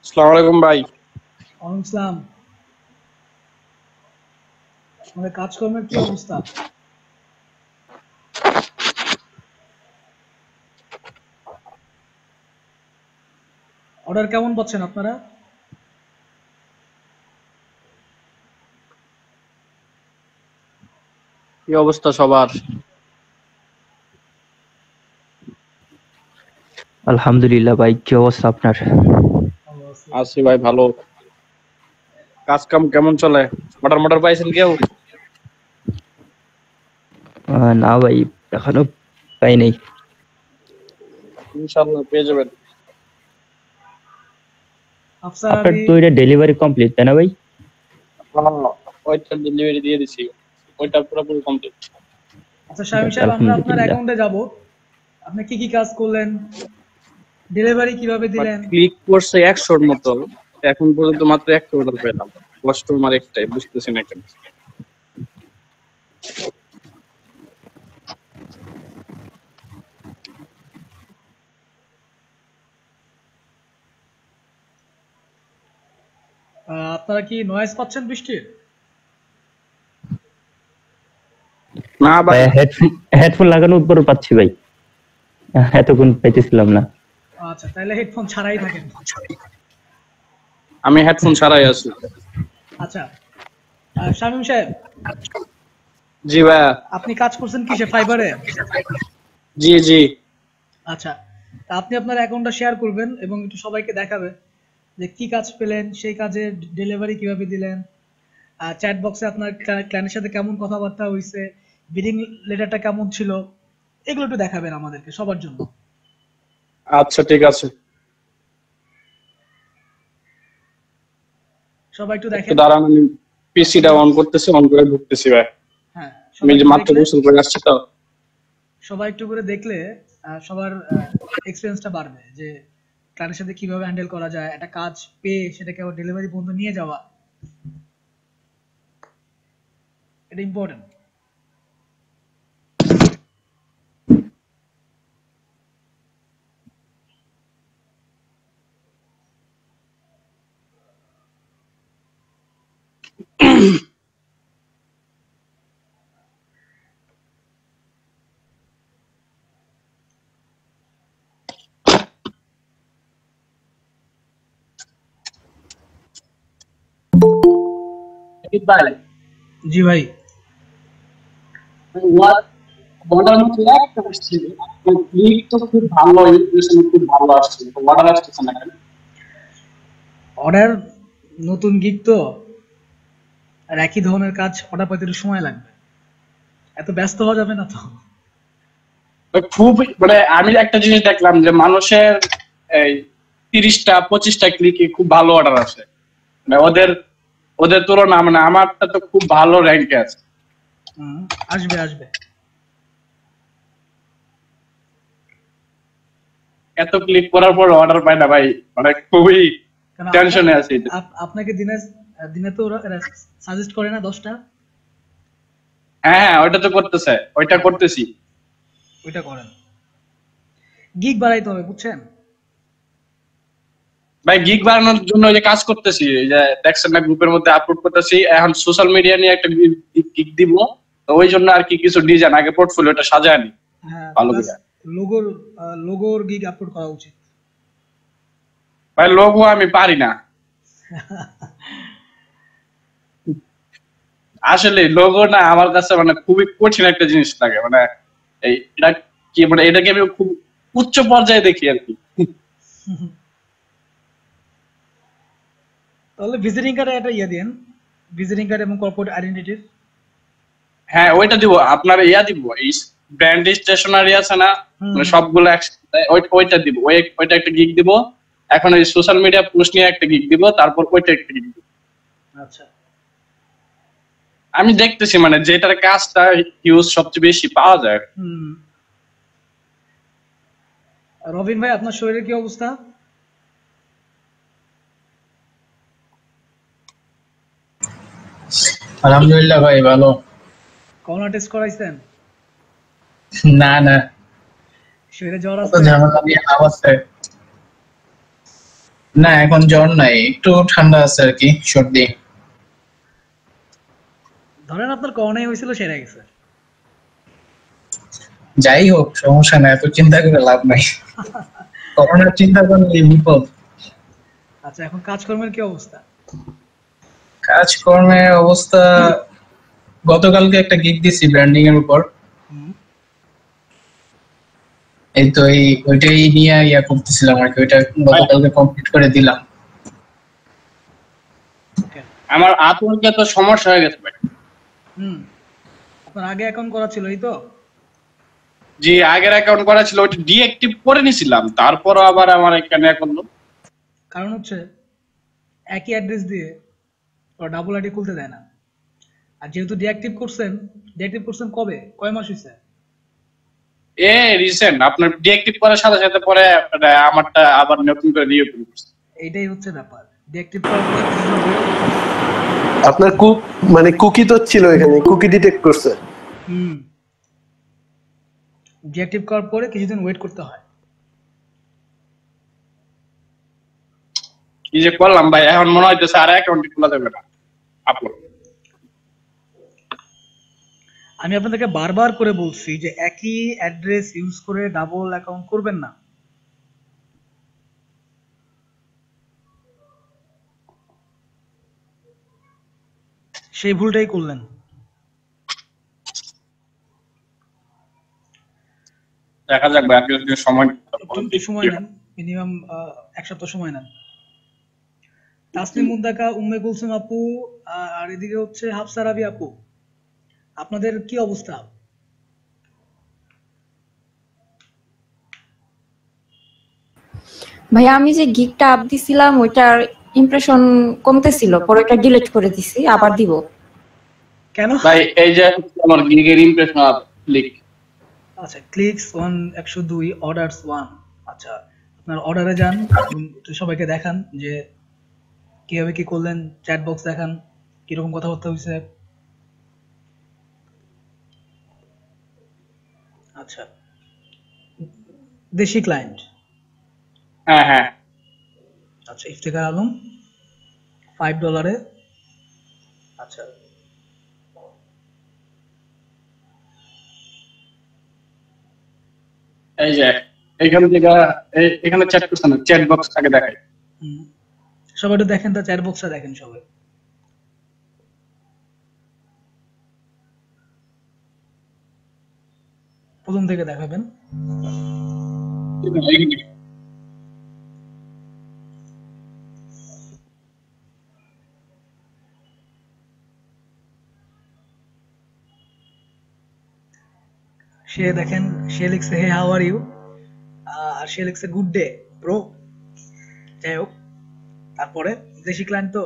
আসসালামু আলাইকুম ভাই। ওয়ালাইকুম আসসালাম। আমাদের কাজকর্মের কি অবস্থা? অর্ডার কেমন পাচ্ছেন আপনারা? কি অবস্থা সবার? আলহামদুলিল্লাহ ভাই, কি অবস্থা আপনার? ভালো আছি। আছি ভাই, ভালো। কাজ কাম কেমন চলে? অর্ডার মর্ডার পাইছেন কেউ? না ভাই, এখনো পাই নাই। ইনশাআল্লাহ পেয়ে যাবেন। আফসার আপনার আলী। তো এটা ডেলিভারি কমপ্লিট তাই না ভাই? হ্যাঁ, ওইটা ডেলিভারি দিয়ে দিছি। ওইটা পুরোপুরি কমপ্লিট। আচ্ছা শামীম যাক, সাহেব, আমরা আপনার আলহামদুলিল্লাহ। অ্যাকাউন্টে যাব। আপনি কি কি কাজ করলেন? ডেলিভারি কিভাবে বাট দিলেন? ক্লিক করছে 100-র মতো, এখন পর্যন্ত মাত্র একটা অর্ডার পেলাম। কাস্টমার একটাই, বুঝতেছি না কেন। আপনারা কি নয়েজ পাচ্ছেন বৃষ্টির? না ভাই, ভাই হেডফোন হেডফোন লাগানোর পর পাচ্ছি ভাই, এতক্ষণ পাইতেছিলাম না। আচ্ছা, তাহলে হেডফোন ছাড়াই থাকেন। আমি হেডফোন ছাড়াই আছি। আচ্ছা, শামীম সাহেব, জি ভাইয়া। আপনি কাজ করছেন কিসে, ফাইবারে? জি জি। আচ্ছা, তা আপনি আপনার অ্যাকাউন্টটা শেয়ার করবেন এবং একটু সবাইকে দেখাবেন যে কি কাজ পেলেন, সেই কাজের ডেলিভারি কিভাবে দিলেন, চ্যাট বক্সে আপনার ক্লায়েন্টের সাথে কেমন কথাবার্তা হয়েছে, বিডিং লেটারটা কেমন ছিল, এগুলো একটু দেখাবেন আমাদেরকে সবার জন্য। আচ্ছা ঠিক আছে। সবাই একটু একটু দেখেন। দাঁড়ান, আমি পিসিটা সবাই, অন করতেছি, অন করে ঢুকতেছি ভাই। হ্যাঁ, আমি সবাই যে একটু মাত্র দেখলে, গোসল করে আসছি তো। সবাই একটু করে দেখলে সবার এক্সপিরিয়েন্সটা বাড়বে যে ক্লায়েন্টের সাথে কিভাবে হ্যান্ডেল করা যায়, একটা কাজ পেয়ে সেটাকে আবার ডেলিভারি পর্যন্ত নিয়ে যাওয়া, এটা ইম্পর্টেন্ট। ভাই, জি ভাই। অর্ডার মতো একটা আসছে, ক্লিক তো খুব ভালো, ইমপ্রেশন খুব ভালো আসছে, অর্ডার আসতেছে না কেন? অর্ডার, নতুন গিগ তো, আর একই ধরনের কাজ অর্ডার পাইতে একটু সময় লাগবে, এত ব্যস্ত হওয়া যাবে না তো। খুব মানে আমি একটা জিনিস দেখলাম যে মানুষের এই 30টা 25টা ক্লিকে খুব ভালো অর্ডার আসে, মানে ওদের ওদের তুলনা মানে আমারটা তো খুব ভালো র্যাঙ্কে আছে। হুম, আসবে আসবে। এত ক্লিক করার পর অর্ডার পাই না ভাই, মানে খুবই কারণ টেনশনে আছি। আপনাকে দিনে দিনে তো ওরা সাজেস্ট করে না 10টা? হ্যাঁ হ্যাঁ, ওইটা তো করতেছে, ওইটা করতেছি। ওইটা করেন, গিগ বাড়াইতে হবে, বুঝছেন? ভাই গিগ বানানোর জন্য ওই যে কাজ করতেছি, এই যে দেখছেন না গ্রুপের মধ্যে আপলোড করতেছি, এখন সোশ্যাল মিডিয়া নিয়ে একটা গিগ দিব। তো ওই জন্য আর কি কিছু ডিজাইন আগে পোর্টফোলিওটা সাজায় নি হ্যাঁ, ভালো প্লাস করে। লোগোর লোগোর গিগ আপলোড করা উচিত। ভাই লোগো আমি পারি না, আসলে লোগো না আমার কাছে মানে খুবই কঠিন একটা জিনিস লাগে, মানে এটা কি মানে এটাকে আমি খুব উচ্চ পর্যায়ে দেখি আর কি। তাহলে ভিজিটিং কার্ডে একটা ইয়ে দিন, ভিজিটিং কার্ড এবং কর্পোরেট আইডেন্টিটির। হ্যাঁ ওইটা দিব, আপনার ইয়া দিব, এই ব্র্যান্ড স্টেশনারি আছে না, হুম মানে হুম। সবগুলো একসাথে ওইটা দিব, ওইটা একটা গিগ দিব। এখন এই সোশ্যাল মিডিয়া পোস্ট নিয়ে একটা গিগ দিব, তারপর ওইটা একটা গিগ দিব। আচ্ছা। আমি দেখতেছি মানে যেটার কাজটা ইউজ সবচেয়ে বেশি পাওয়া যায়। হুম। রবিন ভাই, আপনার শরীরের কি অবস্থা? আলহামদুলিল্লাহ ভাই, ভালো। করোনা টেস্ট করাইছেন? না না, শরীরে জ্বর কত আছে? ঝামেলা নিয়ে আওয়াজে। না এখন জ্বর নাই, একটু ঠান্ডা আছে আর কি, সর্দি। ধরেন আপনার করোনাই হয়েছিল, সেরে গেছে। যাই হোক সমস্যা নাই, এত চিন্তা করে লাভ নাই। করোনার চিন্তা করলে বিপদ। আচ্ছা, এখন কাজকর্মের কি অবস্থা? কাজকর্মের অবস্থা, গতকালকে একটা গিগ দিছি ব্র্যান্ডিং এর উপর। হুম, এই তো ওইটাই নিয়ে ইয়া করতেছিলাম আর কি, ওইটা গতকালকে কমপ্লিট করে দিলাম। okay। আমার আতঙ্কে তো সমস্যা হয়ে গেছে ভাই। হুম, আপনার আগে অ্যাকাউন্ট করা ছিল, এই তো? যে আগের অ্যাকাউন্ট করা ছিল ওটা ডিঅ্যাক্টিভ করে নিয়েছিলাম, তারপরও আবার আমার এখানে এখন কারণ হচ্ছে একই অ্যাড্রেস দিয়ে ওরা ডাবল আইডি খুলতে দেয় না। আর যেহেতু ডিঅ্যাক্টিভ করছেন কবে, কয় মাস হয়েছে? রিসেন্ট আপনার ডিঅ্যাক্টিভ করার সাথে সাথে পরে আমারটা আবার নতুন করে রিওপেন করছে। এইটাই হচ্ছে ব্যাপার। ডিঅ্যাক্টিভ করার পরে আপনার মানে কুকি তো ছিল এখানে, কুকি ডিটেক্ট করছে। ডিঅ্যাক্টিভ করার পরে কিছুদিন ওয়েট করতে হয়। কি যে করলাম ভাই, এখন মনে হইতেছে আর অ্যাকাউন্ট খোলা যাবে না আপলোড। আমি আপনাদেরকে বারবার করে বলছি যে একই অ্যাড্রেস ইউজ করে ডাবল অ্যাকাউন্ট করবেন না। সেই ভুলটাই করলেন। দেখা যাক ভাই, আর কিছু সময় একটু সময় নেন, মিনিমাম 1 সপ্তাহ সময় নেন। তাসনিম মুদ্দাকা, উম্মে কুলসুম আপু, আর এদিকে হচ্ছে হাফসা রাবি আপু, আপনাদের কি অবস্থা? ভাইয়া আমি যে গিগটা আপ দিছিলাম ওইটার ইমপ্রেশন কমতেছিল, পরে ওটা ডিলিট করে দিছি, আবার দিব। কেন ভাই? এই যে আমার গিগের ইমপ্রেশন ক্লিক। আচ্ছা, ক্লিকস 102, অর্ডারস 1। আচ্ছা, আপনার অর্ডারে যান এবং একটু সবাইকে দেখান যে কিভাবে কি করলেন, চ্যাট বক্স দেখান কিরকম কথাবার্তা হয়েছে। আচ্ছা, দেশি ক্লায়েন্ট। হ্যাঁ হ্যাঁ, আচ্ছা, ইফতেখার আলম $5। আচ্ছা, এই যে এখান থেকে এখানে চ্যাট করছে না, চ্যাট বক্স আগে দেখাই। সবাই একটু দেখেন, তা চ্যাট বক্সটা দেখেন সবাই, প্রথম থেকে দেখাবেন। সে দেখেন, সে লিখছে হে হাউ আর ইউ, আর সে লিখছে গুড ডে ব্রো। যাই হোক, তারপরে দেশি ক্লায়েন্ট তো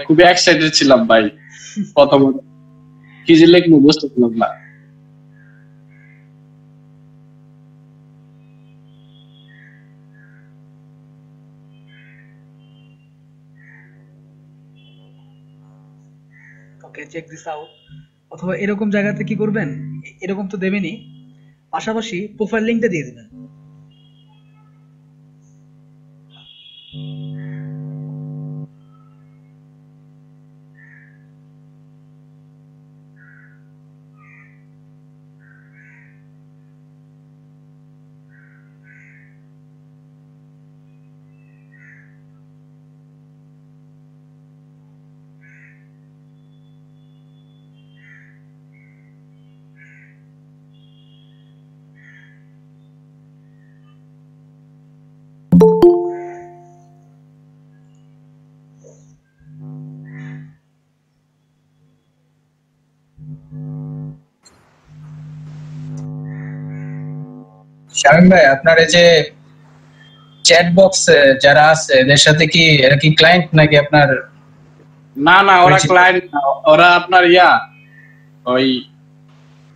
খুবই এক্সাইটেড ছিলাম ভাই, প্রথম কি যে লিখবো বুঝতেছিলাম না। ওকে, চেক দিস আউট। অথবা এরকম জায়গাতে কি করবেন, এরকম তো দেবেনই, পাশাপাশি প্রোফাইল লিংকটা দিয়ে দিবেন। শামীম ভাই, আপনার এই যে চ্যাট বক্স যারা আছে এদের সাথে কি এরা কি ক্লায়েন্ট নাকি আপনার? না না, ওরা ক্লায়েন্ট, ওরা আপনার ওই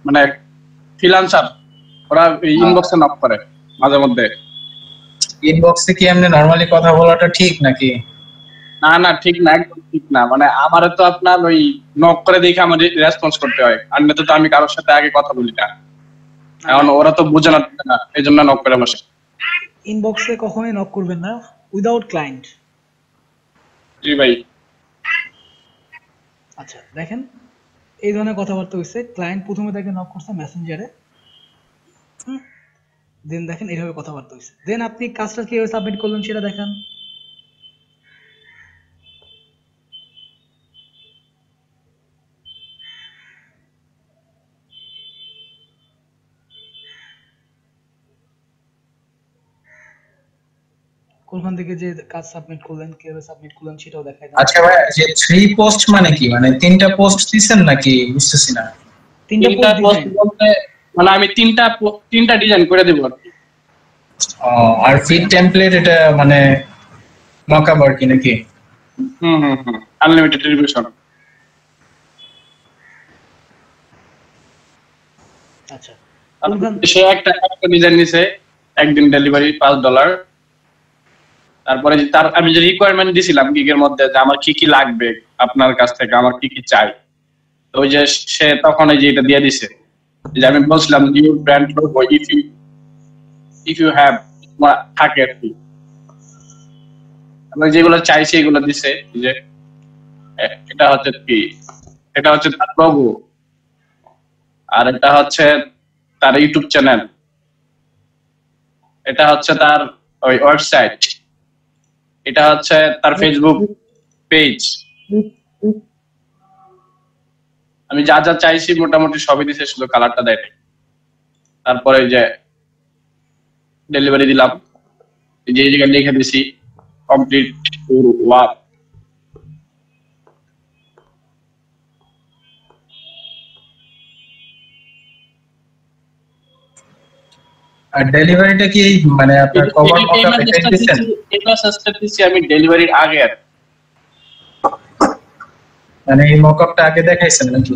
মানে ফ্রিল্যান্সার। ওরা ইনবক্সে নক করে মাঝে মধ্যে। ইনবক্সে কি এমনি নরমালি কথা বলাটা ঠিক নাকি? না না, ঠিক না, একদম ঠিক না। মানে আমার তো আপনার ওই নক করে দেখে আমার রেসপন্স করতে হয়, আর না তো আমি কারোর সাথে আগে কথা বলি না। এখন ওরা তো বোঝে না, এই জন্য নক করে বসে। ইনবক্সে কখনোই নক করবেন না উইদাউট ক্লায়েন্ট। জি ভাই। আচ্ছা দেখেন এই ধরনের কথাবার্তা হয়েছে, ক্লায়েন্ট প্রথমে তাকে নক করছে মেসেঞ্জারে, দেন দেখেন এইভাবে কথাবার্তা হয়েছে, দেন আপনি কাজটা কিভাবে সাবমিট করলেন সেটা দেখেন। কোনখান থেকে যে কাজ সাবমিট করলেন, কিভাবে সাবমিট করলেন সেটাও দেখাই দেন। আচ্ছা ভাই, যে 3 পোস্ট মানে কি, মানে 3টা পোস্ট দিবেন নাকি বুঝতেছি না। তিনটা পোস্ট বলতে মানে আমি তিনটা ডিজাইন করে দেব আর কি। আর ফিট টেমপ্লেট এটা মানে মকআপ আর কি নাকি? Unlimited revision. আচ্ছা সে একটা ডিজাইন নিছে, একদিন ডেলিভারি $5। তারপরে তার আমি যে রিকোয়ারমেন্ট দিছিলাম গিগের মধ্যে যে আমার কি কি লাগবে আপনার কাছ থেকে, আমার কি কি চাই, তো ওই যে সে তখন এই যে এটা দিয়ে দিছে, যে আমি বলছিলাম your brand logo if you have থাকে আর কি। আমি যেগুলো চাইছি এগুলো দিছে, যে এটা হচ্ছে কি, এটা হচ্ছে তার লোগো, আর এটা হচ্ছে তার ইউটিউব চ্যানেল, এটা হচ্ছে তার ওই ওয়েবসাইট, এটা হচ্ছে তার ফেসবুক পেজ। আমি যা যা চাইছি মোটামুটি সবই দিছে, শুধু কালারটা দেয় নাই। তারপরে যে ডেলিভারি দিলাম, যে জায়গায় লিখে দিছি কমপ্লিট ওয়ার্ক। আর ডেলিভারিটা কি মানে আপনার কভার মকআপ এটা দিবেন? এটা সাবস্ক্রাইব দিছি আমি ডেলিভারির আগে, মানে এই মকআপটা আগে দেখাইছেন নাকি?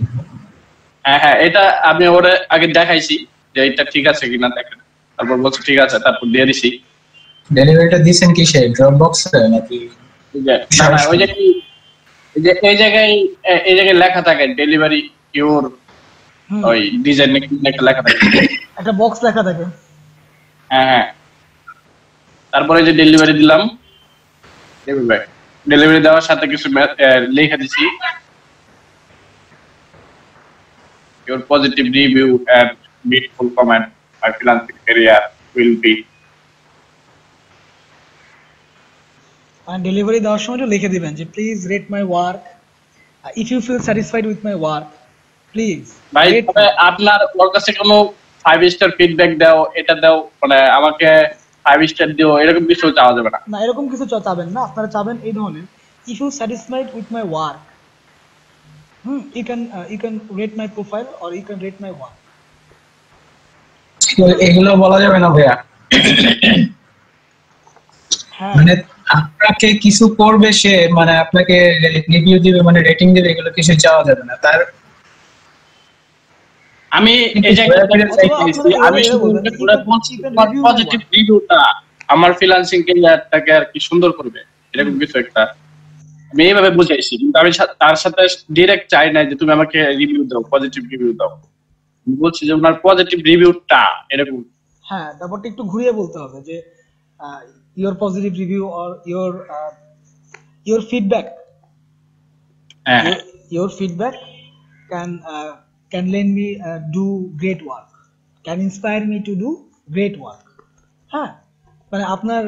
হ্যাঁ এটা আমি ওরে আগে দেখাইছি যে এটা ঠিক আছে কিনা দেখেন, তারপর বলছে ঠিক আছে, তারপর দিয়ে দিছি। ডেলিভারিটা দিবেন কি সে ড্রপবক্সে নাকি? ওই যে কি এই জায়গায় লেখা থাকে ডেলিভারি ইউর, ওই ডিজাইন লেখা থাকে, একটা বক্স লেখা থাকে। হ্যাঁ তারপরে যে ডেলিভারি দিলাম, ডেলিভারি দেওয়ার সাথে কিছু লেখা দিছি, your positive review and beautiful comment my freelancing career will be। আর ডেলিভারি দেওয়ার সময় লিখে দিবেন যে please rate my work, if you feel satisfied with my work please. ভাই আপনার ওর কাছে কোনো 5 স্টার ফিডব্যাক দাও, এটা দাও, মানে আমাকে 5 স্টার দিও, এরকম কিছু চাওয়া যাবে না। না এরকম কিছু চাবেন না, আপনারা চাবেন এই ধরনের if you satisfied with my work, you can rate my profile or you can rate my work। এগুলো বলা যাবে না ভাইয়া। হ্যাঁ মানে আপনাকে কিছু করবে সে, মানে আপনাকে রিভিউ দিবে, মানে রেটিং দিবে, এগুলো কিছু চাওয়া যাবে না তার। আমি এই জায়গায় আমি শুধু বলছি পজিটিভ রিভিউটা আমার ফ্রিল্যান্সিং ক্যারিয়ারটাকে আর কি সুন্দর করবে, এরকম কিছু একটা আমি এইভাবে বুঝাইছি। কিন্তু আমি তার সাথে ডিরেক্ট চাই না যে তুমি আমাকে রিভিউ দাও, পজিটিভ রিভিউ দাও, আমি বলছি যে ওনার পজিটিভ রিভিউটা এরকম। হ্যাঁ ব্যাপারটা একটু ঘুরিয়ে বলতে হবে যে your positive review or your feedback, your feedback can let me do great work, can inspire me to do great work। হ্যাঁ মানে আপনার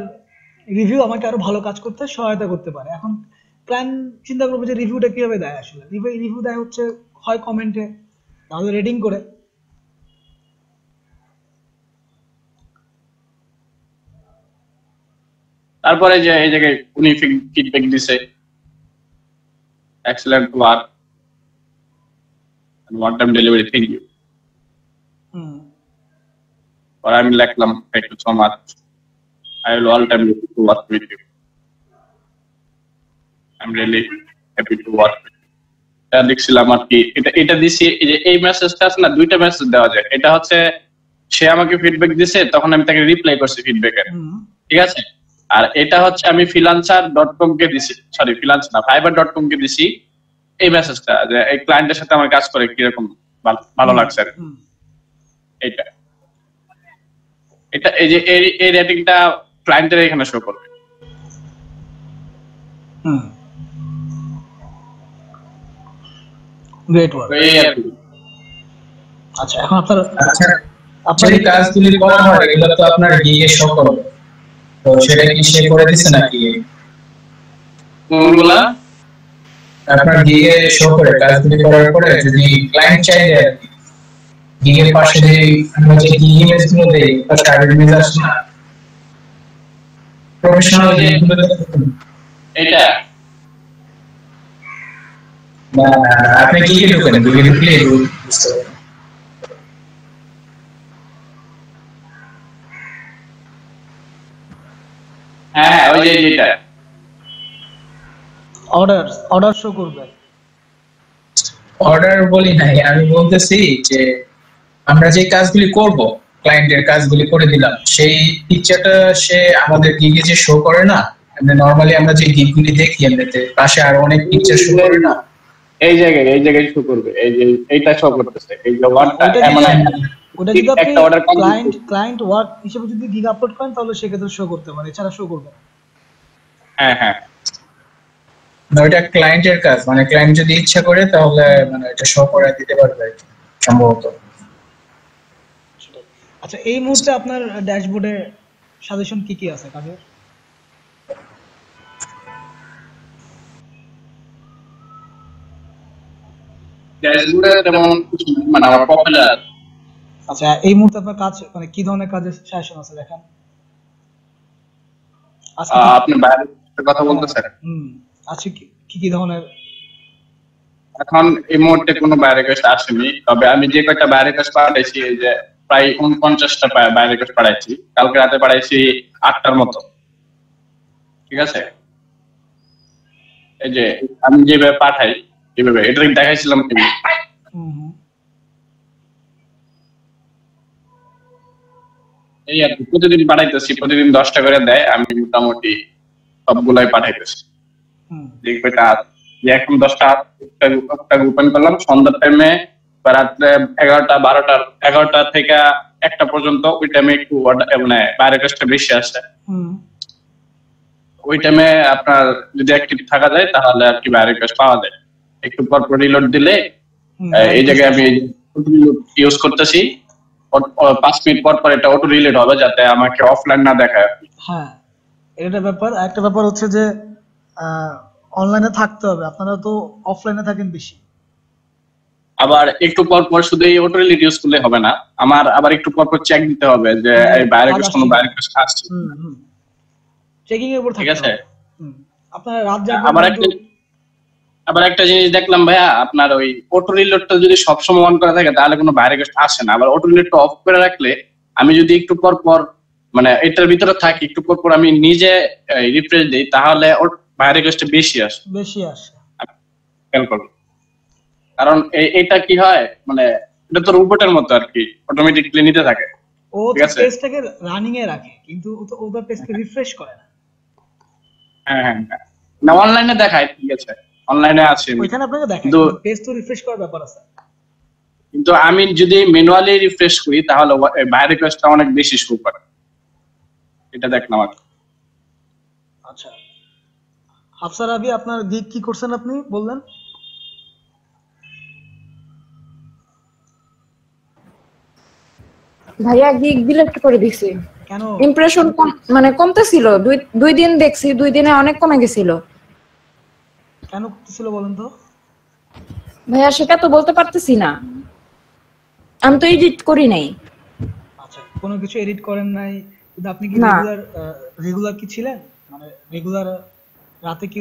রিভিউ আমাকে আরো ভালো কাজ করতে সহায়তা করতে পারে। এখন প্ল্যান চিন্তা করবো যে রিভিউটা কিভাবে দেয়, আসলে রিভিউ দেয় হচ্ছে হয় কমেন্টে, তাহলে রেটিং করে। তারপরে যে এই জায়গায় উনি ফিডব্যাক দিছে excellent work and one time delivery, thank you. আর আমি লিখলাম thank you so much, I will all time look to work with you, I am really happy to work with you. এটা লিখছিলাম আর কি, এটা দিছি। এই মেসেজটা আছে না, দুইটা মেসেজ দেওয়া যায়। এটা হচ্ছে সে আমাকে ফিডব্যাক দিছে, তখন আমি তাকে রিপ্লাই করছি ফিডব্যাকের, ঠিক আছে। আর এটা হচ্ছে আমি freelancer.com কে দিছি, সরি ফ্রিল্যান্স না, fiverr.com কে দিছি এই মেসেজটা, যে এই ক্লায়েন্টের সাথে আমার কাজ করে কিরকম ভালো লাগছে আর এইটা। এটা এই যে এই রেটিংটা ক্লায়েন্টের এখানে শো করবে। Great work. তো এই আর কি। আচ্ছা এখন আপনার আচ্ছা, আপনার যে কাজগুলি করা হয় এগুলো তো আপনার গিগে শো করবে, তো সেটা কি সে করে দিচ্ছে নাকি? কোনগুলা? আপনার গিগে শো করে কাজগুলি করার পরে যদি ক্লায়েন্ট চাইলে আর কি, গিগের পাশে যে আমরা যে গিগ ইমেজগুলো দেই বা স্টাডি ইমেজ আসে না, প্রফেশনাল গিগগুলো এটা বা আপনি গিগে ঢোকেন, গিগে ঢুকলে বুঝতে পারবেন। হ্যাঁ ওই যে যেটা অর্ডার শো করবে। অর্ডার বলি নাই, আমি বলতেছি যে আমরা যে কাজগুলি করব, ক্লায়েন্টের কাজগুলি করে দিলাম, সেই পিকচারটা সে আমাদের গিগে যে শো করে না, আমরা নরমালি আমরা যে গিগগুলি দেখি এমনিতে পাশে আর অনেক পিকচার শো করে না, এই জায়গায় শো করবে। এই যে এইটা শো করতেছে, এই যে ওয়ার্ডটা মানে ওটা যদি আপনি একটা অর্ডার ক্লায়েন্ট ওয়ার্ক হিসেবে যদি গিগ আপলোড করেন তাহলে সেক্ষেত্রে শো করতে পারে, এছাড়া শো করবে না। হ্যাঁ হ্যাঁ না ওইটা ক্লায়েন্টের কাজ, মানে ক্লায়েন্ট যদি ইচ্ছা করে তাহলে মানে এটা শো করে দিতে পারবে আর কি, সম্ভবত। আচ্ছা এই মুহূর্তে আপনার ড্যাশবোর্ডে সাজেশন কি আছে কাজের? ড্যাশবোর্ডে তেমন কিছু নেই, মানে আমার পপুলার। আচ্ছা এই মুহূর্তে আপনার কাজ মানে কি ধরনের কাজের সাজেশন আছে দেখেন আজকে আপনি বাইরের কথা বলতেছেন? আজকে কি ধরনের? এখন এই মুহূর্তে কোনো বাইরে রিকোয়েস্ট আসেনি, তবে আমি যে কয়টা বাইরে রিকোয়েস্ট পাঠাইছি এই যে প্রায় 49টা বাইরে রিকোয়েস্ট পাঠাইছি, কালকে রাতে পাঠাইছি 8টার মতো। ঠিক আছে, এই যে আমি যেভাবে পাঠাই এইভাবে, এটা দেখাইছিলাম কি এই আর কি। প্রতিদিন পাঠাইতেছি, প্রতিদিন 10টা করে দেয়, আমি মোটামুটি সবগুলাই পাঠাইতেছি। যে কয়টা যে এখন 10টা ওপেন করলাম সন্ধ্যার টাইমে বা রাত্রে 11টা থেকে 1টা পর্যন্ত, ওই টাইমে একটু মানে বাইরে কাজটা বেশি আসে। ওই টাইমে আপনার যদি অ্যাক্টিভ থাকা যায় তাহলে আর কি বাইরে কাজ পাওয়া যায়। একটু পর পর রিলোড দিলে এই জায়গায় আমি ইউজ করতেছি, 5 মিনিট পর পর এটা অটো রিলোড হবে যাতে আমাকে অফলাইন না দেখায়। হ্যাঁ এটা ব্যাপার। একটা ব্যাপার হচ্ছে যে অনলাইনে থাকতে হবে, আপনারা তো অফলাইনে থাকেন বেশি। আবার একটু পর পর শুধু এই অটো রিলোড ইউজ করলে হবে না, আমার আবার একটু পর পর চেক দিতে হবে যে এই বাইরে কোনো বাইরে কাজ আসছে। চেকিং এর উপর ঠিক আছে। আপনারা রাত জাগবেন। আবার একটা জিনিস দেখলাম ভাইয়া, আপনার ওই অটো রিলোডটা যদি সবসময় অন করা থাকে তাহলে কোনো বাইরে কাজ আসে না। আবার অটো রিলোডটা অফ করে রাখলে আমি যদি একটু পর পর মানে এটার ভিতরে থাকি, একটু পর পর আমি নিজে রিফ্রেশ দিই, তাহলে ওর বাইরে কাজটা বেশি আসে। খেয়াল করুন, কারণ এটা কি হয় মানে এটা তো রোবটের মতো আর কি, অটোমেটিক্যালি নিতে থাকে। ও পেজটাকে রানিং এ রাখে কিন্তু ও তো ওটা পেজকে রিফ্রেশ করে না। হ্যাঁ না অনলাইনে দেখায়, ঠিক আছে অনলাইনে আছে, ওইখানে আপনাকে দেখায় কিন্তু পেজ তো রিফ্রেশ করার ব্যাপার আছে। কিন্তু আমি যদি ম্যানুয়ালি রিফ্রেশ করি তাহলে বাইরে কাজটা অনেক বেশি শো করে, এটা দেখলাম আর। আচ্ছা আফসার আবি, আপনার গিগ কি করছেন আপনি বললেন? ভাইয়া গিগ ডিলিট করে দিছি। কেন? ইমপ্রেশন মানে কমতেছিল, দুই দিন দেখছি, 2 দিনে অনেক কমে গেছিল। কেন কমতেছিল বলেন তো? ভাইয়া সেটা তো বলতে পারতেছি না, আমি তো এডিট করি নাই। আচ্ছা কোনো কিছু এডিট করেন নাই, কিন্তু আপনি কি রেগুলার কি ছিলেন? মানে রেগুলার রাতে কি?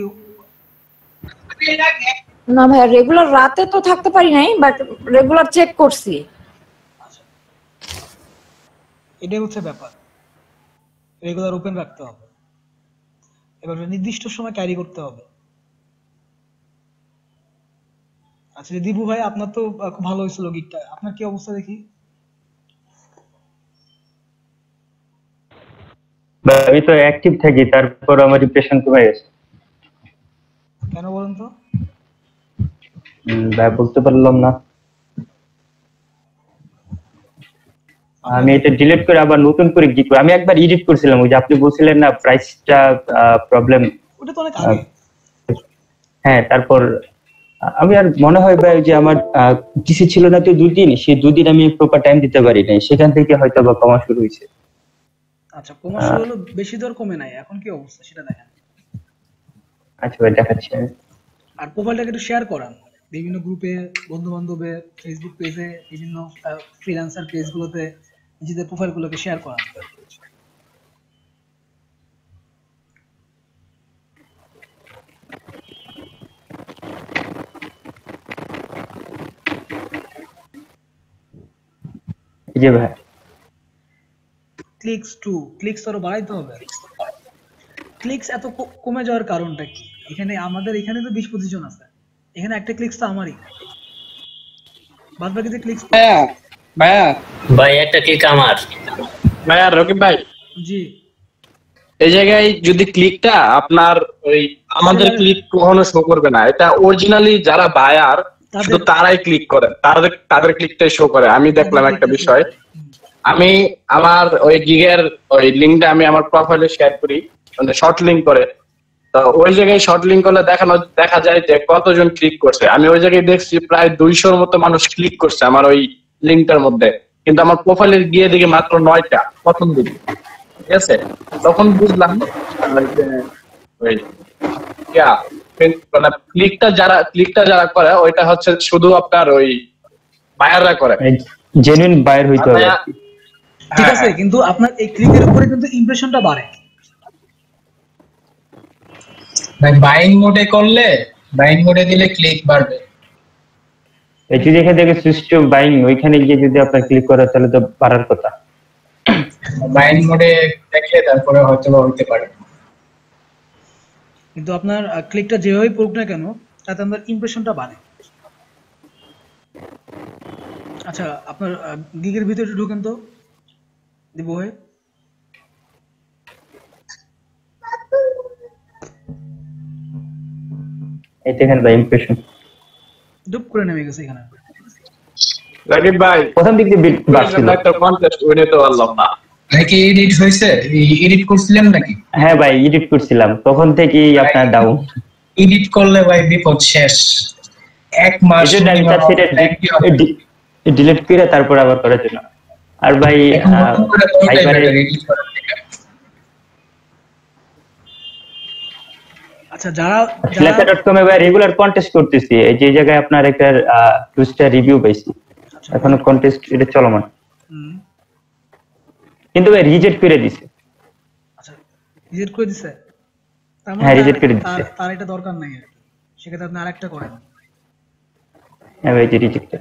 না ভাইয়া রেগুলার রাতে তো থাকতে পারি নাই, বাট রেগুলার চেক করছি। আচ্ছা এটাই হচ্ছে ব্যাপার, রেগুলার ওপেন রাখতে হবে, এবার নির্দিষ্ট সময় ক্যারি করতে হবে। আচ্ছা দীপু ভাই আপনার তো খুব ভালো হয়েছিল গিগটা, আপনার কি অবস্থা দেখি? আমি তো অ্যাক্টিভ থাকি, তারপর আমার রিপ্রেশন কমে গেছে। কেন বলেন তো? ভাই বলতে পারলাম না। আমি এটা ডিলিট করে আবার নতুন করে কি করব? আমি একবার এডিট করছিলাম, ওই যে আপনি বলছিলেন না প্রাইসটা প্রবলেম। ওটা তো অনেক আগে। হ্যাঁ, তারপর আমি আর মনে হয় ভাই যে আমার ডিসি ছিল না তো 2 দিন, সেই 2 দিন আমি প্রপার টাইম দিতে পারি নাই, সেখান থেকে হয়তো বা কমা শুরু হয়েছে। আচ্ছা, কমা শুরু হলো, বেশি দর কমে নাই, এখন কি অবস্থা সেটা দেখেন। আচ্ছা ভাই, দেখাচ্ছি আমি। আর প্রোফাইলটাকে একটু শেয়ার করান বিভিন্ন গ্রুপে, বন্ধু বান্ধবে, ফেসবুক পেজে, বিভিন্ন ফ্রিল্যান্সার পেজগুলোতে নিজেদের প্রোফাইলগুলোকে শেয়ার করান। এই যে ভাই, ক্লিকস আরো বাড়াইতে হবে। ক্লিকস এত কমে যাওয়ার কারণটা কি? আমাদের এখানে তো 20-25 জন আছে, এখানে একটা ক্লিকস তো আমারই, বাদ বাকি যে ক্লিকস। ভাইয়া ভাইয়া ভাই একটা ক্লিক আমার। ভাইয়া রকিব ভাই, জি, এই জায়গায় যদি ক্লিকটা আপনার ওই আমাদের ক্লিক কখনো শো করবে না, এটা অরিজিনালি যারা বায়ার শুধু তারাই ক্লিক করে, তাদের ক্লিকটাই শো করে। আমি দেখলাম একটা বিষয়, আমি আমার ওই গিগের ওই লিঙ্কটা আমি আমার প্রোফাইলে শেয়ার করি, মানে শর্ট লিঙ্ক করে, তো ওই জায়গায় শর্ট লিঙ্ক করলে দেখা যায় যে কতজন ক্লিক করছে। আমি ওই জায়গায় দেখছি প্রায় 200-র মতো মানুষ ক্লিক করছে আমার ওই লিঙ্কটার মধ্যে, কিন্তু আমার প্রোফাইলে গিয়ে দেখি মাত্র 9টা প্রথম দিন। ঠিক আছে, তখন বুঝলাম যে ওই মানে ক্লিকটা যারা করে ওইটা হচ্ছে শুধু আপনার ওই বায়াররা করে, জেনুইন বায়ার হইতে হবে। ঠিক আছে, কিন্তু আপনার এই ক্লিকের উপরে কিন্তু ইমপ্রেশনটা বাড়ে। বাইং মোডে দিলে ক্লিক বাড়বে। এই যে যেখানে দেখে সুইচ টু বাইং, ওইখানে গিয়ে যদি আপনার ক্লিক করে তাহলে তো বাড়ার কথা। বাইং মোডে দেখলে তারপরে হয়তো হইতে পারে। কিন্তু আপনার ক্লিকটা যেভাবেই পড়ুক না কেন, তাতে আপনার ইমপ্রেশনটা বাড়ে। আচ্ছা, আপনার গিগের ভিতরে একটু ঢোকেন তো দিব হয়ে। এই দেখেন ভাই ইমপ্রেশন ডুপ করে নেমে গেছে এখানে। রকিব ভাই, প্রথম দিক দিয়ে বাড়ছিল। একটা কন্টেস্ট উইনে তো পারলাম না। নাকি এডিট হয়েছে? এডিট করছিলেন নাকি? হ্যাঁ ভাই, এডিট করছিলাম, তখন থেকেই আপনার ডাউন। এডিট করলে ভাই বিপদ শেষ। এক মাস ডিলিট করে তারপর আবার করার জন্য। আর ভাই আচ্ছা, যারা flatter.com এ ভাই রেগুলার কন্টেস্ট করতেছি, এই যে জায়গায় আপনার একটা 2 স্টার রিভিউ পাইছি, এখনো কন্টেস্ট এটা চলমান, কিন্তু ভাই রিজেক্ট করে দিছে। আচ্ছা, রিজেক্ট করে দিছে? হ্যাঁ, রিজেক্ট করে দিছে। তার এটা দরকার নাই, সেক্ষেত্রে আপনি আরেকটা করেন। হ্যাঁ ভাই, রিজেক্ট।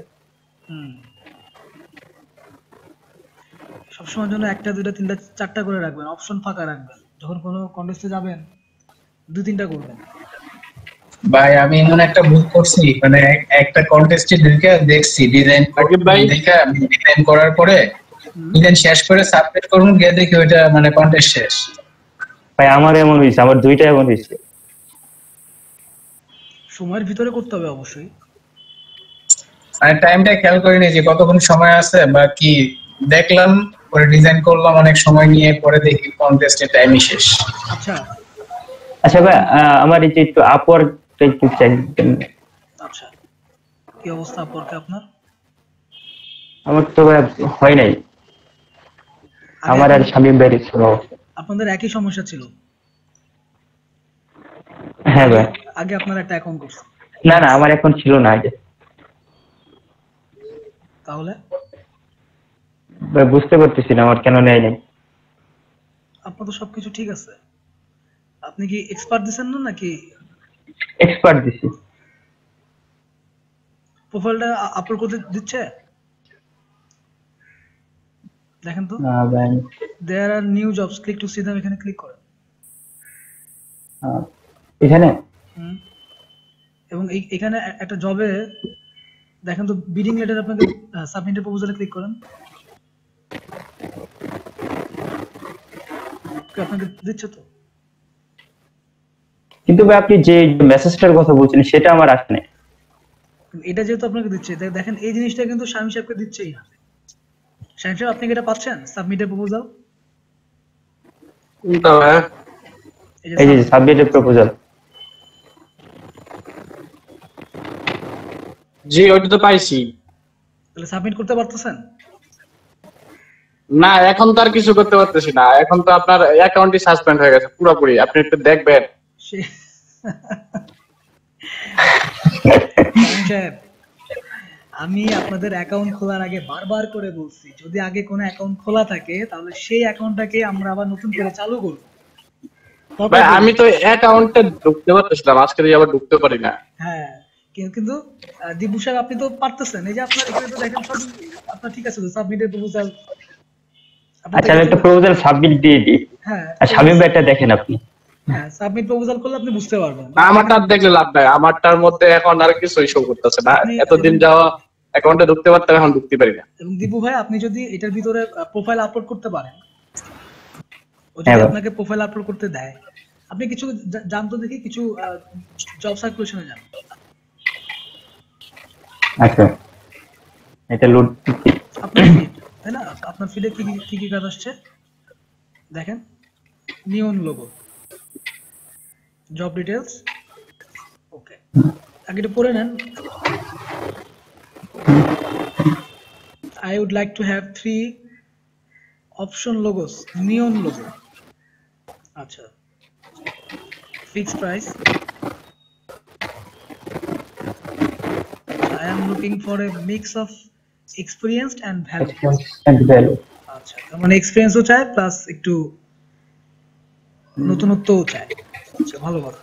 সবসময় জন্য 1টা 2টা 3টা 4টা করে রাখবেন, অপশন ফাঁকা রাখবেন। যখন কোনো কন্টেস্টে যাবেন 2-3টা করবেন। ভাই আমি এমন একটা ভুল করছি, মানে একটা কন্টেস্টে ঢুকে দেখছি ডিজাইন দেখে, আমি ডিজাইন করার পরে ডিজাইন শেষ করে সাবমিট করব, গিয়ে দেখি ওইটা মানে কন্টেস্ট শেষ। ভাই আমার এমন হইছে, আমার 2টা এমন হইছে। সময়ের ভিতরে করতে হবে অবশ্যই। আর টাইমটা খেয়াল করিনি যে কতক্ষণ সময় আছে বা কি, দেখলাম পরে ডিজাইন করলাম অনেক সময় নিয়ে, পরে দেখি কন্টেস্টের টাইমই শেষ। আচ্ছা ভাই, আমার এই যে একটু আপওয়ার্কটা একটু চেক দেন। আচ্ছা, কি অবস্থা আপওয়ার্কে আপনার? আমার তো ভাই হয় নাই, আমার আর শামিম ভাই ছিল। আপনাদের একই সমস্যা ছিল? হ্যাঁ ভাই, আগে আপনার একটা অ্যাকাউন্ট করছে? না না, আমার এখন ছিল না আগে। তাহলে ভাই বুঝতে পারতেছি না আমার কেন নেয় নাই। আপনার তো সবকিছু ঠিক আছে, আপনি কি এক্সপার্ট দিছেন না নাকি? এক্সপার্ট দিছি। প্রোফাইলটা আপলোড করতে দিচ্ছে? দেখেন তো। না ভাই, there are new jobs, click to see them, এখানে ক্লিক করেন। এখানে এবং এখানে একটা জবে দেখেন তো, বিডিং লেটার আপনাকে সাবমিটের প্রপোজালে ক্লিক করেন। আপনাকে দিচ্ছে তো? কিন্তু ভাই আপনি যে মেসেজটার কথা বলছেন সেটা আমার আসে নাই। এটা যেহেতু আপনাকে দিচ্ছে, দেখেন এই জিনিসটা কিন্তু শামীম সাহেবকে দিচ্ছেই না। শাহিন সাহেব, আপনি কি এটা পাচ্ছেন? সাবমিটেড প্রপোজাল, কোনটা ভাই? এই যে সাবমিটেড প্রপোজাল। জি, ওইটা তো পাইছি। তাহলে সাবমিট করতে পারতেছেন? না, এখন তো আর কিছু করতে পারতেছি না, এখন তো আপনার অ্যাকাউন্টই সাসপেন্ড হয়ে গেছে পুরোপুরি। আপনি একটু দেখবেন। শাহিন সাহেব, আমি আপনাদের অ্যাকাউন্ট খোলার আগে বারবার করে বলছি, যদি আগে কোনো অ্যাকাউন্ট খোলা থাকে তাহলে সেই অ্যাকাউন্টটাকে আমরা আবার নতুন করে চালু করব। ভাই আমি তো অ্যাকাউন্টে ঢুকতে পারতেছিলাম, আজকে দিয়ে আবার ঢুকতে পারি না। হ্যাঁ, কিন্তু দিবু সাহেব আপনি তো পারতেছেন। এই যে আপনার এখানে তো দেখেন সব আপনার ঠিক আছে, সাবমিটেড প্রপোজাল। আচ্ছা, আমি একটা প্রপোজাল সাবমিট দিয়ে দিই। হ্যাঁ, আর শামীম ভাই এটা দেখেন আপনি। হ্যাঁ, সাবমিট প্রপোজাল করলে আপনি বুঝতে পারবেন। আমারটা আর দেখলে লাভ নাই, আমারটার মধ্যে এখন আর কিছুই শো করতেছে না। আপনি- এতদিন যাওয়া অ্যাকাউন্টে ঢুকতে পারতাম, এখন ঢুকতে পারি না। এবং দিবু ভাই, আপনি যদি এটার ভিতরে প্রোফাইল আপলোড করতে পারেন, ও যদি হ্যাঁ ভাই। আপনাকে প্রোফাইল আপলোড করতে দেয়, আপনি কিছু জানতো দেখি কিছু জব সার্কুলেশনে যান। আচ্ছা, এটা লোড। আপনার ফিড, তাই না? আপনার ফিডে কি কি কাজ আসছে দেখেন। নিয়ন লোগো, জব ডিটেলস, ওকে। আগে এটা পড়ে নেন। I would like to have 3 option logos, neon logo. আচ্ছা, fixed price. I am looking for a mix of experienced and value. আচ্ছা, তার মানে এক্সপেরিয়েন্সও চাই প্লাস একটু নতুনত্বও চাই। আচ্ছা, ভালো কথা।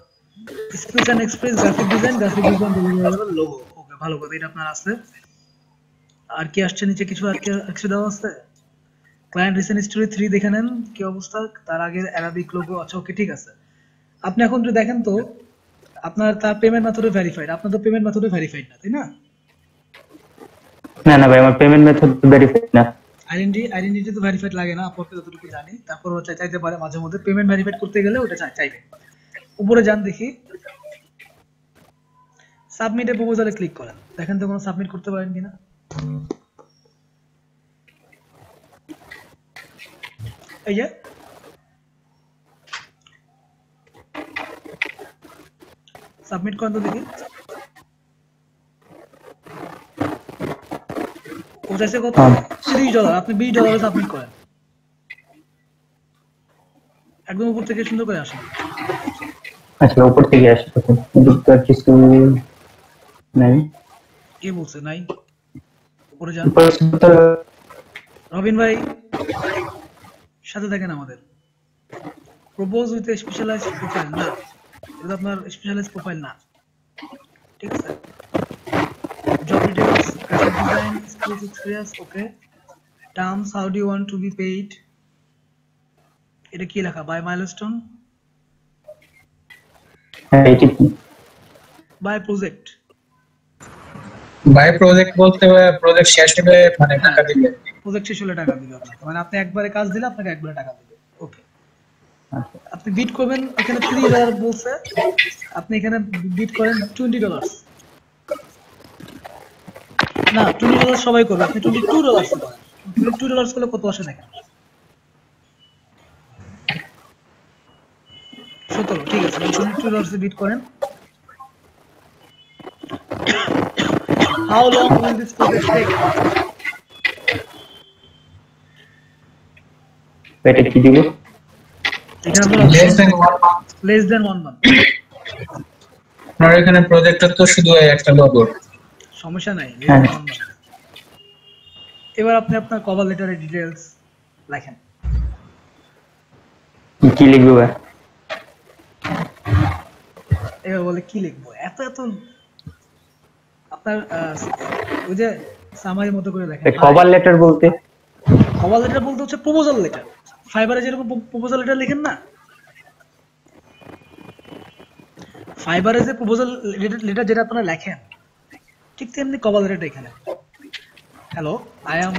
Skills and experience, graphic design deliverable logo, okay, ভালো কথা, এটা আপনার আছে। আর কি আসছে নিচে? কিছু আর কিছু দেওয়া আছে। ক্লায়েন্ট রিসেন্ট হিস্টোরি 3 দেখে নেন কি অবস্থা, তার আগে অ্যারাবিক লোগো। আচ্ছা, ওকে, ঠিক আছে। আপনি এখন যদি দেখেন তো আপনার তার পেমেন্ট মেথডে ভেরিফাইড, আপনার তো পেমেন্ট মেথডে ভেরিফাইড না, তাই না? না না ভাই, আমার পেমেন্ট মেথড ভেরিফাইড না। আইডেন্টিটি তো ভেরিফাইড লাগে না, আপনি যতটুকু জানি। তারপর চাইতে পারে মাঝে মধ্যে, পেমেন্ট ভেরিফাইড করতে গেলে ওটা চাইবে। উপরে যান দেখি, সাবমিটে প্রপোজালে ক্লিক করেন, দেখেন তো কোনো সাবমিট করতে পারেন কিনা। এই যে সাবমিট করেন তো দেখি। ও চাইছে কত? $30। আপনি $20 সাবমিট করেন। একদম উপর থেকে সুন্দর করে আসেন। আচ্ছা, উপর থেকে আসে তখন কিন্তু তো আর কিছু নাই। কে বলছে নাই? উপরে যান। উপরে তো রবিন ভাই সাথে থাকেন আমাদের। প্রপোজ উইথ স্পেশালাইজড প্রোফাইল, না এটা আপনার স্পেশালাইজড প্রোফাইল না, ঠিক আছে। Job details, graphic design, skills, experience, okay. Terms, how do you want to be paid, এটা কি লেখা? বাই মাইলস্টোন, হ্যাঁ, এটা কি? By project. বাই প্রজেক্ট বলতে প্রজেক্ট শেষ হলে মানে টাকা দিবে। প্রজেক্ট শেষ হলে টাকা দিবে আপনাকে, মানে আপনি একবারে কাজ দিলে আপনাকে একবারে টাকা দিবে, ওকে। আচ্ছা, আপনি বিট করবেন, এখানে $30 বলছে, আপনি এখানে বিট করেন $20। না, $20 সবাই করবে, আপনি $22 করেন। $22 করলে কত আসে দেখেন। 17, ঠিক আছে। $22 বিট করেন। How long will this project take? এটা কি দিব? এখানে less than 1 month. less than 1 month। আপনার এখানে প্রজেক্টটা তো শুধু একটা লোগো। সমস্যা নাই, less হ্যাঁ। than 1 month। এবার আপনি আপনার কভার লেটারের ডিটেইলস লেখেন। কি লিখবো ভাই? এবার বলে কি লিখবো, এত আপনার ওই যে সামারির মতো করে লেখেন। কভার লেটার বলতে? কভার লেটার বলতে হচ্ছে প্রপোজাল লেটার। ফাইবারে যেরকম প্রপোজাল লেটার লেখেন না, ফাইবারে যে প্রপোজাল লেটার যেটা আপনারা লেখেন, ঠিক তেমনি কভার লেটারটা এখানে। হ্যালো, আই অ্যাম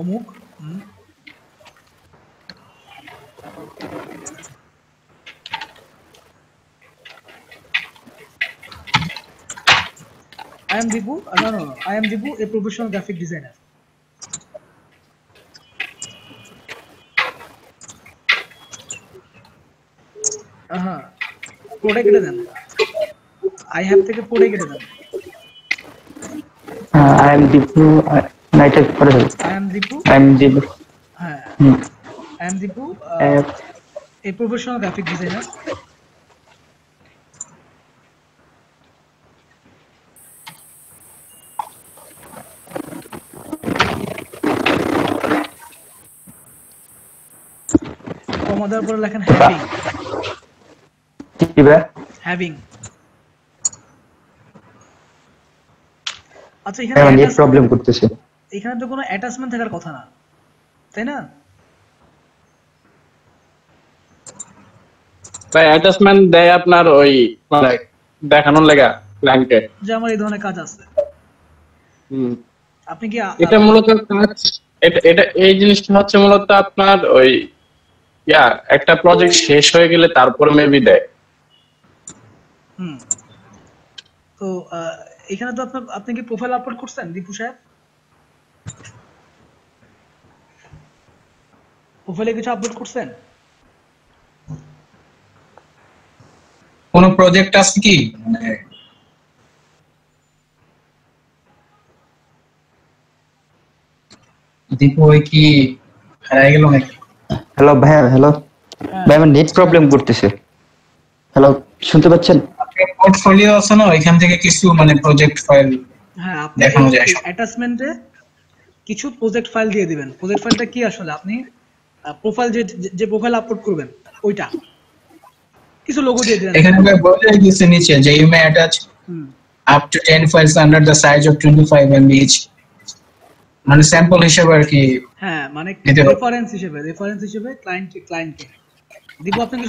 অমুক, I am Dibu, a professional graphic designer. হ্যাঁ, পুরোটাই কেটে দেন। আই হ্যাভ থেকে পুরোটাই কেটে দেন। আই এম দীপু, না এটা পরে হবে। I am Dipu. I am Dipu. হ্যাঁ, hmm, I am Dipu, app, a professional graphic designer. Comma দেওয়ার পরে লেখেন হ্যাভিং। কি ভাই? হ্যাভিং। আচ্ছা, আমার নেট প্রবলেম করতেছে। এখানে তো কোনো অ্যাটাচমেন্ট থাকার কথা না, তাই না? ভাই অ্যাটাচমেন্ট দেয় আপনার ওই মানে দেখানোর লাগা ক্লায়েন্টকে। যে আমার এই ধরনের কাজ আছে। আপনি কি এটা মূলত কাজ, এটা এই জিনিসটা হচ্ছে মূলত আপনার ওই একটা প্রজেক্ট শেষ হয়ে গেলে তারপর মেবি দেয়। তো এখানে তো আপনি কি প্রোফাইল আপলোড করছেন দীপু সাহেব? প্রোফাইলে কিছু আপলোড করছেন? কোন প্রজেক্ট আছে কি মানে দীপু ওই কি হারিয়ে গেল নাকি? হ্যালো ভাই, হ্যালো ভাই, আমার নেট প্রবলেম করতেছে। হ্যালো, শুনতে পাচ্ছেন? আপনার পোর্টফোলিও আছে না, এখান থেকে কিছু মানে প্রজেক্ট ফাইল হ্যাঁ, আপনি দেখানো যায়। অ্যাটাচমেন্টে কিছু প্রজেক্ট ফাইল দিয়ে দিবেন। প্রজেক্ট ফাইলটা কি আসলে আপনি প্রোফাইল যে প্রোফাইল আপলোড করবেন ওইটা কিছু লোগো দিয়ে দিবেন। এখানে বলে দিয়েছে নিচে যে you may attach up to 10 files under the size of 25 MB each, মানে স্যাম্পল হিসেবে আর কি। হ্যাঁ, মানে রেফারেন্স হিসেবে ক্লায়েন্টকে দিব। আপনি কি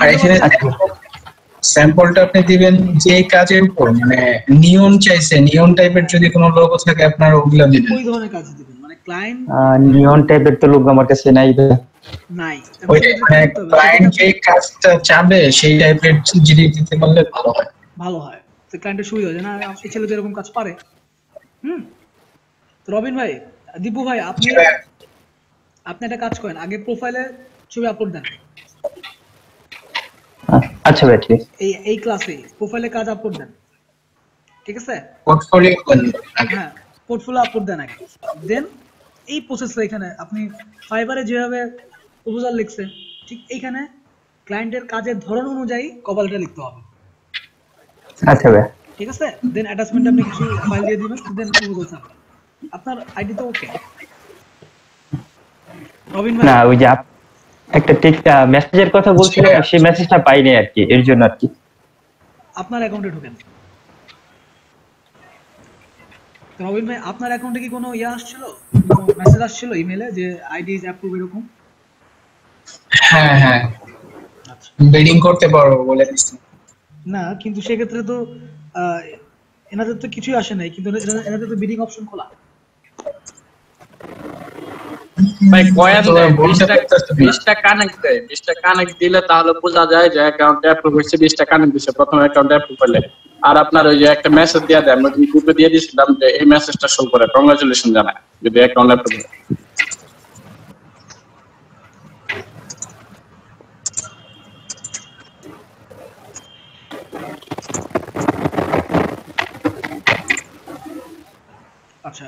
স্যাম্পলটা আপনি দিবেন যে কাজের উপর, মানে নিয়ন চাইছে, নিয়ন টাইপের যদি কোনো লোগো থাকে আপনার ওগুলো দিবেন। ওই ধরনের কাজ দিবেন, মানে ক্লায়েন্ট নিয়ন টাইপের তো লোগো আমার কাছে নাই ভাই। নাই, ওই ক্লায়েন্ট যে কাজটা চাবে সেই টাইপের যদি দিতে পারলে ভালো হয়। তো ক্লায়েন্টের সুবিধা হয় না, এই ছেলে তো এরকম কাজ পারে। তো রবিন ভাই, দীপু ভাই, আপনি একটা কাজ করেন, আগে প্রোফাইলে ছবি আপলোড দেন। আচ্ছা ভাই, ঠিক এই ক্লাসে প্রোফাইলে কাজ আপলোড দেন, ঠিক আছে? পোর্টফোলিও হ্যাঁ, পোর্টফোলিও আপলোড দেন আগে, দেন এই প্রসেসটা এখানে আপনি ফাইবারে যেভাবে প্রপোজাল লিখছেন ঠিক এইখানে ক্লায়েন্টের কাজের ধরন অনুযায়ী কভার লেটার লিখতে হবে। আচ্ছা ভাই, ঠিক আছে? দেন অ্যাটাচমেন্টে আপনি কিছু ফাইল দিয়ে দিবেন, দেন প্রপোজাল সাবমিট। আপনার আইডি তো ওকে রবিন ভাই? না ওই যে একটা মেসেজের কথা বলছিলেন, সেই মেসেজটা পাইনি আর কি, এর জন্য আর কি। আপনার অ্যাকাউন্টে ঢোকেন। রবিন ভাই, আপনার অ্যাকাউন্টে কি কোনো আসছিল, কোনো মেসেজ আসছিল ইমেলে যে আইডি ইজ অ্যাপ্রুভ এরকম? হ্যাঁ হ্যাঁ, বিডিং করতে পারো বলে দিচ্ছি। না, কিন্তু সেক্ষেত্রে তো এনাদের তো কিছুই আসে নাই, কিন্তু এনাদের তো বিডিং অপশন খোলা। ভাই কয়েন 20টা কানেক্ট দেয়, 20টা কানেক্ট দিলে তাহলে বোঝা যায় যে অ্যাকাউন্টে অ্যাপ্রুভ হয়েছে। 20টা কানেক্ট দিছে প্রথম অ্যাকাউন্টে অ্যাপ্রুভ হলে, আর আপনার ওই যে একটা মেসেজ দিয়ে দেয়, আমরা গ্রুপে দিয়ে দিয়েছিলাম যে এই মেসেজটা শো করে কংগ্রাচুলেশন জানায় যদি অ্যাকাউন্ট অ্যাপ্রুভ হয়। আচ্ছা,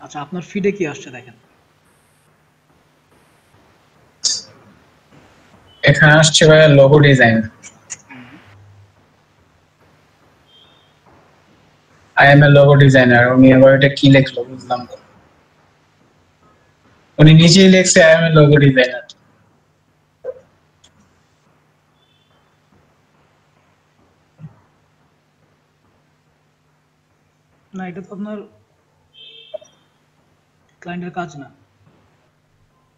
আচ্ছা, আপনার ফিডে কি আসছে দেখেন। এখানে আসছে ভাই logo design. I M A logo designer. উনি আবার এটা কি লিখলো বুঝলাম না। উনি নিজেই লিখছে I M A logo designer. না, এটা তো আপনার ক্লায়েন্টের কাজ না।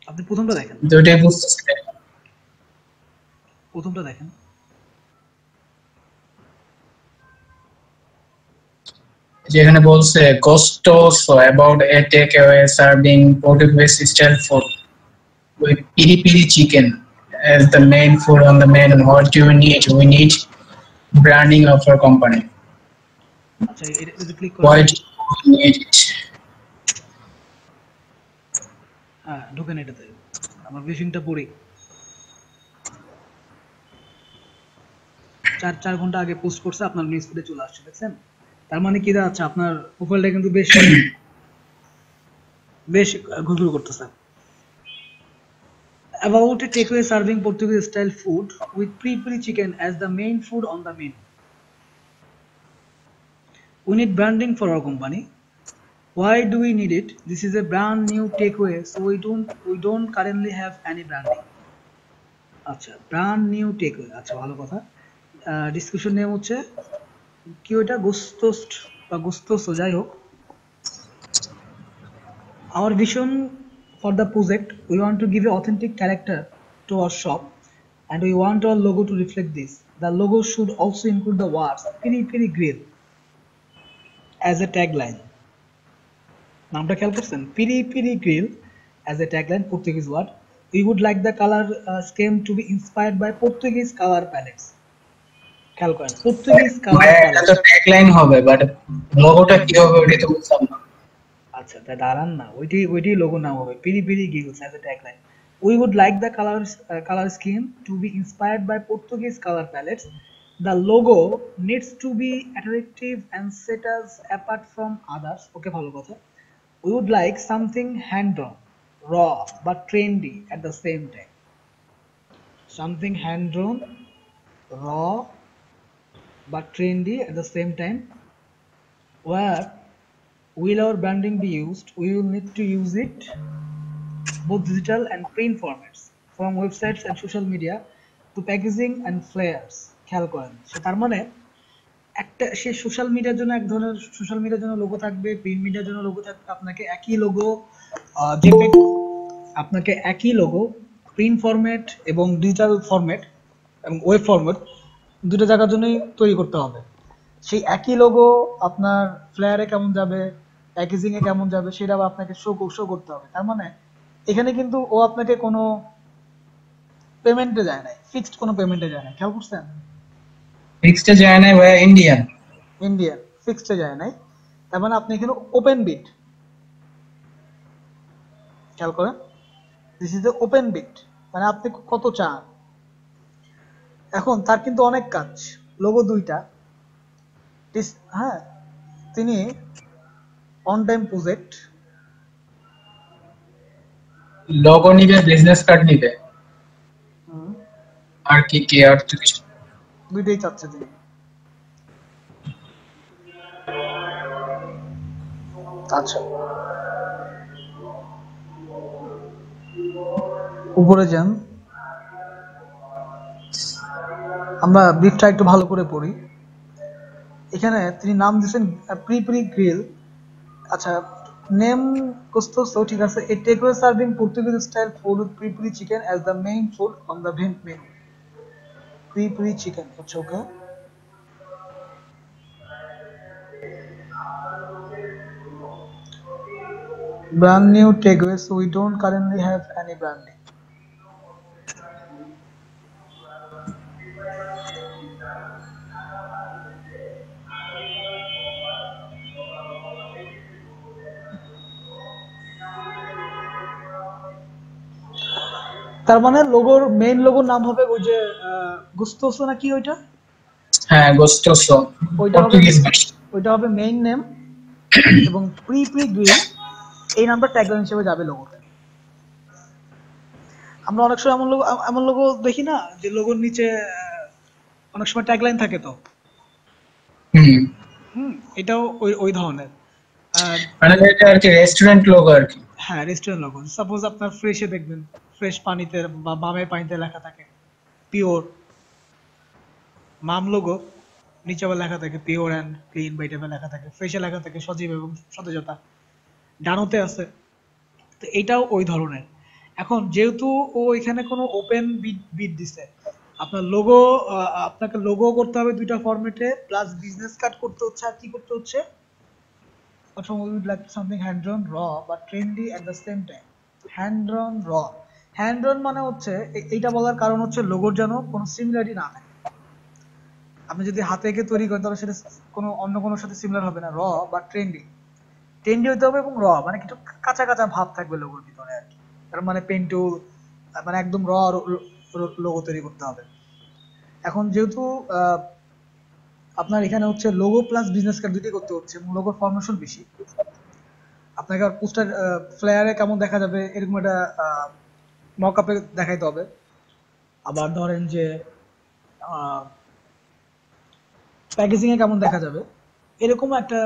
আপনি প্রথমটা দেখেন, দুইটাই বুঝতেছি। প্রথমটা দেখেন। যেখানে বলছে gustoso about a takeaway serving Portuguese style food with piri piri chicken as the main food on the menu. What do we need? We need branding of our company. আচ্ছা এটা ক্লিক Why করেন। do we need it? হ্যাঁ ঢোকেন এটাতে, আমার ব্রিফিংটা পড়ি। 4 ঘন্টা আগে post করছে, আপনার নিউজ ফিডে চলে আসছে, দেখছেন? তার মানে কি দাঁড়াচ্ছে, আপনার প্রোফাইলটা কিন্তু বেশ বেশ ঘুরঘুর করতেছে। About a takeaway serving Portuguese style food with peri-peri chicken as the main food on the menu. We need branding for our company. Why do we need it? This is a brand new takeaway, so we don't currently have any branding. আচ্ছা, brand new takeaway, আচ্ছা ভালো কথা। Discussion name হচ্ছে কি ওইটা, গোস্টোস্ট বা গোস্তোসো, যাই হোক। Our vision for the project, we want to give an authentic character to our shop and we want our logo to reflect this. The logo should also include the words Piri Piri Grill as a tagline. নামটা খেয়াল করছেন, Piri Piri Grill as a tagline, Portuguese word. We would like the color scheme to be inspired by Portuguese color palettes. খেয়াল করেন, Portuguese color এটা তো palettes. Tagline হবে, but লোগোটা কি হবে ওটা তো বুঝলাম না। আচ্ছা তা দাঁড়ান না, ওইটি লোগো নাম হবে Piri Piri Giggles as a tagline. We would like the color scheme to be inspired by Portuguese color palettes. The logo needs to be attractive and set us apart from others. Okay, ভালো কথা। We would like something hand drawn, raw but trendy at the same time. Something hand drawn, raw but trendy at the same time. Where will our branding be used? We will need to use it both digital and print formats, from websites and social media to packaging and flyers. খেয়াল করেন, তার মানে একটা সে social মিডিয়ার জন্য এক ধরনের social মিডিয়ার জন্য লোগো থাকবে, প্রিন্ট মিডিয়ার জন্য লোগো থাকবে। আপনাকে একই লোগো আপনাকে একই লোগো প্রিন্ট ফরম্যাট এবং ডিজিটাল ফরম্যাট এবং ওয়েব ফরম্যাট দুটো জায়গার জন্যই তৈরি করতে হবে। সেই একই লোগো আপনার ফ্লায়ারে কেমন যাবে, প্যাকেজিং এ কেমন যাবে, সেটা আপনাকে শো করতে হবে। তার মানে এখানে কিন্তু ও আপনাকে কোনো পেমেন্টে যায় না, ফিক্সড কোনো পেমেন্টে যায় না, খেয়াল করছেন? ফিক্সড যায় না ভাই, ইন্ডিয়ান ফিক্সডে যায় নাই। তার মানে আপনি এখানে ওপেন বিড, খেয়াল করেন, দিস ইজ এ ওপেন বিড, মানে আপনি কত চান। এখন তার কিন্তু অনেক কাজ, লোগো দুইটা, হ্যাঁ, তিনি অন টাইম প্রজেক্ট, লোগো নিবে, বিজনেস কার্ড নিবে, আর কি কি আর তো কিছু দুইটাই চাচ্ছে তিনি। আচ্ছা উপরে যান, আমরা ব্রিফটা একটু ভালো করে পড়ি। এখানে তিনি নাম দিয়েছেন প্রি গ্রিল। আচ্ছা, নেম কোস্টোসো, ঠিক আছে। A takeaway serving Portuguese style food with peri chicken as the main food on the menu. Peri chicken, আচ্ছা okay. Brand new takeaway, so we don't currently have any branding. তার মানে লোগোর main লোগোর নাম হবে ওই যে গুস্টোসো নাকি ওইটা? হ্যাঁ, গুস্টোসো, ওইটা হবে মেইন নেম, এবং প্রি গ্রিল এই নামটা ট্যাগলাইন হিসেবে যাবে লোগোতে। আমরা অনেক সময় এমন লোগো দেখি না, যে লোগোর নিচে অনেক সময় ট্যাগলাইন থাকে, তো এটাও ওই ধরনের, মানে এটা আর কি রেস্টুরেন্ট লোগো আর কি। হ্যাঁ, রেস্টুরেন্ট লোগো। সাপোজ আপনার ফ্রেশে দেখবেন, ফ্রেশ পানিতে বা বামের পানিতে লেখা থাকে পিওর, মাম লোগো নিচে আবার লেখা থাকে পিওর অ্যান্ড ক্লিন, বা এটা লেখা থাকে ফ্রেশে, লেখা থাকে সজীব এবং সতেজতা, ডানোতে আছে। তো এটাও ওই ধরনের। এখন যেহেতু ও এখানে কোনো ওপেন বিড দিছে, আপনার লোগো, আপনাকে লোগো করতে হবে দুইটা ফরম্যাটে, প্লাস বিজনেস কার্ড করতে হচ্ছে, আর কি করতে হচ্ছে? Automobile would like something hand-drawn, raw but trendy at the same time. Hand-drawn, raw. Hand-drawn মানে হচ্ছে এইটা বলার কারণ হচ্ছে লোগোর যেন কোনো সিমিলারিটি না থাকে। আপনি যদি হাতে এঁকে তৈরি করেন তাহলে সেটা অন্য কোনো সাথে সিমিলার হবে না। র বা ট্রেন্ডি, ট্রেন্ডি হতে হবে এবং র মানে কিছু কাঁচা কাঁচা ভাব থাকবে লোগোর ভিতরে আর কি। তার মানে পেন টুল, মানে একদম র লোগো তৈরি করতে হবে। এখন যেহেতু আপনার এখানে হচ্ছে লোগো প্লাস বিজনেস কার্ড দুটোই করতে হচ্ছে এবং লোগোর ফরমেশন বেশি, আপনাকে আর পোস্টার ফ্লায়ারে কেমন দেখা যাবে এরকম একটা মকআপে দেখাইতে হবে। আবার ধরেন যে প্যাকেজিং এ কেমন দেখা যাবে এরকম একটা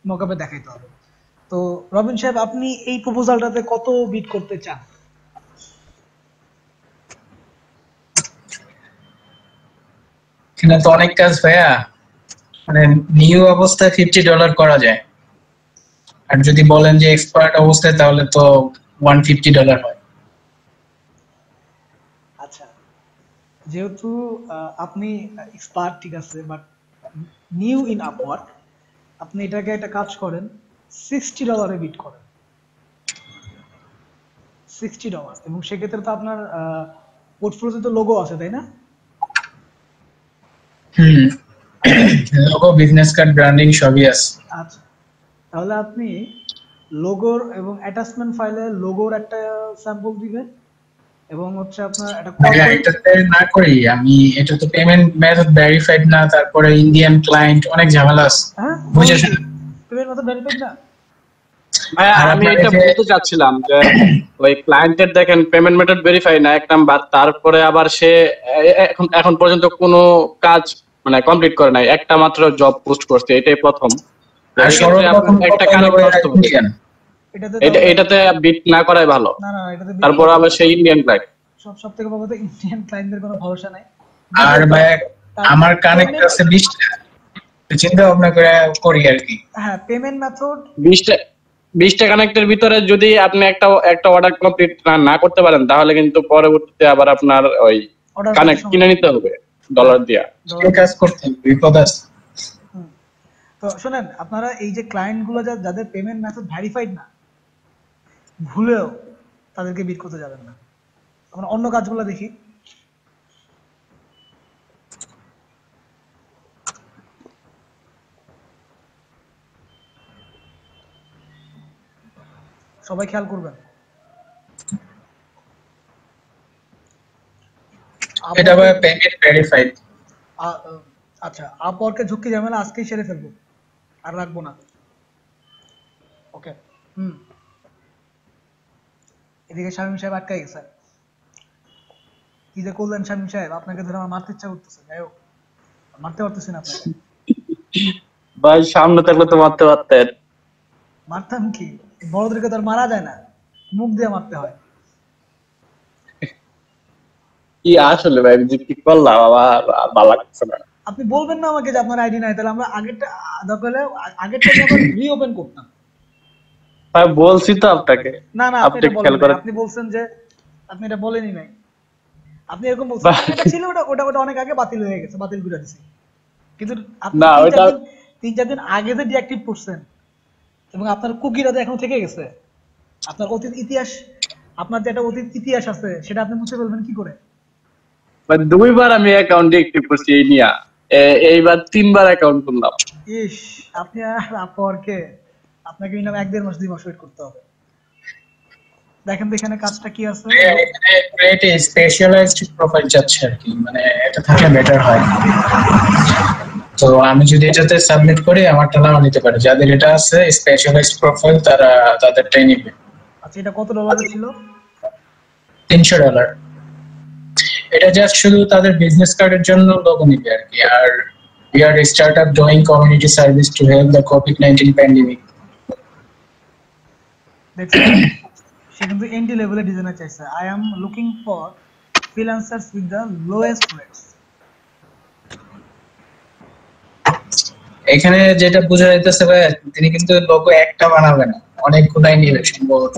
মকআপে দেখাইতে হবে। তো রবিন সাহেব, আপনি এই প্রপোজালটাতে কত বিট করতে চান? এখানে তো অনেক কাজ ভাইয়া, মানে নিউ অবস্থায় $50 করা যায়, আর যদি বলেন যে এক্সপার্ট অবস্থায় তাহলে তো $150 হয়। আচ্ছা, যেহেতু আপনি এক্সপার্ট ঠিক আছে, বাট নিউ ইন আপওয়ার্ক, আপনি এটাকে একটা কাজ করেন, $60 বিট করেন, $60। এবং সেক্ষেত্রে তো আপনার পোর্টফোলিওতে তো লোগো আছে, তাই না? লোগো, বিজনেস কার্ড, ব্র্যান্ডিং সবই আছে। আচ্ছা, তাহলে আপনি লোগোর এবং অ্যাটাচমেন্ট ফাইলে লোগোর একটা স্যাম্পল দিবেন এবং হচ্ছে আপনার একটা এটাতে না করি আমি, এটা তো পেমেন্ট মেথড ভেরিফাইড না, তারপরে ইন্ডিয়ান ক্লায়েন্ট, অনেক ঝামেলা আছে। হ্যাঁ, বুঝেছেন? পেমেন্ট মেথড ভেরিফাইড না। আমি এটা বলতে চাচ্ছিলাম যে ওই ক্লায়েন্টের দেখেন পেমেন্ট মেথড ভেরিফাই না এক নাম্বার, তারপরে আবার সে এখন পর্যন্ত কোনো কাজ মানে কমপ্লিট করে নাই, একটা মাত্র জব পোস্ট করছে, এটাই প্রথম। একটা এটাতে বিট না করাই ভালো। তারপর আবার সেই ইন্ডিয়ান ক্লায়েন্ট, সব থেকে বড় কথা ইন্ডিয়ান ক্লায়েন্টদের কোনো ভরসা নাই। আর ভাই আমার কানেক্ট আছে 20টা, চিন্তা ভাবনা করে করি আর কি। হ্যাঁ, পেমেন্ট মেথড 20টা কানেক্টের ভিতরে যদি আপনি একটা অর্ডার কমপ্লিট না করতে পারেন তাহলে কিন্তু পরবর্তীতে আবার আপনার ওই কানেক্ট কিনে নিতে হবে ডলার দিয়া, এই কাজ করতে বিপদ আছে। তো শুনেন, আপনারা এই যে ক্লায়েন্ট গুলো যাদের পেমেন্ট মেথড ভেরিফাইড না, ভুলেও তাদেরকে বিট করতে যাবেন না। আমরা অন্য কাজগুলো দেখি। সবাই খেয়াল করবেন, এটা ভাই পেমেন্ট ভেরিফাইড। আচ্ছা, আপওয়ার্কে ঝুঁকি ঝামেলা আজকেই সেরে ফেলবো, আর রাখবো না। ওকে, এদিকে শামীম সাহেব আটকে গেছে। কি যে করলেন শামীম সাহেব, আপনাকে ধরে আমার মারতে ইচ্ছা করতেছে। যাই হোক, মারতে পারতেছি না আপনাকে। ভাই সামনে থাকলে তো মারতে পারতেন। মারতাম কি, বড়দেরকে তো আর মারা যায় না, মুখ দিয়ে মারতে হয়। কি আসলে ভাই কি করলাম, আমার ভালো লাগছে না। আপনি বলবেন না আমাকে যে আপনার আইডি নাই, তাহলে আমরা আগেরটা আগেরটা রিওপেন করতাম। ভাই বলছি তো আপনাকে। না আপনি বলছেন যে আপনি এটা বলেনই নাই। আপনি এরকম বলছেন এটা ছিল, ওটা অনেক আগে বাতিল হয়ে গেছে, বাতিল করে দিয়েছি। কিন্তু আপনি 3-4 দিন আগে যে ডিঅ্যাক্টিভ করছেন এবং আপনার কুকিটা তো এখনো থেকে গেছে। আপনার অতীত ইতিহাস, আপনার যে একটা অতীত ইতিহাস আছে সেটা আপনি মুছে ফেলবেন কি করে? মানে 2বার আমি অ্যাকাউন্ট ডিঅ্যাক্টিভ করছি এই নিয়া, এইবার 3বার অ্যাকাউন্ট করলাম। ইস, আপনি আর আপওয়ার্কে আপনাকে মিনিমাম 1-1.5 মাস 2 মাস ওয়েট করতে হবে। দেখেন তো এখানে কাজটা কি আছে। ক্রিয়েট এ স্পেশালাইজড প্রোফাইল চাচ্ছে আর কি, মানে এটা থাকলে বেটার হয়। তো আমি যদি এটাতে সাবমিট করি আমারটা নাও নিতে পারে, যাদের এটা আছে স্পেশালাইজড প্রোফাইল তারা তাদেরটাই নেবে। আচ্ছা, এটা কত ডলার ছিল? $300। এটা জাস্ট শুধু তাদের বিজনেস কার্ডের জন্য লোগো নিবে আর কি। আর we are a startup doing community service to help the COVID-19 pandemic. দেখছেন, সে কিন্তু এন্ট্রি লেভেলে ডিজাইনার চাইছে। I am looking for freelancers with the lowest rates. এখানে যেটা বোঝা যাইতেছে ভাই, তিনি কিন্তু লোগো একটা বানাবেন না, অনেকগুলাই নিবে সম্ভবত।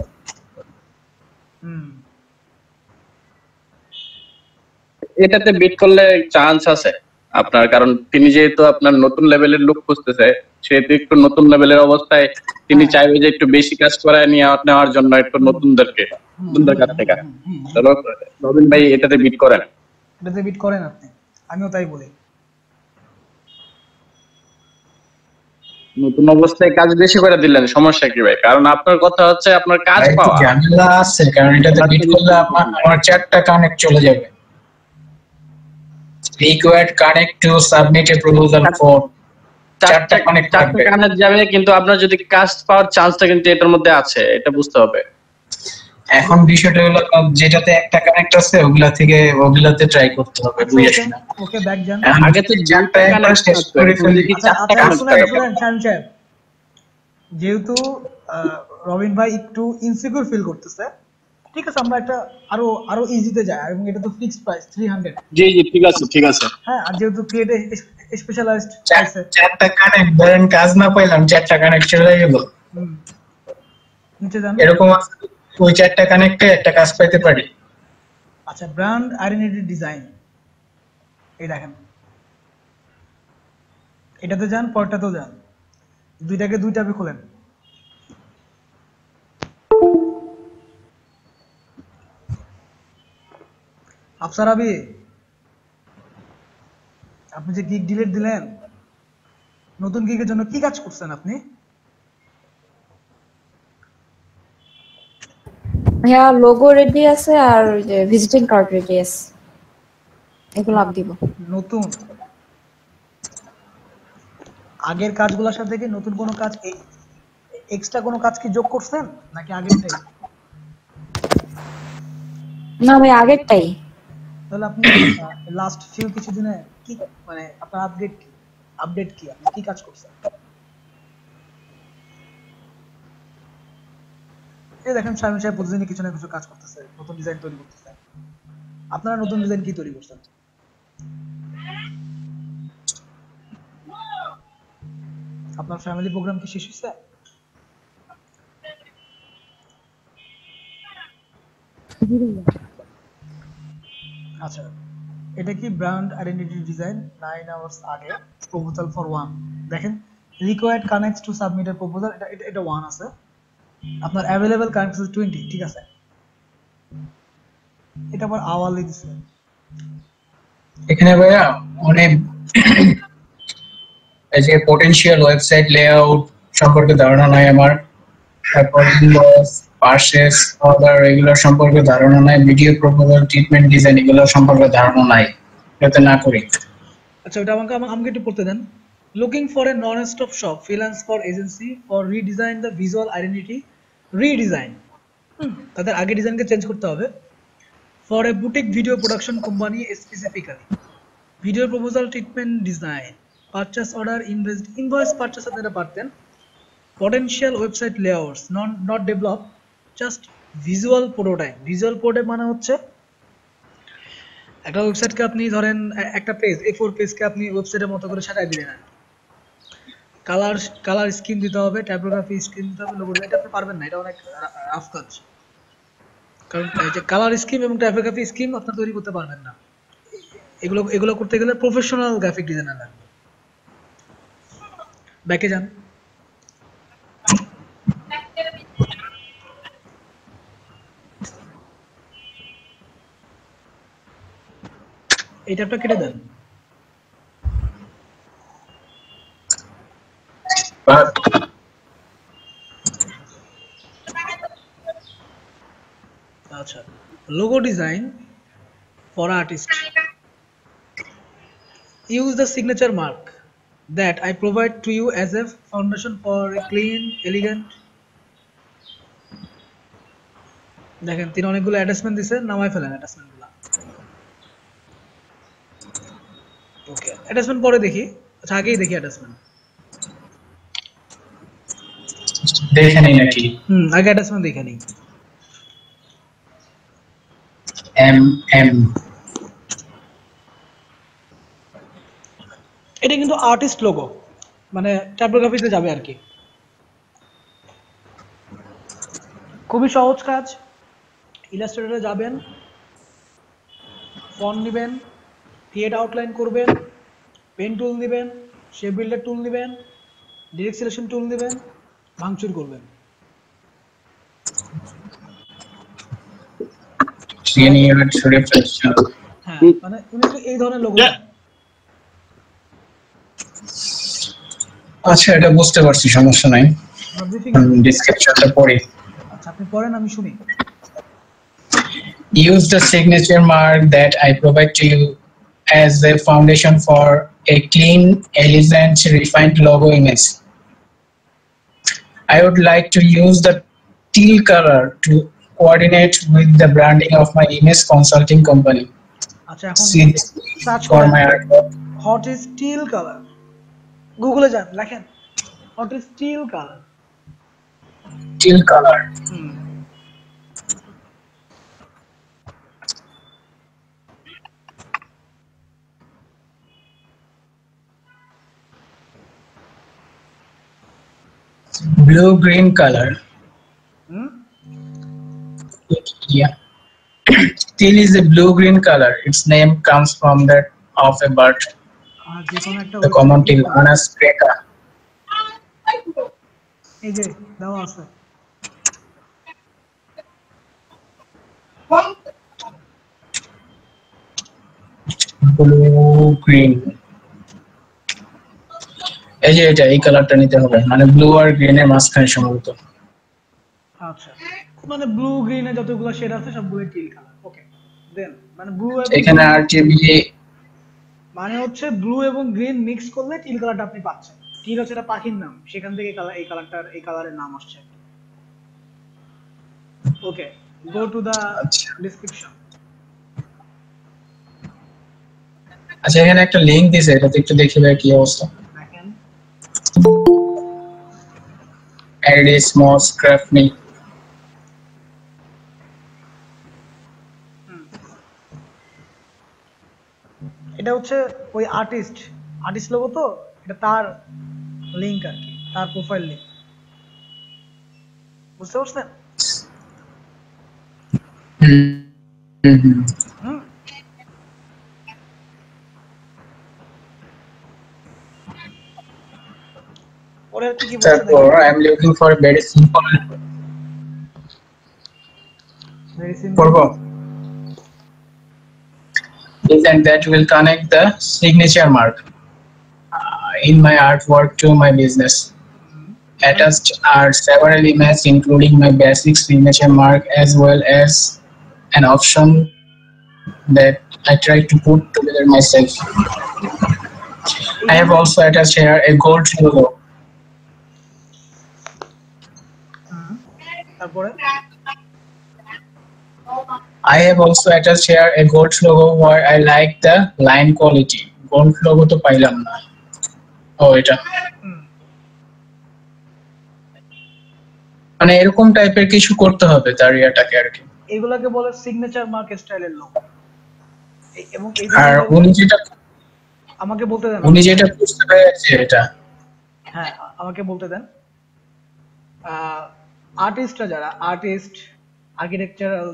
এটাতে বিট করলে চান্স আছে আপনার, কারণ তিনি যেহেতু আপনার নতুন লেভেলের লোক খুঁজতেছে, সেহেতু একটু নতুন লেভেলের অবস্থায় তিনি চাইবে যে একটু বেশি কাজ করায় নেওয়ার জন্য একটু নতুনদের কাছ থেকে। চলো রবিন ভাই এটাতে বিট করেন। এটাতে বিট করেন আপনি, আমিও তাই বলি। নতুন অবস্থায় কাজ বেশি করে দিলেন, সমস্যা কি ভাই? কারণ আপনার কথা হচ্ছে আপনার কাজ ভাই, একটু পাওয়া। ঝামেলা আছে, কারণ এটাতে বিট করলে আমার 4টা কানেক্ট চলে যাবে। Required connect to submit A proposal for 4টা কানেক্ট থাকবে। কানেক্ট যাবে, কিন্তু আপনার যদি কাজ পাওয়ার চান্সটা কিন্তু এটার মধ্যে আছে, এটা বুঝতে হবে। এখন বিষয়টা হলো যেটাতে একটা কানেক্ট আছে ওগুলাতে ট্রাই করতে হবে, বুঝেছেন না? ওকে ব্যাক যান। আগে তো 4টা কানেক্ট শেষ করে ফেলি, আচ্ছা শুনেন শামিম সাহেব, যেহেতু রবিন ভাই একটু ইনসিকিউর ফিল করতেছে, ঠিক আছে আমরা একটা আরো ইজিতে যাই, এবং এটা তো ফিক্সড প্রাইস 300। জি জি ঠিক আছে ঠিক আছে। হ্যাঁ, আর যেহেতু ক্রিয়েটে স্পেশালাইজড আছে, 4টা কানেক্ট ধরেন কাজ না পাইলাম, 4টা কানেক্ট চলে গেল, নিচে যান। এরকম আছে ওই 4টা কানেক্টে একটা কাজ পাইতে পারি। আচ্ছা, ব্র্যান্ড আইডেন্টিটি ডিজাইন, এই দেখেন এটাতে যান, পরেরটাতেও যান, দুইটাকে দুই ট্যাবে খোলেন। আফসার আবি, আপনি যে গিগ ডিলিট দিলেন, নতুন গিগের জন্য কি কাজ করছেন আপনি? ভাইয়া লোগো রেডি আছে আর ওই যে ভিজিটিং কার্ড রেডি আছে, এগুলো আপ দিব। নতুন আগের কাজগুলোর সাথে কি নতুন কোনো কাজ, এক্সট্রা কোনো কাজ কি যোগ করছেন নাকি আগেরটাই? না ভাই আগেরটাই। তাহলে আপনি লাস্ট ফিউ কিছুদিনে কি মানে আপনার আপডেট কি, আপনি কি কাজ করছেন? এই দেখেন শামিম সাহেব প্রতিদিনই কিছু না কিছু কাজ করতেছে, নতুন ডিজাইন তৈরি করতেছে। আপনারা নতুন ডিজাইন কি তৈরি করছেন? আপনার ফ্যামিলি প্রোগ্রাম কি শেষ হয়েছে? আচ্ছা, এটা কি ব্র্যান্ড আইডেন্টিটি ডিজাইন 9 আওয়ার্স আগে প্রপোজাল ফর 1, দেখেন required connects to submit A proposal, এটা 1 আছে, আপনার अवेलेबल কানেক্টস 20, ঠিক আছে। এটা আবার আওয়ারলি দিছে। এখানে ভাইয়া অনেক এই যে পটেনশিয়াল ওয়েবসাইট লেআউট সম্পর্কে ধারণা নাই আমার, তারপর ইনভয়েস পারচেজ অর্ডার এগুলোর সম্পর্কে ধারণা নাই, ভিডিও প্রপোজাল ট্রিটমেন্ট ডিজাইন এগুলো সম্পর্কে ধারণা নাই, যাতে না করি। আচ্ছা, ওটা আমাকে একটু পড়তে দেন। Looking for a non stop shop freelance for agency for redesign the visual identity, redesign, তাদের আগে ডিজাইনকে চেঞ্জ করতে হবে। For a boutique video production company specifically, video proposal treatment design, purchase order invoice purchase আপনারা পারতেন। Potential website layouts not develop, just visual prototype. Visual prototype মানে হচ্ছে একটা ওয়েবসাইটকে আপনি ধরেন একটা পেজ A4 পেজকে আপনি ওয়েবসাইটের মতো করে সাজায় দিলেন, কালার স্কিম দিতে হবে, টাইপোগ্রাফি স্কিম দিতে হবে, লোগো, এটা আপনি পারবেন না, এটা অনেক রাফ কাজ, কারণ যে কালার স্কিম এবং টাইপোগ্রাফি স্কিম আপনারা তৈরি করতে পারবেন না। এগুলো করতে গেলে প্রফেশনাল গ্রাফিক ডিজাইনার লাগবে। ব্যাকে যান। এই ট্যাবটা কেটে দেন। আচ্ছা, logo design for artist, use the signature mark that I provide to you as a foundation for a clean, elegant, দেখেন তিনি অনেকগুলো অ্যাটাচমেন্ট দিয়েছেন, নামায় ফেলেন অ্যাটাচমেন্টগুলো। ওকে, অ্যাটাচমেন্ট পরে দেখি, আচ্ছা আগেই দেখি অ্যাটাচমেন্ট, দেখে নেই নাকি? আগে অ্যাটাচমেন্ট দেখে নিই। এটা কিন্তু আর্টিস্ট লোগো, মানে টাইপোগ্রাফিতে যাবে আর কি, খুবই সহজ কাজ। ইলাস্ট্রেটরে যাবেন, ফন্ট নেবেন, ক্রিয়েট আউটলাইন করবেন, পেন টুল নেবেন, শেপ বিল্ডার টুল নেবেন, ডিরেক্ট সিলেকশন টুল নেবেন, ভাঙচুর করবেন। হ্যাঁ, মানে উনি তো এই ধরনের লোগো। আচ্ছা, এটা বুঝতে পারছি, সমস্যা নাই। ডেসক্রিপশনটা পড়ি। আচ্ছা, আপনি পড়েন, আমি শুনি। Use the signature mark that I provide to you as a foundation for a clean, elegant, refined logo image. I would like to use the teal color to coordinate with the branding of my image consulting company. আচ্ছা, এখন search করেন what is till colour. গুগলে যান, লেখেন what is till colour. Till colour, blue green color. Yeah. Teal is a blue green color. Its name comes from that of a bird. The common teal, Anas greca. এই যে দাও আছে। Blue green. এই যে এটা, এই কালারটা নিতে হবে, মানে ব্লু আর গ্রিন এর মাঝখানে সম্ভবত। আচ্ছা, মানে ব্লু গ্রিনে যতগুলো শেড আছে সবগুলো টিল কালার। ওকে, দেন মানে ব্লু এখানে আরজিবি মানে হচ্ছে ব্লু এবং গ্রিন মিক্স করলে টিল কালারটা আপনি পাচ্ছেন। টিল হচ্ছে একটা পাখির নাম, সেখান থেকে এই কালারটার এই কালারের নাম আসছে। ওকে, গো টু দা ডেসক্রিপশন। আচ্ছা, এখানে একটা লিংক দিয়েছে, এটাতে একটু দেখি ভাই কি অবস্থা। দেখেন, add a small scrap me. এটা হচ্ছে ওই আর্টিস্ট লোগো, তো এটা তার লিংক আর কি, তার প্রোফাইল লিংক। বুঝতে পারছেন? ওরে কি কি বলছেন? তারপর I am looking for a very simple design that will connect the signature mark in my artwork to my business. Attached are several images including my basic signature mark as well as an option that I try to put together myself. I have also attached here a gold logo. I have also attached here a gold logo where I like the line quality. Gold logo to pailam na. Oh, এটা মানে এরকম টাইপের কিছু করতে হবে তার ইয়াটাকে আর কি। এগুলোকে বলে সিগনেচার মার্ক স্টাইলের লোগো। এবং এই আর উনি যেটা আমাকে বলতে দেন, উনি যেটা বুঝতে পেরেছে এটা, হ্যাঁ আমাকে বলতে দেন। আর্টিস্টরা যারা আর্কিটেকচারাল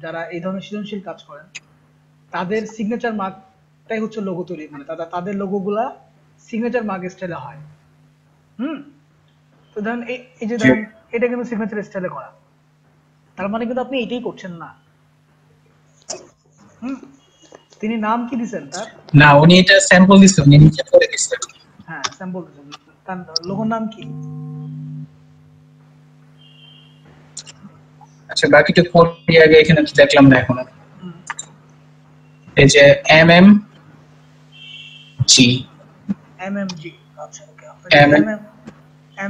যারা এই ধরনের সৃজনশীল কাজ করেন, তাদের সিগনেচার মার্কটাই হচ্ছে লোগো তৈরি, মানে তাদের লোগোগুলা সিগনেচার মার্ক স্টাইলে হয়। তো ধরেন এই যে ধরেন এটা কিন্তু সিগনেচার স্টাইলে করা, তার মানে কিন্তু আপনি এটাই করছেন না। তিনি নাম কি দিবেন তার? না, উনি এটা স্যাম্পল দিছেন, উনি নিচে করে দিছেন। হ্যাঁ, স্যাম্পল দিবেন। তার লোগোর নাম কি? আচ্ছা, বাকিটা পড়ি আগে, এখানে তো দেখলাম না এখনো। এই যে MMG। আচ্ছা, ওকে,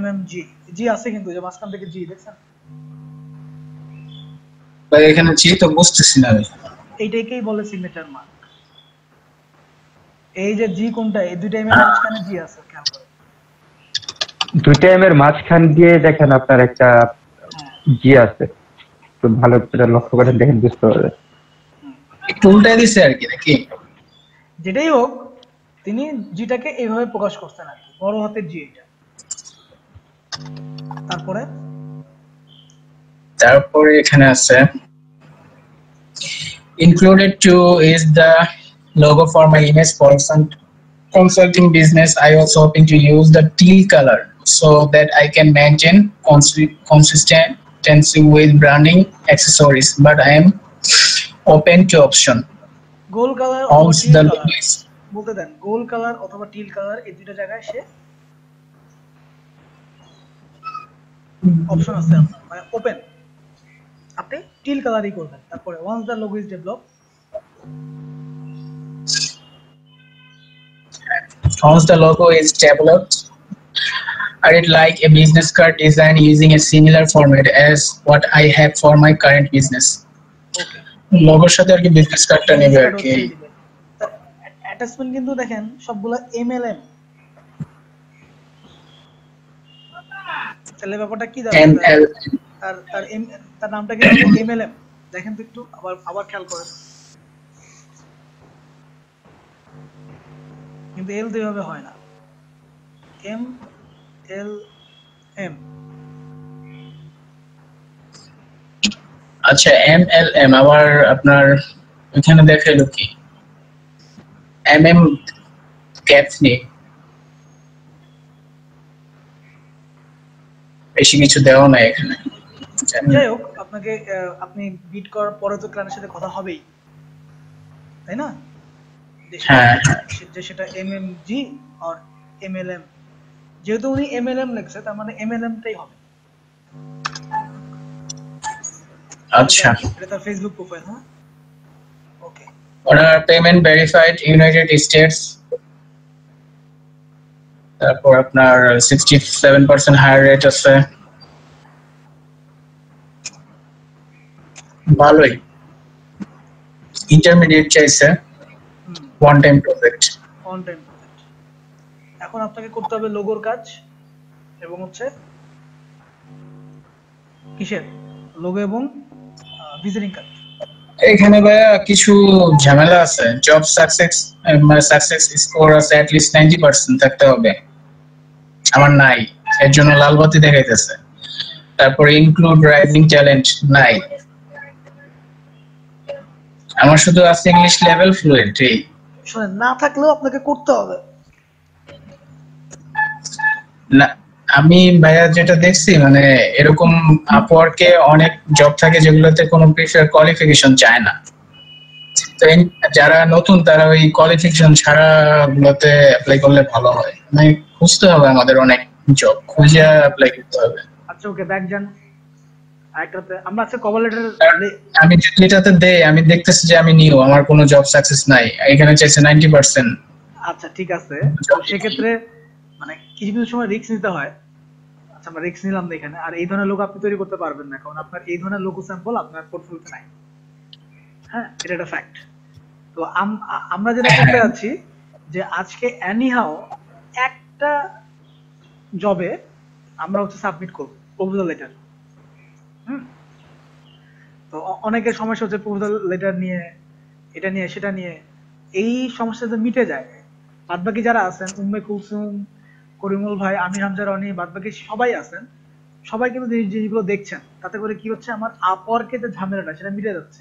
MMG জি আছে কিন্তু, যে মাঝখান থেকে জি দেখছেন ভাই, এখানে জি তো বুঝতেছি না আমি। এইটাকেই বলে সিগনেচার মার্ক। এই যে জি কোনটা, এই দুইটা এর মাঝখানে জি আছে, খেয়াল করেন। দুইটা এর মাঝখান দিয়ে দেখেন আপনার একটা জি আছে, তো ভালো করে লক্ষ্য করে দেখেন, বুঝতে পারবেন। একটু উল্টাই দিছে আর কি, নাকি? যেটাই হোক, তিনি জিটাকে এইভাবে প্রকাশ করতেন আর কি, বড় হাতের জি এটা। তারপরে এখানে আছে Included too is the logo for my image consulting business. I also hoping to use the teal color so that I can maintain consistency with branding accessories. But I am open to option. Goal colour অথবা Also till the colour logo is বলতে দেন, গোল colour অথবা till colour এই দুটো জায়গায় সে option আছে আপনার, মানে open, আপনি টিল কালারই করবেন। তারপরে once the logo is developed, once the logo is developed, I would like a business card design using a similar format as what I have for my current business. ওকে লোগোর সাথে আর কি business কার্ডটা নেবে আর কি। Attachment কিন্তু দেখেন সবগুলো MLM, তাহলে ব্যাপারটা কি দাঁড়ায়? ML তার তার তার নামটা কি হবে? এমএলএম। দেখেন তো একটু আবার খেয়াল করেন, কিন্তু এল তো এভাবে হয় না, এম এল এম। আচ্ছা MLM আবার আপনার এখানে দেখাইলো কি MM ক্যাপস নেই, বেশি কিছু দেওয়া নাই এখানে। যাই হোক, আপনাকে আপনি বিট করার পরে তো ক্লায়েন্টের সাথে কথা হবেই, তাই না? হ্যাঁ যে সেটা এমএমজি আর এমএলএম, যেহেতু উনি এমএলএম লিখছে তার মানে এমএলএমটাই হবে। আচ্ছা এটা তার ফেসবুক প্রোফাইল। হ্যাঁ ওকে। ওনার পেমেন্ট ভেরিফাইড ইউনাইটেড স্টেটস, তারপর আপনার 67% হায়ার রেট আছে, ভালোই। ইন্টারমিডিয়েট চাইছে, one time project. On time project. এখন আপনাকে করতে হবে লোগোর কাজ এবং হচ্ছে কিসের লোগো এবং ভিজিটিং কার্ড। এখানে ভাইয়া কিছু ঝামেলা আছে, জব সাকসেস স্কোর আছে at least 90% থাকতে হবে, আমার নাই, এর জন্য লাল বাতি দেখাইতেছে। তারপর ইনক্লুড রাইজিং ট্যালেন্ট নাই, আমার শুধু আছে ইংলিশ লেভেল ফ্লুয়েন্ট। এই শুনেন, না থাকলেও আপনাকে করতে হবে। না আমি ভাইয়া যেটা দেখছি মানে এরকম আপওয়ার্কে অনেক জব থাকে যেগুলোতে কোনো প্রিফার কোয়ালিফিকেশন চায় না, তো যারা নতুন তারা ওই কোয়ালিফিকেশন ছাড়া গুলোতে অ্যাপ্লাই করলে ভালো হয়। মানে খুঁজতে হবে, আমাদের অনেক জব খুঁজে অ্যাপ্লাই করতে হবে। আচ্ছা ওকে, ব্যাক যান আরেকটাতে। আমরা আজকে কভার লেটার আমি যেটাতে দেই আমি দেখতেছি যে আমি নিউ, আমার কোনো জব সাকসেস নাই, এখানে চাইছে 90%। আচ্ছা ঠিক আছে, তো সেক্ষেত্রে মানে কিছু কিছু সময় রিস্ক নিতে হয়। আচ্ছা আমরা রিস্ক নিলাম না এখানে। আর এই ধরনের লোক আপনি তৈরি করতে পারবেন না, কারণ আপনার এই ধরনের লোগো স্যাম্পল আপনার পোর্টফোলিওতে নাই। হ্যাঁ এটা একটা ফ্যাক্ট। তো আমরা যেটা করতে যাচ্ছি যে আজকে এনিহাও একটা জবে আমরা হচ্ছে সাবমিট করব প্রপোজাল লেটার। তো অনেকের সমস্যা হচ্ছে প্রপোজাল লেটার নিয়ে, এটা নিয়ে সেটা নিয়ে, এই সমস্যা তো মিটে যায়। বাদবাকি যারা আছেন উম্মে কুলসুম, করিমুল ভাই, আমির হামজা রনি, বাদবাকি সবাই আছেন, সবাই কিন্তু জিনিসগুলো দেখছেন, তাতে করে কি হচ্ছে আমার আপওয়ার্কে যে ঝামেলাটা সেটা মিটে যাচ্ছে।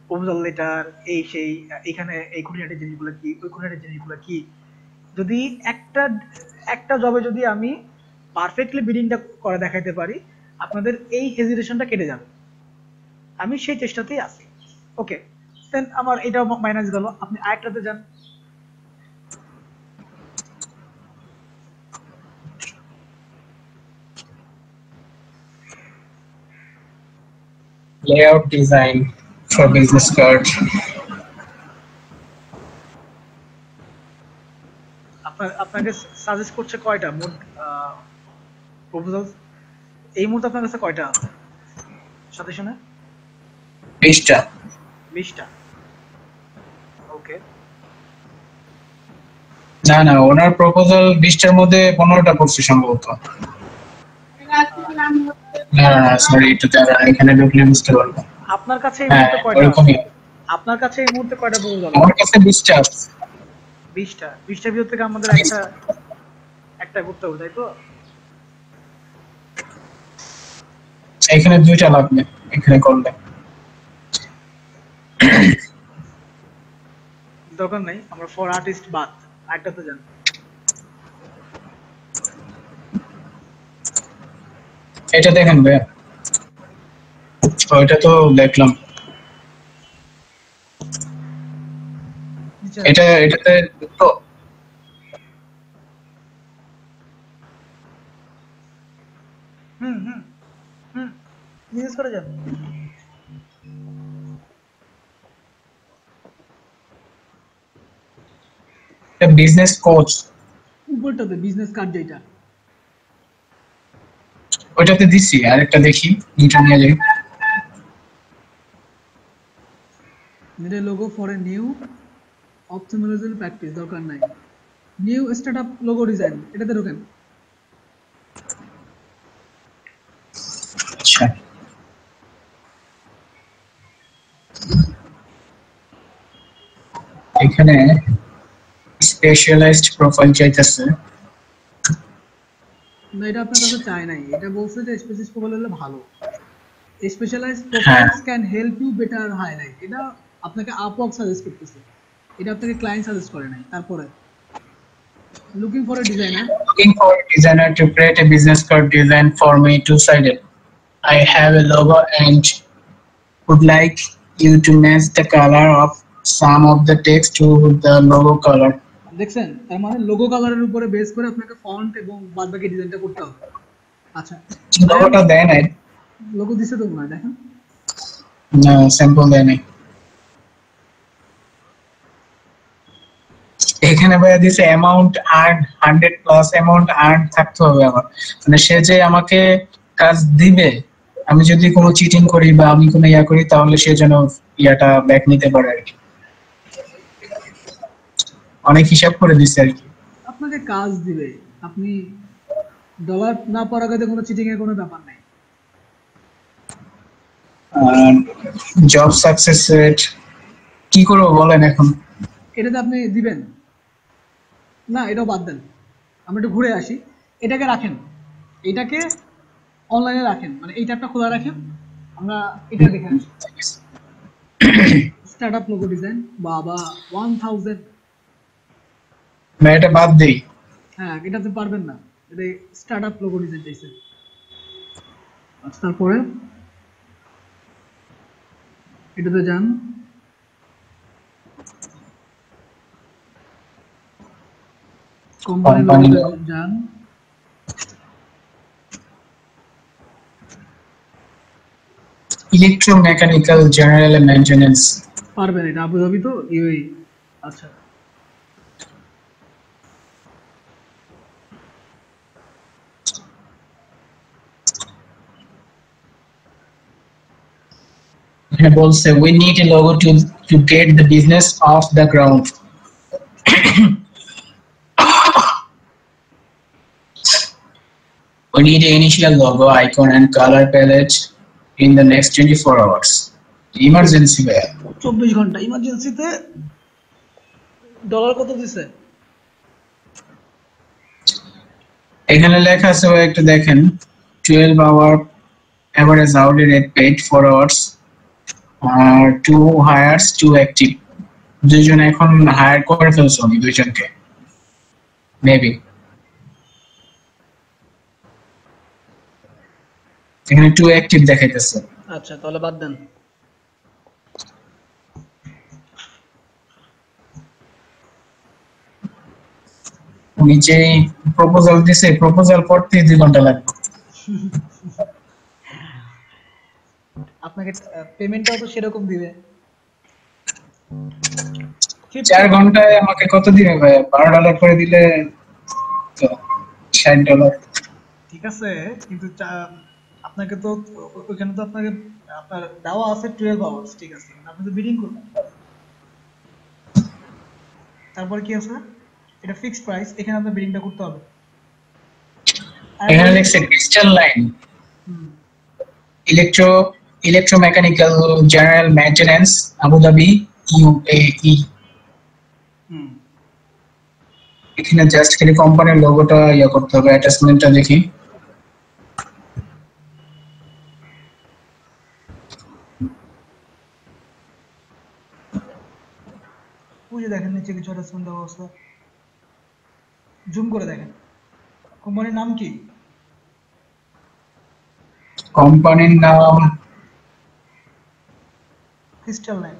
প্রপোজাল লেটার এই সেই, এখানে এই খুঁটিনাটি জিনিসগুলো কি, ওই খুঁটিনাটি জিনিসগুলো কি। যদি একটা জবে যদি আমি পারফেক্টলি বিডিংটা করে দেখাইতে পারি, আপনাদের এই হেজিটেশনটা কেটে যাবে। আমি সেই চেষ্টাতেই আছি। ওকে দেন আমার এটাও মাইনাস গেল। আপনি আরেকটাতে যান। Layout design for business card. আপনাকে সাজেস্ট করছে কয়টা মোট প্রপোজাল এই মুহূর্তে আপনার কাছে কয়টা আছে সাথে শুনে? 20টা। ওকে। না ওনার প্রপোজাল 20টার মধ্যে 15টা পড়ছে সম্ভবত। না সরি, এটা তারা এখানে ঢুকলে বুঝতে পারবো। আপনার কাছে এই মুহূর্তে কয়টা আছে? আপনার কাছে এই মুহূর্তে কয়টা প্রপোজাল? আমার কাছে 20টা আছে। 20টার ভিতর থেকে আমাদের একটা করতে হবে, তাই তো? এখানে 2টা লাগবে এখানে করলে। দরকার নাই, আমরা ফর আর্টিস্ট বাদ আরেকটাতে যান। এটা দেখেন ভাইয়া, ওইটা তো দেখলাম। নিচে এটাতে তো হুম হুম হুম বিজনেস করে যান। বিজনেস কোচ, উপরটাতে বিজনেস কার্ড যেটা, ওইটাতে দিছি। আরেকটা দেখি, এটা নিয়ে যাই। Need a logo for a new ophthalmological practice, দরকার নাই। নিউ স্টার্টআপ লোগো ডিজাইন, এটাতে ঢোকেন। আচ্ছা, এখানে স্পেশালাইজড প্রোফাইল চাইতেছে। না, এটা আপনার কাছে চাই নাই, এটা বলছে যে স্পেসিফিক প্রোফাইল হলে ভালো। স্পেশালাইজড হ্যাঁ, profiles can help you better highlight, এটা আপনাকে আপওয়ার্ক সাজেস্ট করতেছে, এটা আপনাকে ক্লায়েন্ট সাজেস্ট করে নাই। তারপরে looking for A designer, looking for a designer to create a business card design for me, two-sided. I have a logo and would like you to match the color of some of the text to the logo color. দেখছেন? তার মানে logo কালারের উপরে base করে আপনাকে font এবং বাদবাকি ডিজাইনটা করতে হবে। আচ্ছা, লোগোটা দেয় নাই, লোগো দিছে তো না, দেখেন। না স্যাম্পল দেয় নাই। এখানে ভাইয়া দিছে amount earn 100 plus amount earn থাকতে হবে আমার, মানে সে যে আমাকে কাজ দিবে, আমি যদি কোনো চিটিং করি বা আমি কোনো ইয়া করি তাহলে সে যেন ইয়াটা ব্যাক নিতে পারে আর কি। অনেক হিসাব করে দিচ্ছে আর কি। আপনাকে কাজ দিবে, আপনি ডলার না পাওয়ার আগে কোনো চিটিং এর কোনো ব্যাপার নাই। জব সাকসেস রেট কি করবো বলেন এখন? এটাতে আপনি দিবেন না, এটাও বাদ দেন, আমরা একটু ঘুরে আসি। এটাকে রাখেন, এটাকে অনলাইনে রাখেন, মানে এই ট্যাবটা খোলা রাখেন, আমরা এটা দেখে আসি। স্টার্টআপ লোগো ডিজাইন, বাবা 1000। না এটা বাদ দেই। হ্যাঁ, এটাতে পারবেন না, এটা স্টার্টআপ লোগো ডিজাইন চাইছে। আচ্ছা, তারপরে এটাতে যান, কোম্পানি লোগোতে যান, ইলেকট্রোমেকানিক্যাল জেনারেল মেইনটেনেন্স। পারবেন, এটা আবুধাবি তো ইউএই। আচ্ছা, এখানে বলছে we need a logo to get the business off the ground. We need an initial logo, icon and color palette in the next 24 hours. Emergency ভাইয়া। 24 ঘন্টা ইমার্জেন্সিতে। Dollar কত দিছে? এখানে লেখা আছে, একটু দেখেন, 12 hour average hourly rate paid 4 hours, 2 hires 2 active। দুইজন এখন হায়ার করে ফেলছো আমি দুইজনকে মেবি। এখানে 2 অ্যাক্টিভ দেখাইতেছে। আচ্ছা, তাহলে বাদ দেন। উনি যে প্রপোজাল দিছে, প্রপোজাল পড়তে 2 ঘন্টা লাগবে। আপনাকে পেমেন্টটাও তো সেরকম দিবে। 4 ঘন্টায় আমাকে কত দিবে ভাই? $12 করে দিলে তো $60। ঠিক আছে, কিন্তু আপনাকে তো ওখানে তো আপনাকে আপনার দেওয়া আছে 12 আওয়ার্স, ঠিক আছে, কিন্তু আপনি তো বিডিং করবেন। তারপর কি আছে? এটা ফিক্সড প্রাইস, এখানে আপনার বিডিংটা করতে হবে। এখানে লেখছে crystal line electromechanical general maintenance Abu Dhabi UAE. এখানে জাস্ট খালি কোম্পানির লোগোটা ইয়া করতে হবে, অ্যাটাচমেন্টটা দেখি। ওই ওই যে দেখেন নিচে কিছু অ্যাটাচমেন্ট দেওয়া আছে, জুম করে দেখেন। কোম্পানির নাম কি? কোম্পানির নাম ক্রিস্টাল লাইন।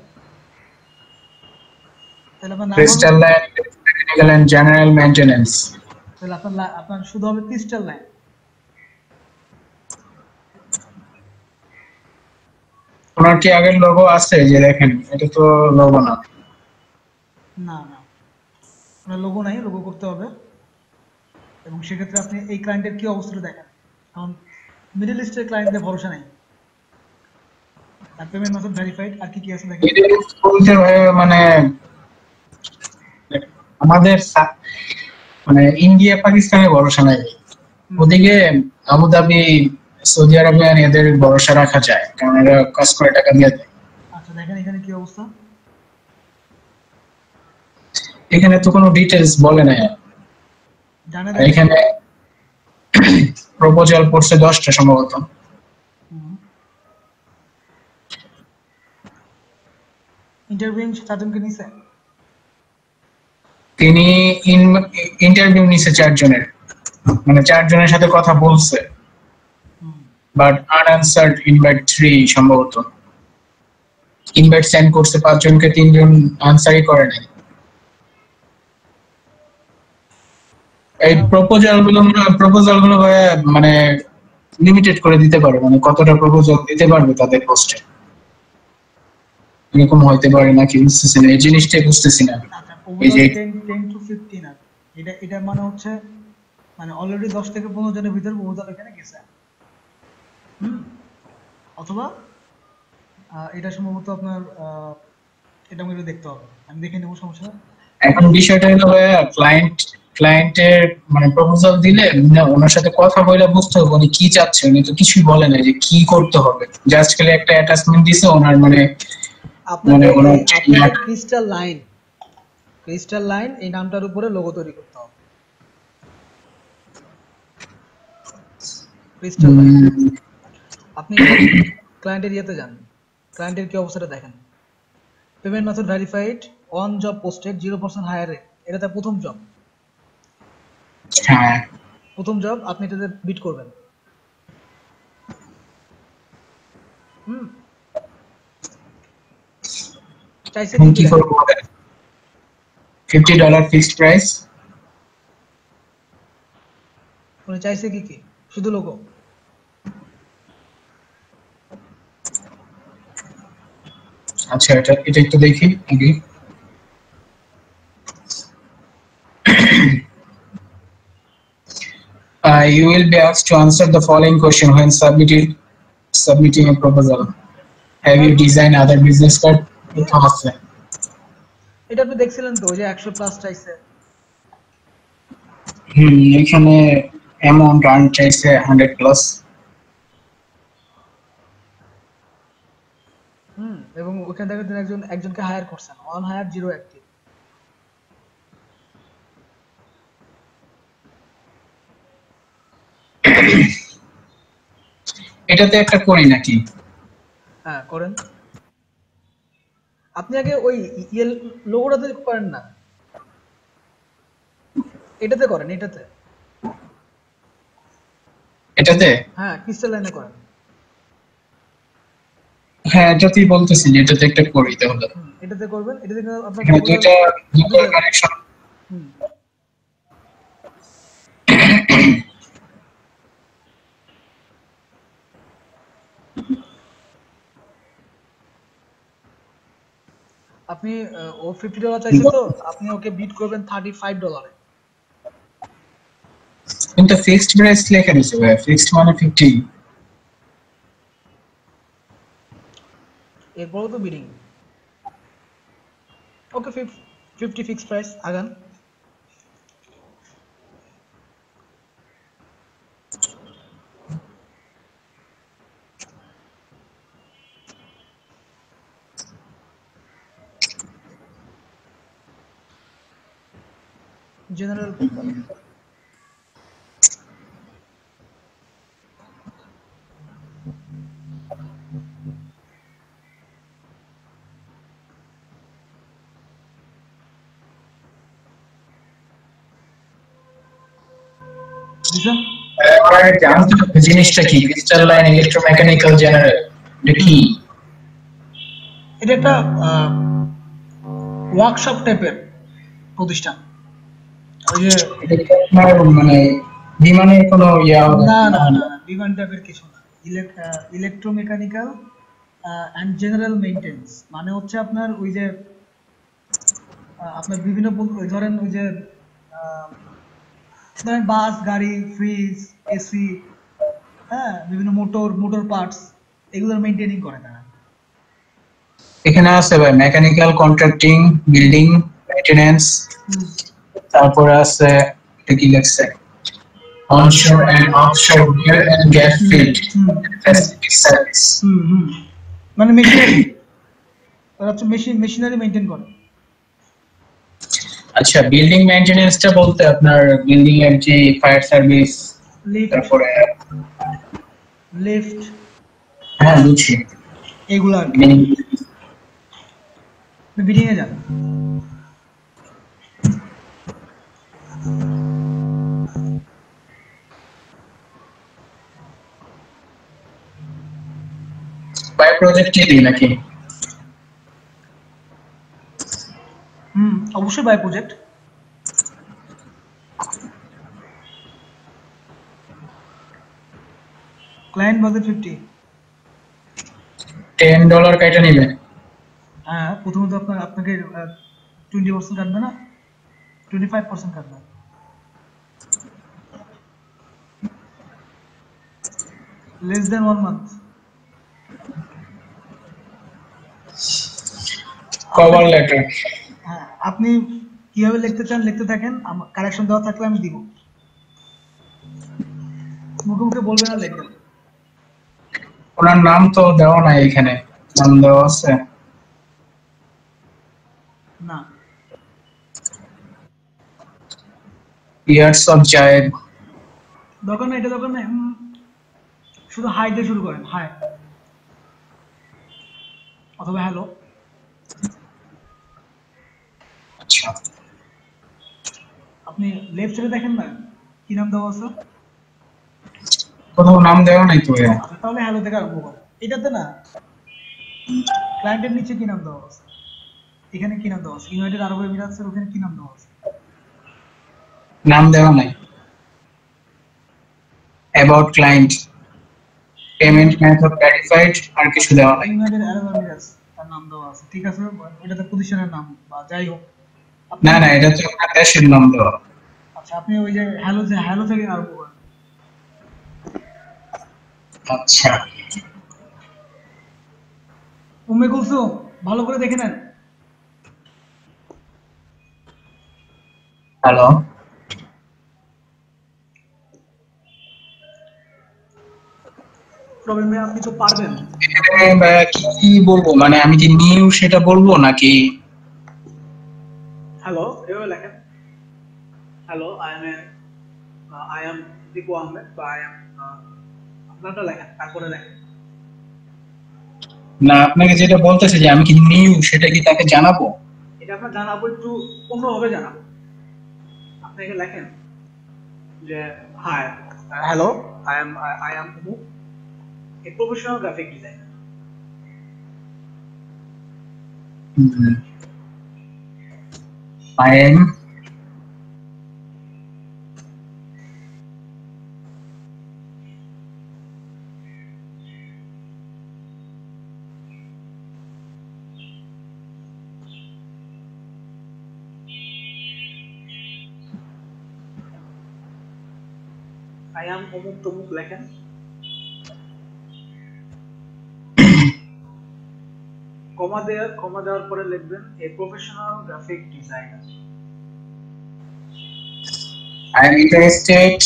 তাহলে আপনার নাম হলো, Crystal Land Mechanical and General Maintenance. তাহলে আপনার শুধু হবে ক্রিস্টাল লাইন। ওনার কি আগের লোগো আছে? যে দেখেন, এটা তো লোগো না। না না, আপনার লোগো নাই, লোগো করতে হবে। এবং সেক্ষেত্রে আপনি এই ক্লায়েন্টের কি অবস্থাটা দেখেন। কারণ মিডল ইস্টের ক্লায়েন্টদের ভরসা নাই। আর পেমেন্ট মেথড ভেরিফাইড, আর কি কি আছে দেখেন। বলতে মানে আমাদের মানে ইন্ডিয়া পাকিস্তানের ভরসা নাই, ওদিকে আবুধাবি সৌদি আরবিয়ান এদের ভরসা রাখা যায়, কারণ এরা কাজ করে টাকা দিয়ে দেয়। আচ্ছা দেখেন এখানে কি অবস্থা। এখানে তো কোনো ডিটেলস বলে নাই। জানে এখানে প্রপোজাল পড়ছে 10টা সম্ভবত। ইন্টারভিউ চারজনকে নিছে। তিনি ইন্টারভিউ নিছে 4 জনের, মানে 4 জনের সাথে কথা বলছে, বাট আনআনসার্ড ইনভাইট 3 সম্ভবত। ইনভাইট সেন্ড করছে 5 জনকে, 3 জন আনসারই করে নাই। এই প্রপোজাল গুলো মানে লিমিটেড করে দিতে পারে, মানে কতটা প্রপোজাল দিতে পারবে তাদের পোস্টে, এরকম হইতে পারে নাকি বুঝতেছি না, এই জিনিসটাই বুঝতেছি না। আচ্ছা এই যে 10 to 15 আর এটা মানে হচ্ছে মানে অলরেডি 10 থেকে 15 জনের ভিতর প্রপোজাল এখানে গেছে। অথবা এটা সম্ভবত আপনার এটা আমাকে দেখতে হবে, আমি দেখে নেবো, সমস্যা না। এখন বিষয়টা হলো ক্লায়েন্টের মানে প্রপোজাল দিলে ওনার সাথে কথা বলে বুঝতে হবে উনি কি চাচ্ছে। উনি তো কিছুই বলে না যে কি করতে হবে, জাস্ট খালি একটা অ্যাটাচমেন্ট দিছে ওনার মানে আপনাকে ক্রিস্টাল লাইন এই নামটার উপরে লোগো তৈরি করতে হবে। Crystal Line. আপনি ক্লায়েন্টের ইয়েতে যান, ক্লায়েন্টের কি অবস্থাটা দেখেন। Payment method verified, on job posted 0% hire rate, এটা তার প্রথম জব। হ্যাঁ প্রথম জব, আপনি এটাতে বিট করবেন। চাইছে কি করব? $50 ফিক্সড প্রাইস। উনি চাইছে কি শুধু লোগো। আচ্ছা এটা একটু দেখি আগে। You will be asked to answer the following question when submitting a proposal. Have you designed other business card? এটা আছে। এটা আপনি দেখছিলেন তো, যে 100 প্লাস চাইছে। এখানে অ্যামাউন্ট আর্ন চাইছে 100 প্লাস। এবং ওখানে দেখেন তিনি একজনকে হায়ার করছেন, অন হায়ার 0 অ্যাক্টিভ। এটাতে একটা করি নাকি? হ্যাঁ করেন। আপনি আগে ওই লোগোটাতে করেন না, এটাতে করেন। এটাতে হ্যাঁ ক্রিস্টাল লাইনে করেন। হ্যাঁ এটাতেই বলতেছি যে এটাতে একটা করি তাহলে। এটাতে করবেন, এটাতে আপনার এখানে দুটো কানেকশন। আপনি ও $50 চাইছে, তো আপনি ওকে বিট করবেন $35। কিন্তু ফিক্সড প্রাইস লেখা দিছে ভাই, ফিক্সড মানে 50। এরপরও তো বিডিং। ওকে 50 ফিক্সড প্রাইস, আগান। General company. বুঝছেন? আমার জানতে হবে জিনিসটা কি, ক্রিস্টালাইন ইলেকট্রোমেকানিক্যাল জেনারেল এটা কি? এটা একটা ওয়ার্কশপ টাইপের প্রতিষ্ঠান। ওই যে এটা কি আপনার মানে বিমানের কোনো ইয়া হবে? না না না বিমান টাইপের কিছু না, ইলেকট্রোমেকানিক্যাল অ্যান্ড জেনারেল মেইনটেন্স মানে হচ্ছে আপনার ওই যে আপনার বিভিন্ন ওই ধরেন ওই যে ধরেন বাস গাড়ি ফ্রিজ এসি, হ্যাঁ বিভিন্ন মোটর পার্টস এগুলোর মেইনটেনিং করে তারা। এখানে আছে ভাই মেকানিক্যাল কন্ট্রাক্টিং, বিল্ডিং মেইনটেনেন্স, তারপরে আছে এটা কি লেখছে onshore and offshore oil and gas field facility service. মানে মেশিনারি, তারা হচ্ছে মেশিনারি মেইনটেইন করে। আচ্ছা বিল্ডিং মেইনটেনেন্সটা বলতে আপনার বিল্ডিং এর যে ফায়ার সার্ভিস, তারপরে লিফট, হ্যাঁ বুঝছি এগুলো আর কি। বিল্ডিং এ যান, বাই প্রজেক্টই নাকি? অবশ্যই বাই প্রজেক্ট। Client budget 50। $10 কাইটা নেবে? হ্যাঁ প্রথমত আপনাকে 20% কাটবে না, 25% কাটবে। less than 1 month। Cover letter. হ্যাঁ আপনি কিভাবে লিখতে চান লিখতে থাকেন, কারেকশন দেওয়া থাকলে আমি দিব, মুখে মুখে বলবেন আর লিখবেন। ওনার নাম তো দেওয়া নাই এখানে, নাম দেওয়া আছে না? ইয়ার্স অফ জায়েদ। দরকার নেই, এটা দরকার নেই, শুধু হাই দিয়ে শুরু করেন, হাই অথবা হ্যালো। আচ্ছা আপনি লেফট সাইডে দেখেন না কি নাম দেওয়া আছে? কোথাও নাম দেওয়া নাই তো। আচ্ছা, তাহলে হ্যালো থেকে আরম্ভ করো। এটাতে না ক্লায়েন্টের নিচে কি নাম দেওয়া আছে, এখানে কি নাম দেওয়া আছে, ইউনাইটেড আরব এমিরেটসের ওখানে কি নাম দেওয়া আছে? নাম দেওয়া নাই। About client, payment method verified, আর কিছু দেওয়া নাই। ইউনাইটেড আরব এমিরেটস তার নাম দেওয়া আছে, ঠিক আছে, এটাতে প্রতিষ্ঠানের নাম বা যাই হোক। না না এটা তো আপনার দেশের নাম দেওয়া। আচ্ছা আপনি ওই যে হ্যালো থেকে আরম্ভ করেন। আচ্ছা উম্মে কুলসুম ভালো করে দেখে নেন। হ্যালো প্রবলেম নেই, আপনি তো পারবেন। কি বলবো, মানে আমি কি নিউ সেটা বলবো নাকি? হ্যালো এভাবে লেখেন, hello I am Dipu Ahmed বা আই এম, আপনারটা লেখেন তারপরে লেখেন। না আপনাকে যেটা বলতেছে যে আমি কি নিউ সেটা কি তাকে জানাবো? এটা আপনার জানাবো, একটু অন্যভাবে জানাবো। আপনাকে লেখেন যে hi hello I M a professional graphic designer. I am অমুক তমুক লেখেন, কমা দেওয়ার পরে লিখবেন a professional graphic designer. I am interested।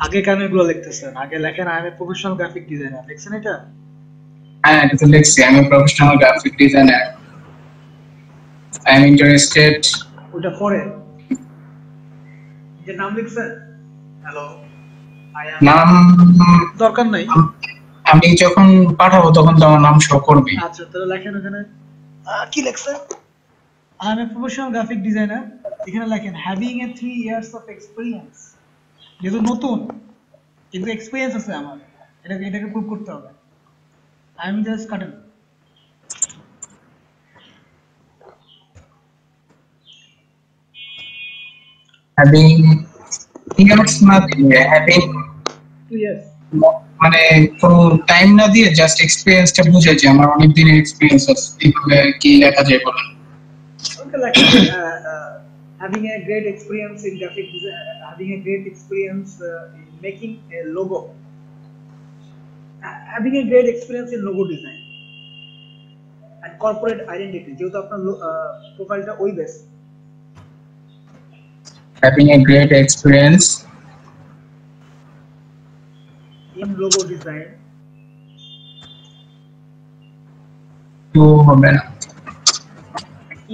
আগে কেন এগুলো লিখতেছেন? আগে লেখেন I M a professional graphic designer, লিখছেন এটা? হ্যাঁ এটা তো লিখছি, I am a professional graphic designer। I am interested। ওটা পরে যে নাম লিখছেন হ্যালো আই এম, নাম দরকার নাই, আমি যখন পাঠাবো তখন তো আমার নাম শো করবে। আচ্ছা তাহলে লেখেন ওখানে কি লিখছেন, I M a professional graphic designer, এখানে লেখেন having a 3 years of experience যেহেতু নতুন কিন্তু এক্সপিরিয়েন্স আছে আমার, এটাকে প্রুভ করতে হবে। আই এম জাস্ট কাটেন। having years না দিয়ে having 2 years। মানে কোনো টাইম না দিয়ে জাস্ট এক্সপেরিয়েন্সটা বুঝাই যে আমার অনেক দিনের এক্সপেরিয়েন্স আছে, এইভাবে কি লেখা যায় বলেন? Okay, like having a great experience in graphic design, having a great experience in making a logo, having a great experience in logo design and corporate identity, যেহেতু আপনার প্রোফাইলটা ওই base. having a great experience in logo design, to হবে না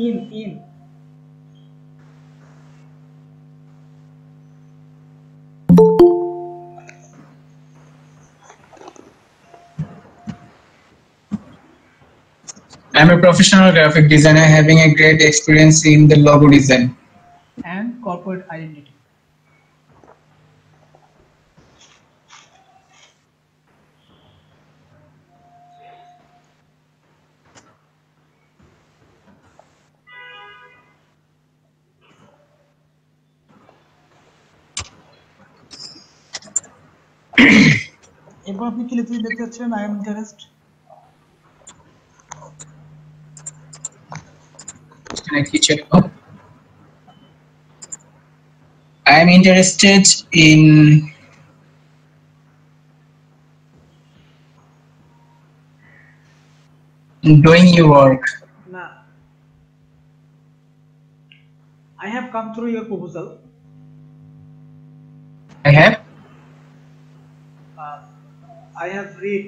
in I'm a professional graphic designer having a great experience in the logo design. and corporate identity. এরপর আপনি কি লিখতে চাচ্ছেন? I am interest. Can I teach it? I am interested in doing your work. না, I have come through your proposal. I have read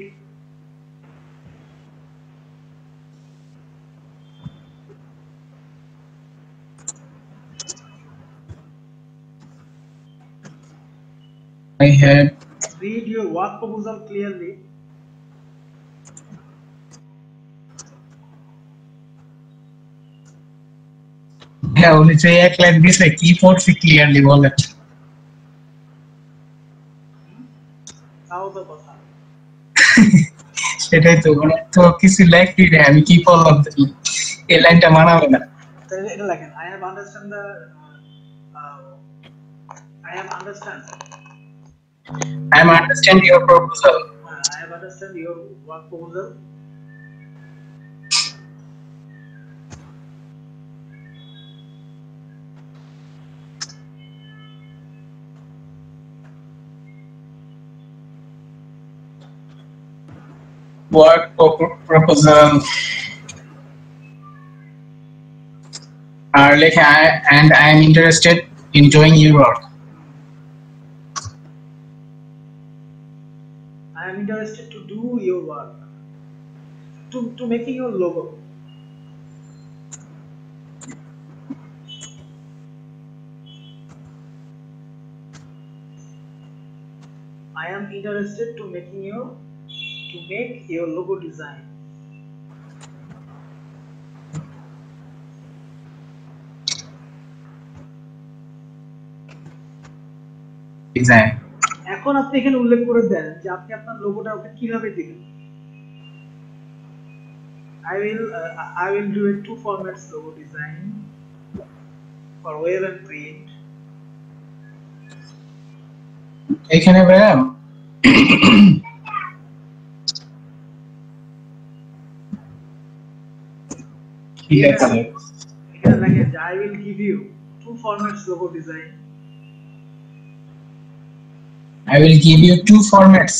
read your work proposal clearly. হ্যাঁ, উনি যে এক লাইন দিছে কি পড়ছি ক্লিয়ারলি বলেন। তাও তো কথা। সেটাই তো, মানে তো কিছু লেখি রে, আমি কি পড়লাম এই লাইনটা মানাবে না। তাহলে এটা লেখেন, I have understand your proposal. I have understand your work proposal. Work proposal. And I am interested in doing your work. I am interested to do your work, to making your logo. I am interested to make your logo design. Design. এখন আপনি এখানে উল্লেখ করে দেন যে আপনি আপনার লোগোটা ওকে কিভাবে দিবেন। I will do a 2 formats logo design for web and print. এখানে ভাইয়া কি লেখা আছে? এখানে লেখেন যে I will give you 2 formats logo design. I will give you 2 formats.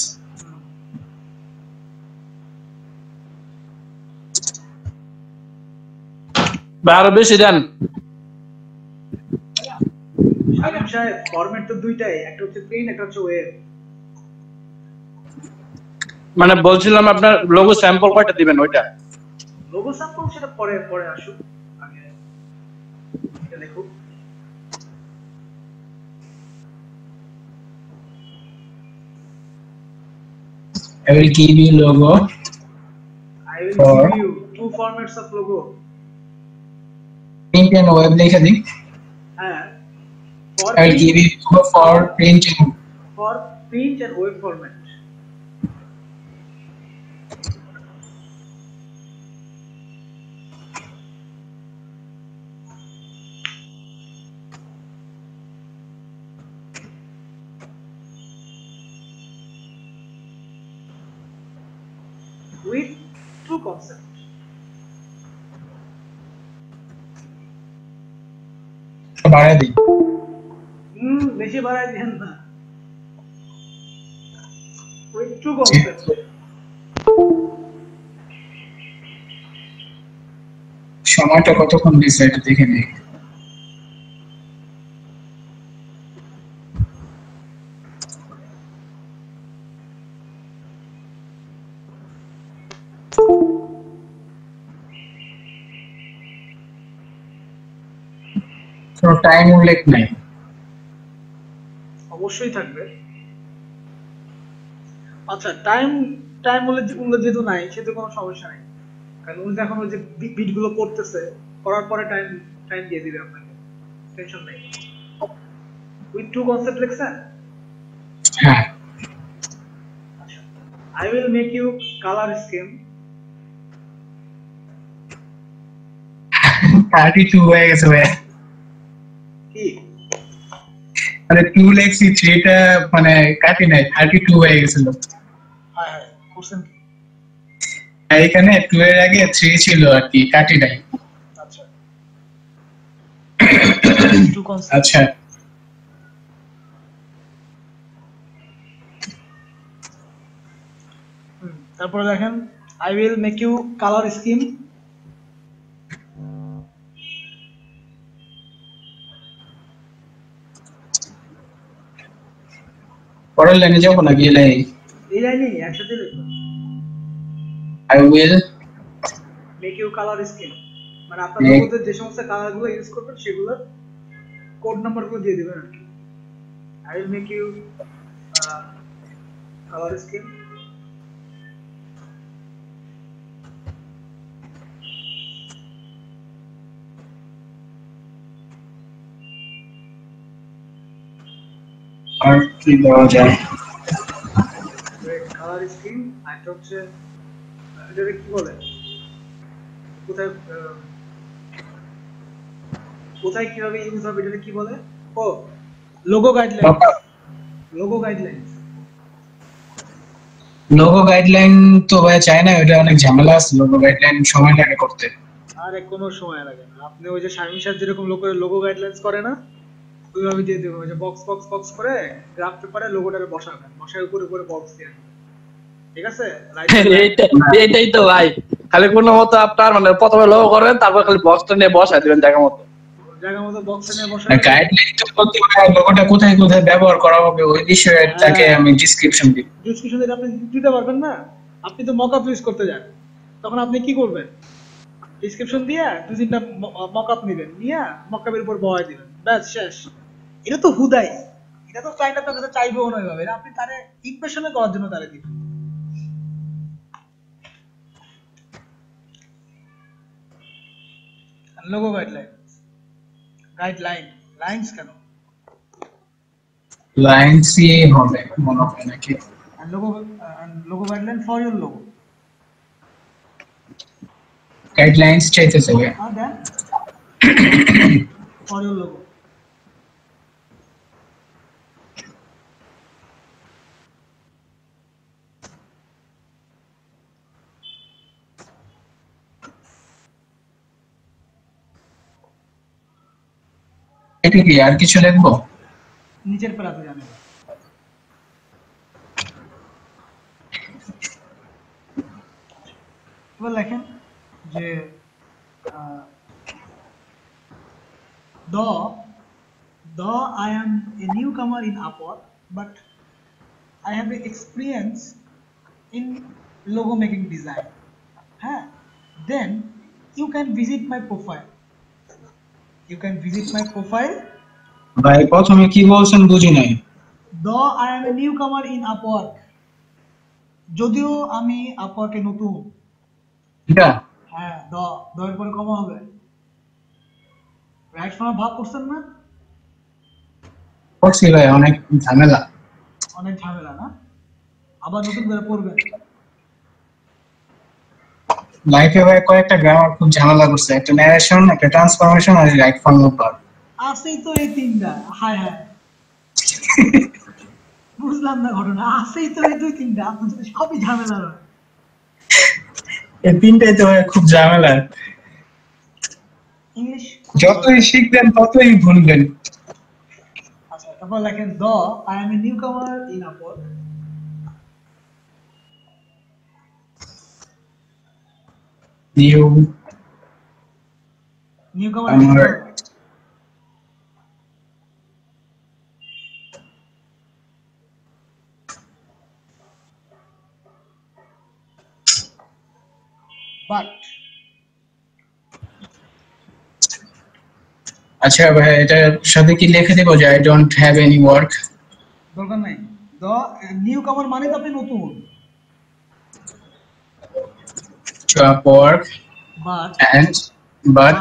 আরো বেশি দেন। শামিম সাহেব, ফরম্যাট তো দুইটাই, একটা হচ্ছে প্রিন্ট, একটা হচ্ছে ওয়েব। মানে বলছিলাম আপনার লোগো স্যাম্পল কয়টা দিবেন ওইটা? লোগো স্যাম্পল সেটা পরে আসুক, আগে এটা দেখুন। I will give you logo. I will give you 2 formats of logo. Print and web লেখা দিই। হ্যাঁ, For I will print, give it for printing. for print and web format. With true concept. বাড়ায় দিই। বেশি বাড়াই দেন না। With true concept. সময়টা কতক্ষণ দিছে এটা দেখে নিই। কোনো টাইম উল্লেখ নাই। অবশ্যই থাকবে। আচ্ছা, টাইম উল্লেখ যেহেতু নাই, সেহেতু কোনো সমস্যা নাই। কারণ উনি এখন ওই যে বিট গুলো করতেছে, করার পরে টাইম দিয়ে দিবে আপনাকে, টেনশন নেই। উইথ টু কনসেপ্ট লিখছেন? হ্যাঁ। I will make you color scheme. 32 হয়ে গেছে ভাই। কি? মানে 2 লেখছি 3টা মানে কাটি নাই, 32 হয়ে গেছিল। হ্যাঁ হ্যাঁ, করছেন কি? এখানে 2 এর আগে 3 ছিল আর কি, কাটি নাই। আচ্ছা। Two concept. আচ্ছা। তারপরে দেখেন, I will make you color scheme. পরের লাইনে যাবো না গেলে এই লাইনে একসাথে লিখুন। I will make you color scheme, মানে আপনার লোগোতে যে সমস্ত কালার গুলো ইউজ করবেন সেগুলোর কোড নাম্বার গুলো দিয়ে দিবেন আর কি। I will make you color scheme. আর কি দেওয়া যায়? কালার স্কিম আর হচ্ছে এটাকে কি বলে, কোথায় কোথায় কিভাবে ইউজ হবে এটাকে কি বলে? ও logo guideline. Logo guideline. Logo guideline তো ভাই চাই না, ওটা অনেক ঝামেলা আছে। লোগো গাইডলাইন সময় লাগে করতে। আরে কোনো সময় লাগে না, আপনি ওই যে শামিম সাহেব যেরকম লোগো গাইডলাইন্স করে না, ওইভাবে দিয়ে দেবেন। ওই যে বক্স করে গ্রাফ পেপারে লোগোটারে বসাবেন, বসায় উপরে বক্স দিয়ে দিবেন। ঠিক আছে? এইটাই তো ভাই, খালি কোনো মতো আপনার মানে প্রথমে লোগো করবেন, তারপর খালি বক্সটা নিয়ে বসায় দিবেন জায়গা মতো বক্সটা নিয়ে বসাবেন। গাইডলাইন তো বলতে পারে লোগোটা কোথায় কোথায় ব্যবহার করা হবে ওই বিষয়ে তাকে আমি ডেসক্রিপশন দিই। ডেসক্রিপশন দিলে আপনি দিতে পারবেন না। আপনি তো মকআপ ইউজ করতে যান, তখন আপনি কি করবেন? ডেসক্রিপশন দিয়ে দুই তিনটা মকআপ নেবেন, নিয়ে মকআপের উপর বসায় দিবেন, ব্যাস শেষ। এটা তো হুদাই, এটা তো ক্লায়েন্ট আপনার কাছে চাইবেও না এভাবে, এটা আপনি তারে ইমপ্রেশনে করার জন্য তারে দিবেন। লোগো লাইনস কেন? লাইন সি হবে মনে হয় নাকি? Logo guideline for your logo. Guidelines চাইতেছে ভাই। হ্যাঁ দেন, ফর ইওর লোগো। এটা কি আর কিছু লিখবো? নিচের প্যারাতে জানেন। এবার লেখেন যে though I am a newcomer in Upwork, but I have experience in logo making design. Then you can visit my profile. ভাই প্রথমে কি বলছেন বুঝি নাই। Though I am a newcomer in Upwork, যদিও আমি আপওয়ার্কে নতুন। এটা হ্যাঁ, এর পরে কমা হবে। রাইট ফর্ম ভাগ করছেন না? পড়ছি ভাই, অনেক ঝামেলা। অনেক ঝামেলা না? আবার নতুন করে পড়বেন। লাইফে ভাই কয়েকটা গ্রামার খুব ঝামেলা করছে, একটা ন্যারেশন, একটা ট্রান্সফরমেশন আর রাইট ফর্ম ভার্ব। আছেই তো এই তিনটা, হায় হায়, বুঝলাম না ঘটনা, আছেই তো এই দুই তিনটা, আপনার সাথে সবই ঝামেলা হয়। এই তিনটাই তো ভাই খুব ঝামেলা, ইংলিশ যতই শিখবেন ততই ভুলবেন। আচ্ছা, তারপর লেখেন দ আই এম এ নিউ কামার ইন আপওয়ার্ক। নিউ নিউ কামার আমার বাট আচ্ছা ভাই, এটার সাথে কি লিখে দেবো যে I don't have any work? দরকার নাই, দ নিউ কামার মানে তো আপনি নতুন। To work but and but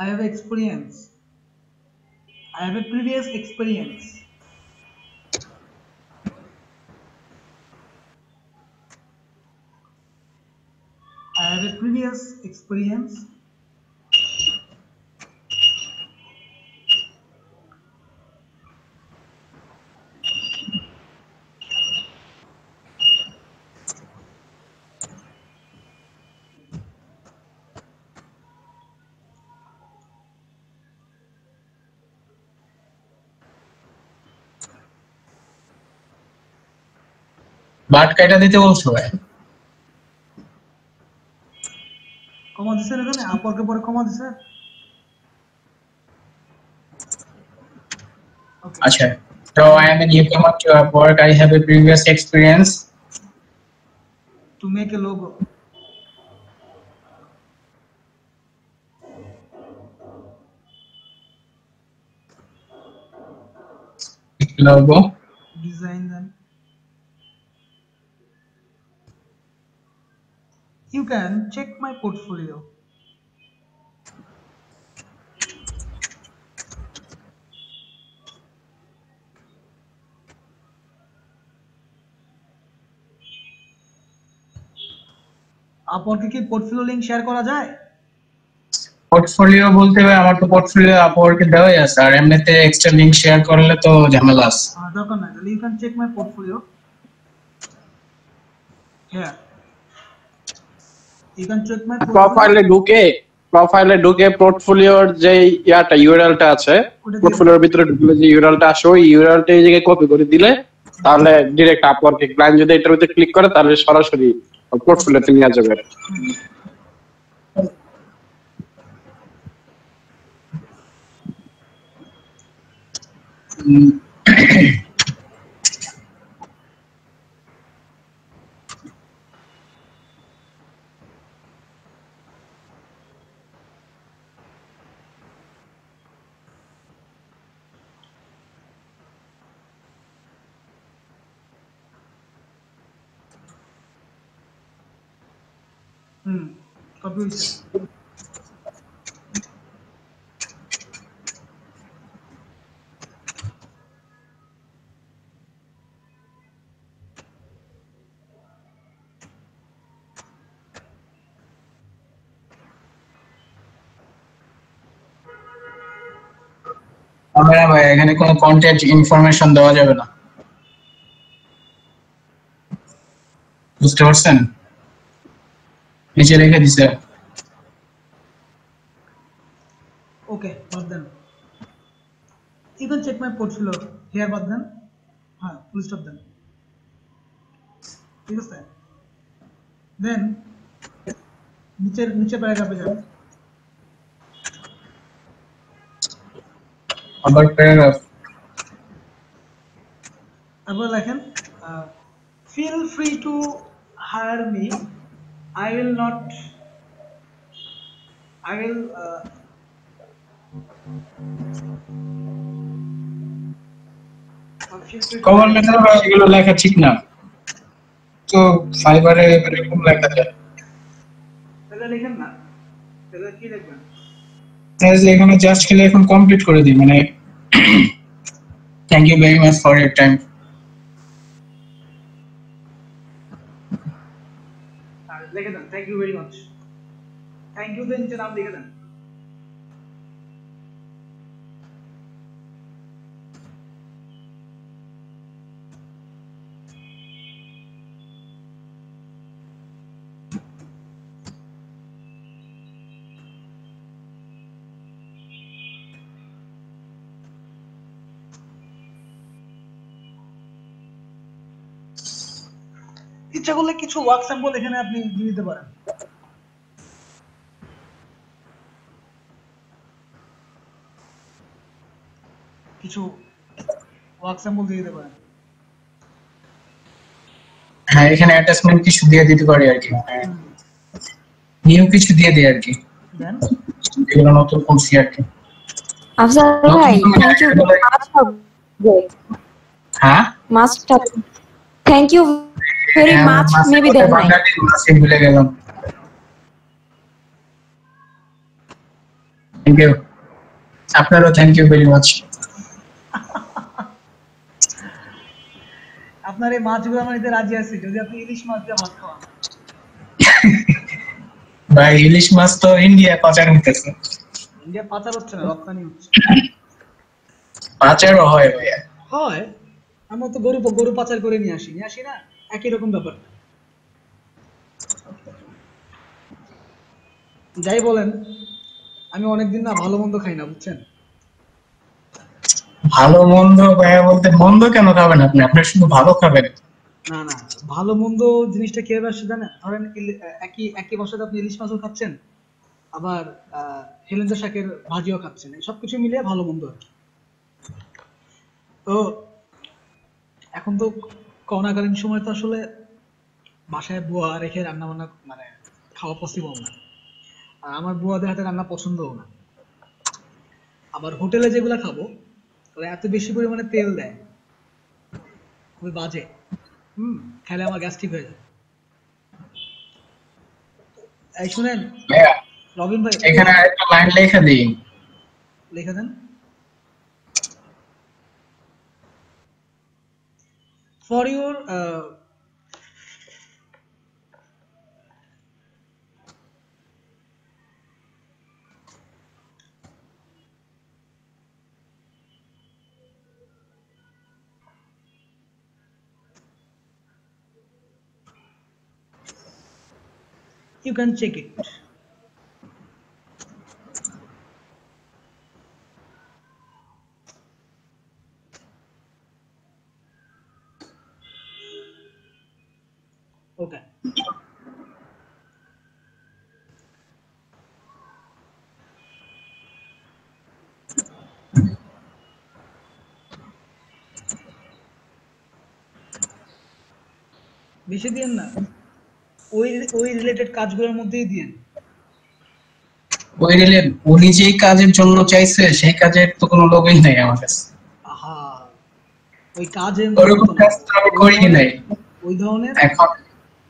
I have experience. I have a previous experience. I have a previous experience. But কাটা দিতে বলছো ভাই? কমা দিছে এখানে, আপরকে পরে কমা দিছে। আচ্ছা, so I am a newcomer to Upwork. I have a previous experience To make a logo. logo. Design them. You can check my portfolio. আপরকে কি পোর্টফোলিও লিংক শেয়ার করা যায়? পোর্টফোলিও বলতে ভাই আমার তো পোর্টফোলিও আপওয়ার্কে দেওয়াই আছে, আর এমনিতে এক্সট্রা লিংক শেয়ার করলে তো ঝামেলা আছে। দরকার নাই, তাহলে you can check my portfolio. Here. You can check my প্রোফাইলে ঢুকে পোর্টফোলিওর যে ইয়াটা ইউআরএলটা আছে, পোর্টফোলিওর ভিতরে ঢুকলে যে ইউআরএলটা আসে ওই ইউআরএলটা এই জায়গায় কপি করে দিলে তাহলে ডিরেক্ট আপওয়ার্কে ক্লায়েন্ট যদি এটার ভিতরে ক্লিক করে তাহলে সরাসরি পোর্টফোলিওতে নিয়ে যাবে। কপি হইছে। আমরা ভাই এখানে কোনো কন্টেন্ট ইনফরমেশন দেওয়া যাবে না, বুঝতে পারছেন? নিচে রেখে দিছে। Okay, but then you can check my portfolio here, but then full stop then. ঠিক আছে, then নিচে প্যারাগ্রাফে যান। আবার প্যারাগ্রাফ, তারপর লেখেন feel free to hire me. I will cover letter বা এগুলো লেখা ঠিক না তো, ফাইবারে এরকম লেখা যায়। তাহলে লিখেন না, তাহলে কি লিখবেন? তাহলে এখানে জাস্ট খেলে এখন কমপ্লিট করে দিই, মানে Thank you very much for your time. আর লিখে দেন thank you very much. Thank you দেন, নিচে নাম লিখে দেন। ইচ্ছা করলে কিছু ওয়ার্ক স্যাম্পল এখানে আপনি দিয়ে দিতে পারেন। কিছু ওয়ার্ক স্যাম্পল দিয়ে দিতে পারেন। হ্যাঁ, এখানে অ্যাটাচমেন্ট কিছু দিয়ে দিতে পারি আর কি, নিউ কিছু দিয়ে দিই আর কি, দেন এগুলো নতুন করছি আর কি। আফজাল ভাই থ্যাংক ইউ হ্যাঁ must thank you very much maybe দেন নাই ভুলে গেলাম। থ্যাংক ইউ, আপনারও থ্যাংক ইউ ভেরি মাচ। আপনার এই মাছগুলো আমার নিতে রাজি আছি যদি আপনি ইলিশ মাছ দিয়ে ভাত খাওয়ান। ভাই ইলিশ মাছ তো ইন্ডিয়া পাচার হইতেছে। ইন্ডিয়া পাচার হচ্ছে না, রপ্তানি হচ্ছে। পাচারও হয় ভাইয়া। হয়, আমরা তো গরু পাচার করে নিয়ে আসি না, একই রকম ব্যাপার। যাই বলেন, আমি অনেকদিন না ভালো মন্দ খাই না, বুঝছেন? ভালো মন্দ ভাইয়া বলতে মন্দ কেন খাবেন আপনি? আপনি শুধু ভালো খাবেন। না না, ভালো মন্দ জিনিসটা কিভাবে আসছে জানেন? ধরেন একই বছরে আপনি ইলিশ মাছও খাচ্ছেন, আবার হেলেঞ্চা শাকের ভাজিও খাচ্ছেন, সবকিছু মিলিয়ে ভালো মন্দ আর কি। তো এখন তো করোনাকালীন সময় তো আসলে বাসায় বুয়া রেখে রান্না বান্না মানে খাওয়া পসিবল না, আর আমার বুয়াদের হাতে রান্না পছন্দও না। আবার হোটেলে যেগুলা খাবো ওরা এত বেশি পরিমাণে তেল দেয়, খুবই বাজে। খেলে আমার গ্যাস্ট্রিক হয়ে যায়। এই শুনেন ভাইয়া রবিন ভাই, এখানে একটা লাইন লেখা দিই। লিখে দেন। For your you can check it. Okay. বেশি দিয়েন না, ওই রিলেটেড কাজগুলোর মধ্যেই দিয়েন। ওই রিলেট উনি যেই কাজের জন্য চাইছে সেই কাজের তো কোনো লোকই নাই আমার কাছে। আহা, ওই কাজের ওরকম কাজ তো আমি করি নাই ওই ধরনের এখন।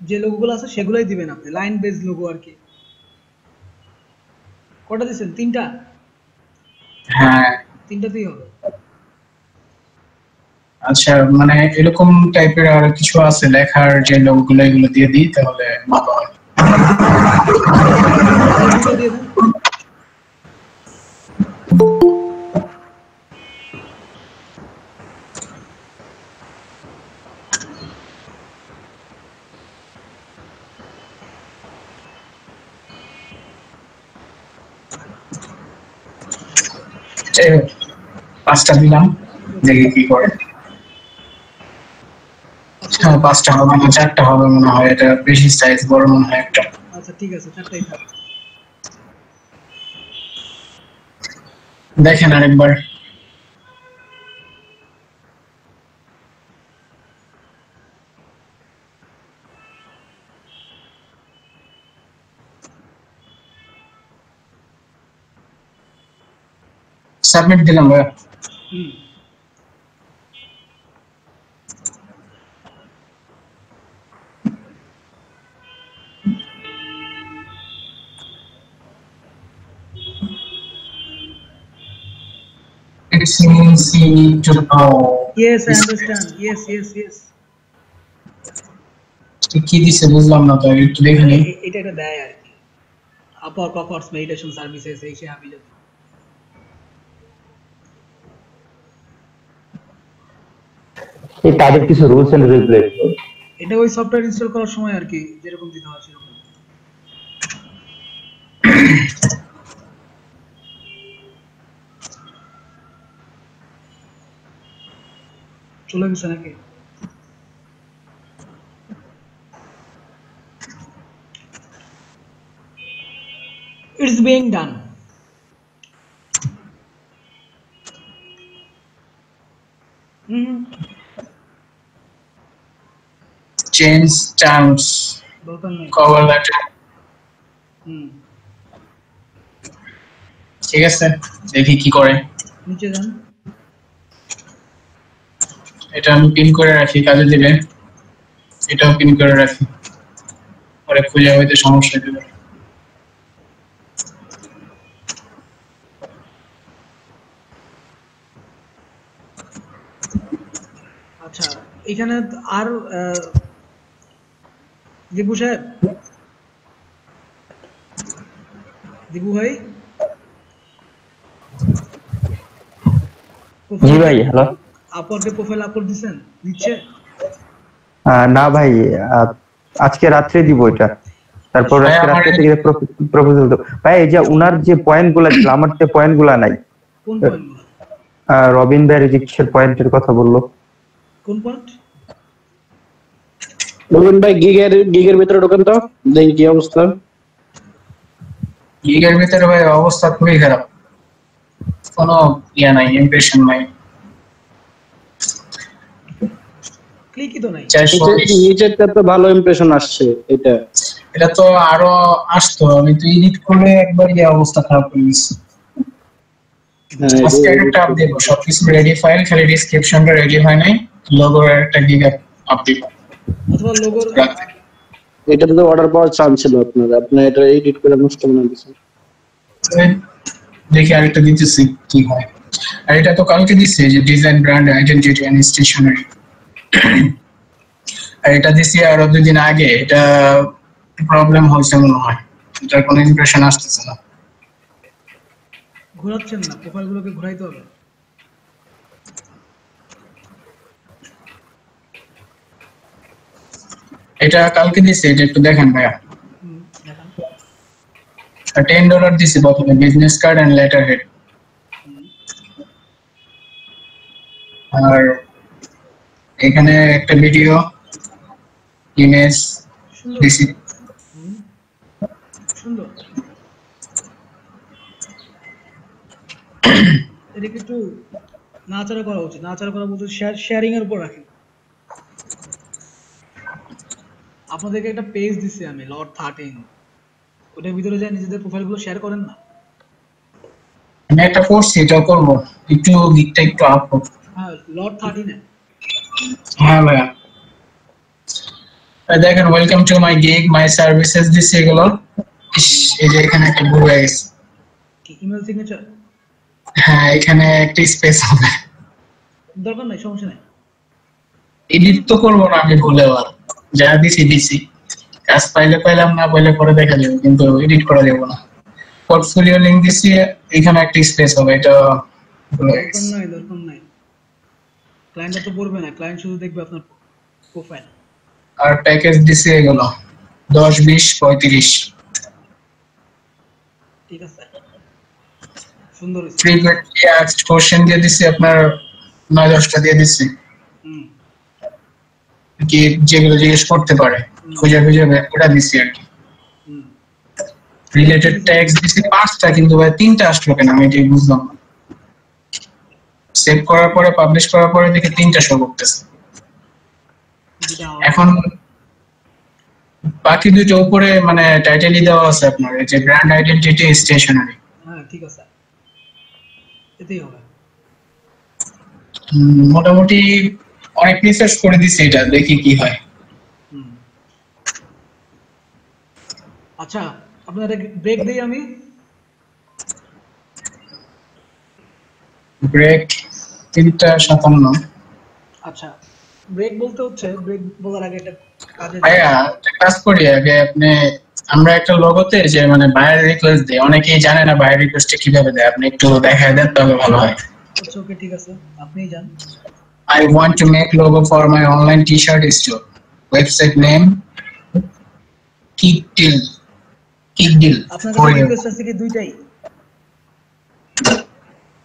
যে লোগোগুলো আছে সেগুলোই দিবেন আপনি, লাইন বেস লোগো আর কি। কটা দিয়েছেন? 3টা? হ্যাঁ 3টাতেই হবে। আচ্ছা, মানে এরকম টাইপের আর কিছু আছে লেখার যে লোকগুলো, এগুলো দিয়ে দিই তাহলে ভালো হয়। দুটো দিয়ে দেন। যাই হোক, 5টা দিলাম, দেখি কি করে। হ্যাঁ 5টা হবে না, 4টা হবে মনে হয়, এটা বেশি সাইজ বড় মনে হয় একটা। আচ্ছা ঠিক আছে, 4টাই থাক। দেখেন আরেকবার। সাবমিট দিলাম ভাইয়া। since you need to know Yes, I understand. Yes. কি দিছে বুঝলাম না তো একটু দেখে নিই এটা একটা দেয় আর কি, আপার কফার্স মেডিটেশন সার্ভিসেস এই সে আমি এই তাদের কিছু রুলস এন্ড রেগুলেশন। এটা ওই সফটওয়্যার ইনস্টল করার সময় আর কি যেরকম দিতে হয় সেরকম। চলে গেছে নাকি? It's being done. change terms দরকার নেই। cover letter ঠিক আছে দেখি কি করে। নিচে যান, এটা আমি পিন করে রাখি, কাজে দিবে। এটাও পিন করে রাখি, পরে খুঁজে হইতে সমস্যা দেবে। আচ্ছা এখানে আর দীপু সাহেব, দীপু ভাই, জি ভাই, হ্যালো। আপওয়ার্ডে প্রোফাইল আপলোড দিবেন নিচে? না ভাই, আজকে রাত্রে দিব এটা, তারপর আজকে রাত্রে থেকে প্রপোজাল দেব ভাই। এই যে উনার যে পয়েন্টগুলো ছিল, আমার তো পয়েন্টগুলো নাই। কোন পয়েন্টগুলো? রবিন ভাইয়ের যে কিসের পয়েন্টের কথা বললো? কোন পয়েন্ট? রবিন ভাই গিগের ভিতরে ঢোকেন তো, দেখি কি অবস্থা। গিগের ভিতরে ভাই অবস্থা খুবই খারাপ, কোনো ইয়া নাই, ইমপ্রেশন নাই। ক্লিকই তো নাই। নিচেরটা তো ভালো ইমপ্রেশন আসছে, এটা তো আরো আসতো, আমি তো এডিট করলে একবার এই অবস্থা খারাপ হয়ে গেছে। আজকে একটা আপডেট দেব, সবকিছু রেডি ফাইল, খালি ডেসক্রিপশনটা রেডি হয় নাই, লোগোর একটা গিগ আপডেট অথবা লোগোর এটাতে তো অর্ডার পাওয়ার চান্স ছিল আপনার এটা এডিট করে নষ্ট বানাই দিয়েছেন। দেখি আরেকটা দিতেছি কি হয়। আর এটা তো কালকে দিচ্ছে যে design, brand identity and stationery, আর এটা দিছি আরো 2 দিন আগে। এটা প্রবলেম হয়েছে মনে হয়, এটার কোনো ইমপ্রেশন আসতেছে না। ঘোরাচ্ছেন না, প্রোফাইলগুলোকে ঘোরাইতে হবে। এটা কালকে দিছে, এটা একটু দেখেন ভাইয়া। দেখান। আর $10 দিছে প্রথমে, business card and letter head. আর এখানে একটা ভিডিও, ইমেজ দিছি। সুন্দর। এটাকে একটু নাচাড়া করা উচিত, নাচাড়া করা বলতে শেয়ারিং এর উপর রাখেন। আপনাদেরকে একটা পেজ দিছি আমি, লর্ড 13, ওটার ভিতরে যা নিজেদের প্রোফাইলগুলো শেয়ার করেন না। আমি একটা করছি, এটা করব, একটু গিকটা একটু আপ করব। হ্যাঁ, লর্ড 13 হ্যাঁ ভাইয়া, দেখেন welcome to my gig, my services দিছি এগুলো। এই যে এখানে একটা ভুল হয়ে গেছে। কি ইমেল সিগনেচার? হ্যাঁ, এখানে একটা স্পেস হবে, দরকার নাই, সমস্যা নাই। এডিট তো করবো না আমি ভুলে, আর যা দিছি কাজ পাইলে পাইলাম, না পাইলে পরে দেখা যাবে, কিন্তু এডিট করা যাবে না। পোর্টফোলিও লিংক দিছি, এখানে একটা স্পেস হবে, এটা দরকার নাই। ক্লায়েন্টটা তো পড়বে না, ক্লায়েন্ট শুধু দেখবে আপনার প্রোফাইল। আর প্যাকেজ দিছি এগুলো 10 20 35। ঠিক আছে, সুন্দর হয়েছে। প্রিপেড আস্কড কোশ্চেন দিয়ে দিছি আপনার 9-10টা দিয়ে দিছি, কি যেগুলো জিজ্ঞেস করতে পারে খুঁজে ওটা দিছি আর কি। রিলেটেড ট্যাগস দিছি 5টা, কিন্তু ভাই 3টা আসলো কেন আমি এটাই বুঝলাম না। সেভ করার পরে, পাবলিশ করার পরে দেখি 3টা শো করতেছে। এখন বাকি দুটো উপরে মানে টাইটেলই দেওয়া আছে আপনার, এই যে ব্র্যান্ড আইডেন্টিটি স্টেশনারি। হ্যাঁ ঠিক আছে, এটাই হবে। মোটামুটি অনেক রিসার্চ করে দিছি, এটা দেখি কি হয়। আচ্ছা আপনাদের ব্রেক দেই আমি। ব্রেক 3:57। আচ্ছা, ব্রেক বলতে হচ্ছে, ব্রেক বলার আগে একটা কাজে ভাইয়া একটা কাজ করি আগে, আমরা একটা লোগোতে যে মানে বায়ার রিকোয়েস্ট দেই, অনেকেই জানে না বায়ার রিকোয়েস্টটা কিভাবে দেয়, আপনি একটু দেখায় দেন তবে ভালো হয়। আচ্ছা ওকে, ঠিক আছে, আপনিই যান। I want to make logo for my online t-shirt store. Website name Kickdeal. Kickdeal. আপনার কাছে রিকোয়েস্ট আছে কি দুইটাই?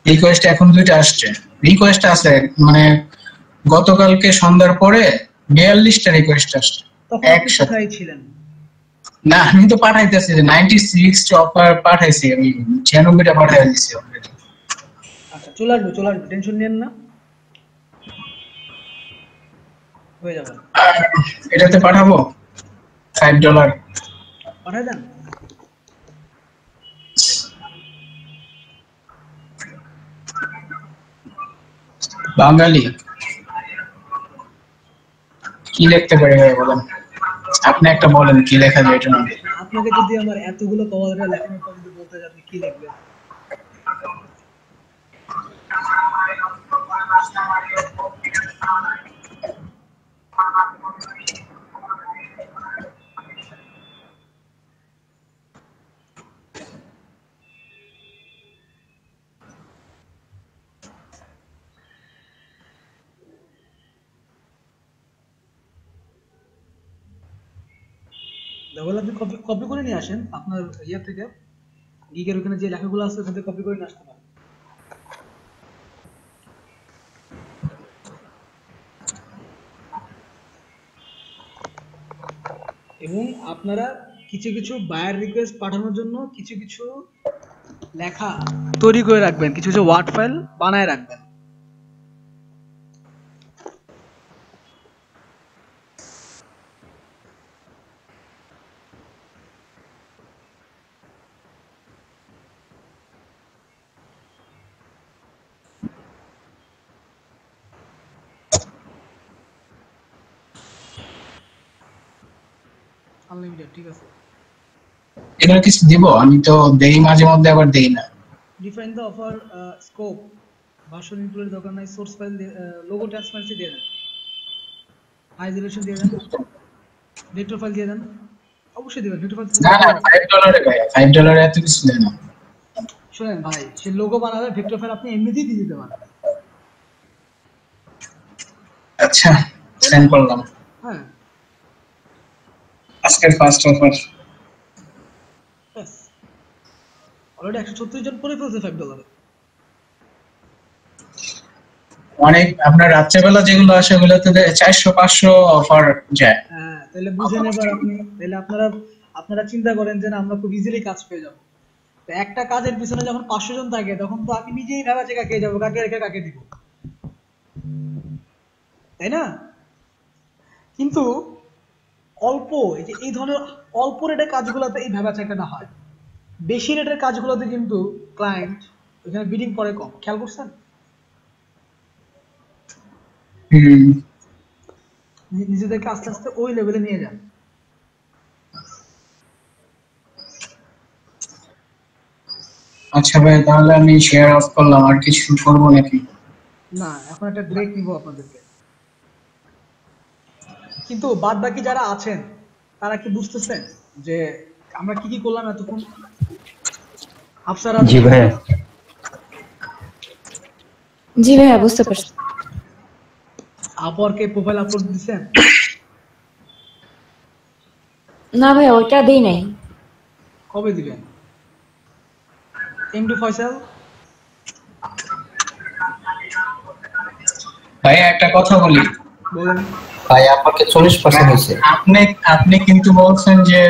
রিকোয়েস্ট এখন দুইটা আসছে। রিকোয়েস্ট আছে মানে গতকালকে সন্ধ্যার পরে 42টা রিকোয়েস্ট আসছে তখন আপনি একসাথে। কোথায় ছিলেন? না আমি তো পাঠাইতেছি, 96 টা অফার পাঠাইছি, আমি 96টা পাঠাই দিয়েছি অলরেডি। আচ্ছা চলে আসবে, চলে আসবে, টেনশন নেন না, হয়ে যাবে। এটাতে পাঠাবো $5। পাঠাই দেন। বাঙালি কি লিখতে পারি ভাই বলেন, আপনি একটা বলেন কি লেখা যায় এটা না। আপনাকে যদি আমার এতগুলো কভারে লেখানোর পর যদি বলতে যান আপনি কি লিখবেন? তাহলে আপনি কপি কপি করে নিয়ে আসেন আপনার ইয়ে থেকে, গিগের ওখানে যে লেখাগুলো আছে ওখান থেকে কপি করে নিয়ে আসতে পারেন। এবং আপনারা কিছু কিছু বায়ার রিকোয়েস্ট পাঠানোর জন্য কিছু কিছু লেখা তৈরি করে রাখবেন, কিছু কিছু ওয়ার্ড ফাইল বানায় রাখবেন। আনলিমিটেড, ঠিক আছে। এগুলো কিছু দিব, আমি তো দেই মাঝে মধ্যে আবার দেই না। Define the offer scope, version include দরকার নাই, সোর্স ফাইল লোগো ট্রান্সপারেন্সি দিয়ে দেন, হাই রেজোলিউশন দিয়ে দেন, ভেক্টর ফাইল দিয়ে দেন, অবশ্যই দিবেন ভেক্টর ফাইল। না না $5 ভাই, $5 এত কিছু দেয় না। শুনেন ভাই, সে লোগো বানাবে ভেক্টর ফাইল আপনি এমনিতেই দিয়ে দিতে পারেন। আচ্ছা সেন্ড করলাম, হ্যাঁ আজকের ফার্স্ট অফার। অলরেডি 136 জন করে ফেলছে $5। অনেক আপনার রাত্রেবেলা যেগুলো আসে ওগুলোতে 400-500 অফার যায়। হ্যাঁ তাহলে বুঝেন এবার আপনি, তাহলে আপনারা চিন্তা করেন যে না আমরা খুব ইজিলি কাজ পেয়ে যাবো। তো একটা কাজের পিছনে যখন 500 জন থাকে তখন তো আমি নিজেই ভাবা যে কাকে যাবো, কাকে রেখে কাকে দিব, তাই না? কিন্তু অল্প এই ধরনের অল্প রেটের কাজগুলোতে এই ভাবা চেকাটা হয়, বেশি রেটের কাজগুলোতে কিন্তু ক্লায়েন্ট এখানে বিডিং করে কম, খেয়াল করছেন? নিজেদেরকে আস্তে আস্তে ওই লেভেলে নিয়ে যান। আচ্ছা ভাই তাহলে আমি শেয়ার অফ করলাম, আর কিছু করবো নাকি? না এখন একটা ব্রেক নিব আপনাদেরকে, কিন্তু বাদ বাকি যারা আছেন তারা কি বুঝতেছেন যে আমরা কি কি করলাম এতক্ষণ? আফসারা, জি ভাইয়া। জি ভাইয়া বুঝতে পারছি। আপওয়ার্কে প্রোফাইল আপলোড দিছেন? না ভাইয়া ওইটা দেই নাই। কবে দিবেন? এমডি ফয়সাল ভাই একটা কথা বলি, বলেন। ভাই আপনাকে 40% হয়েছে। আপনি কিন্তু বলছেন যে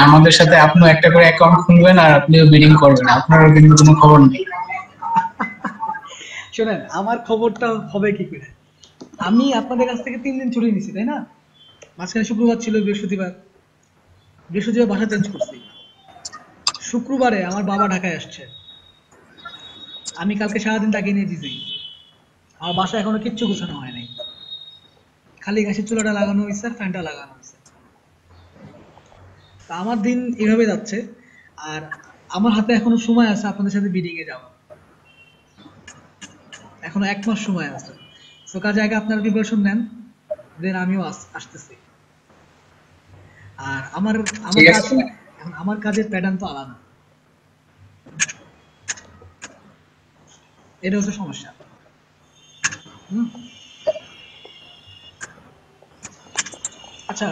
আমাদের সাথে আপনি একটা করে অ্যাকাউন্ট খুলবেন আর আপনিও বিডিং করবেন, আপনারও কিন্তু কোনো খবর নেই। শোনেন আমার খবরটা হবে কি করে, আমি আপনাদের কাছ থেকে 3 দিন ছুটি নিছি তাই না? মাঝখানে শুক্রবার ছিল, বৃহস্পতিবার বাসা চেঞ্জ করছি। শুক্রবারে আমার বাবা ঢাকায় আসছে, আমি কালকে সারাদিন তাকে নিয়ে দিছি। আমার বাসা এখনো কিচ্ছু গোছানো হয় নাই, খালি গাছের চুলাটা লাগানো হয়েছে আর ফ্যানটা লাগানো হয়েছে। তা আমার দিন এভাবে যাচ্ছে, আর আমার হাতে এখনো সময় আছে আপনাদের সাথে বিডিং এ যাওয়া। এখনো 1 মাস সময় আছে। তো কাজে আগে আপনারা প্রিপারেশন নেন, দেন আমিও আসতেছি। আর আমার ঠিক কাজ আছে। এখন আমার কাজের প্যাটার্ন তো আলাদা, এটা হচ্ছে সমস্যা। হুম। আচ্ছা,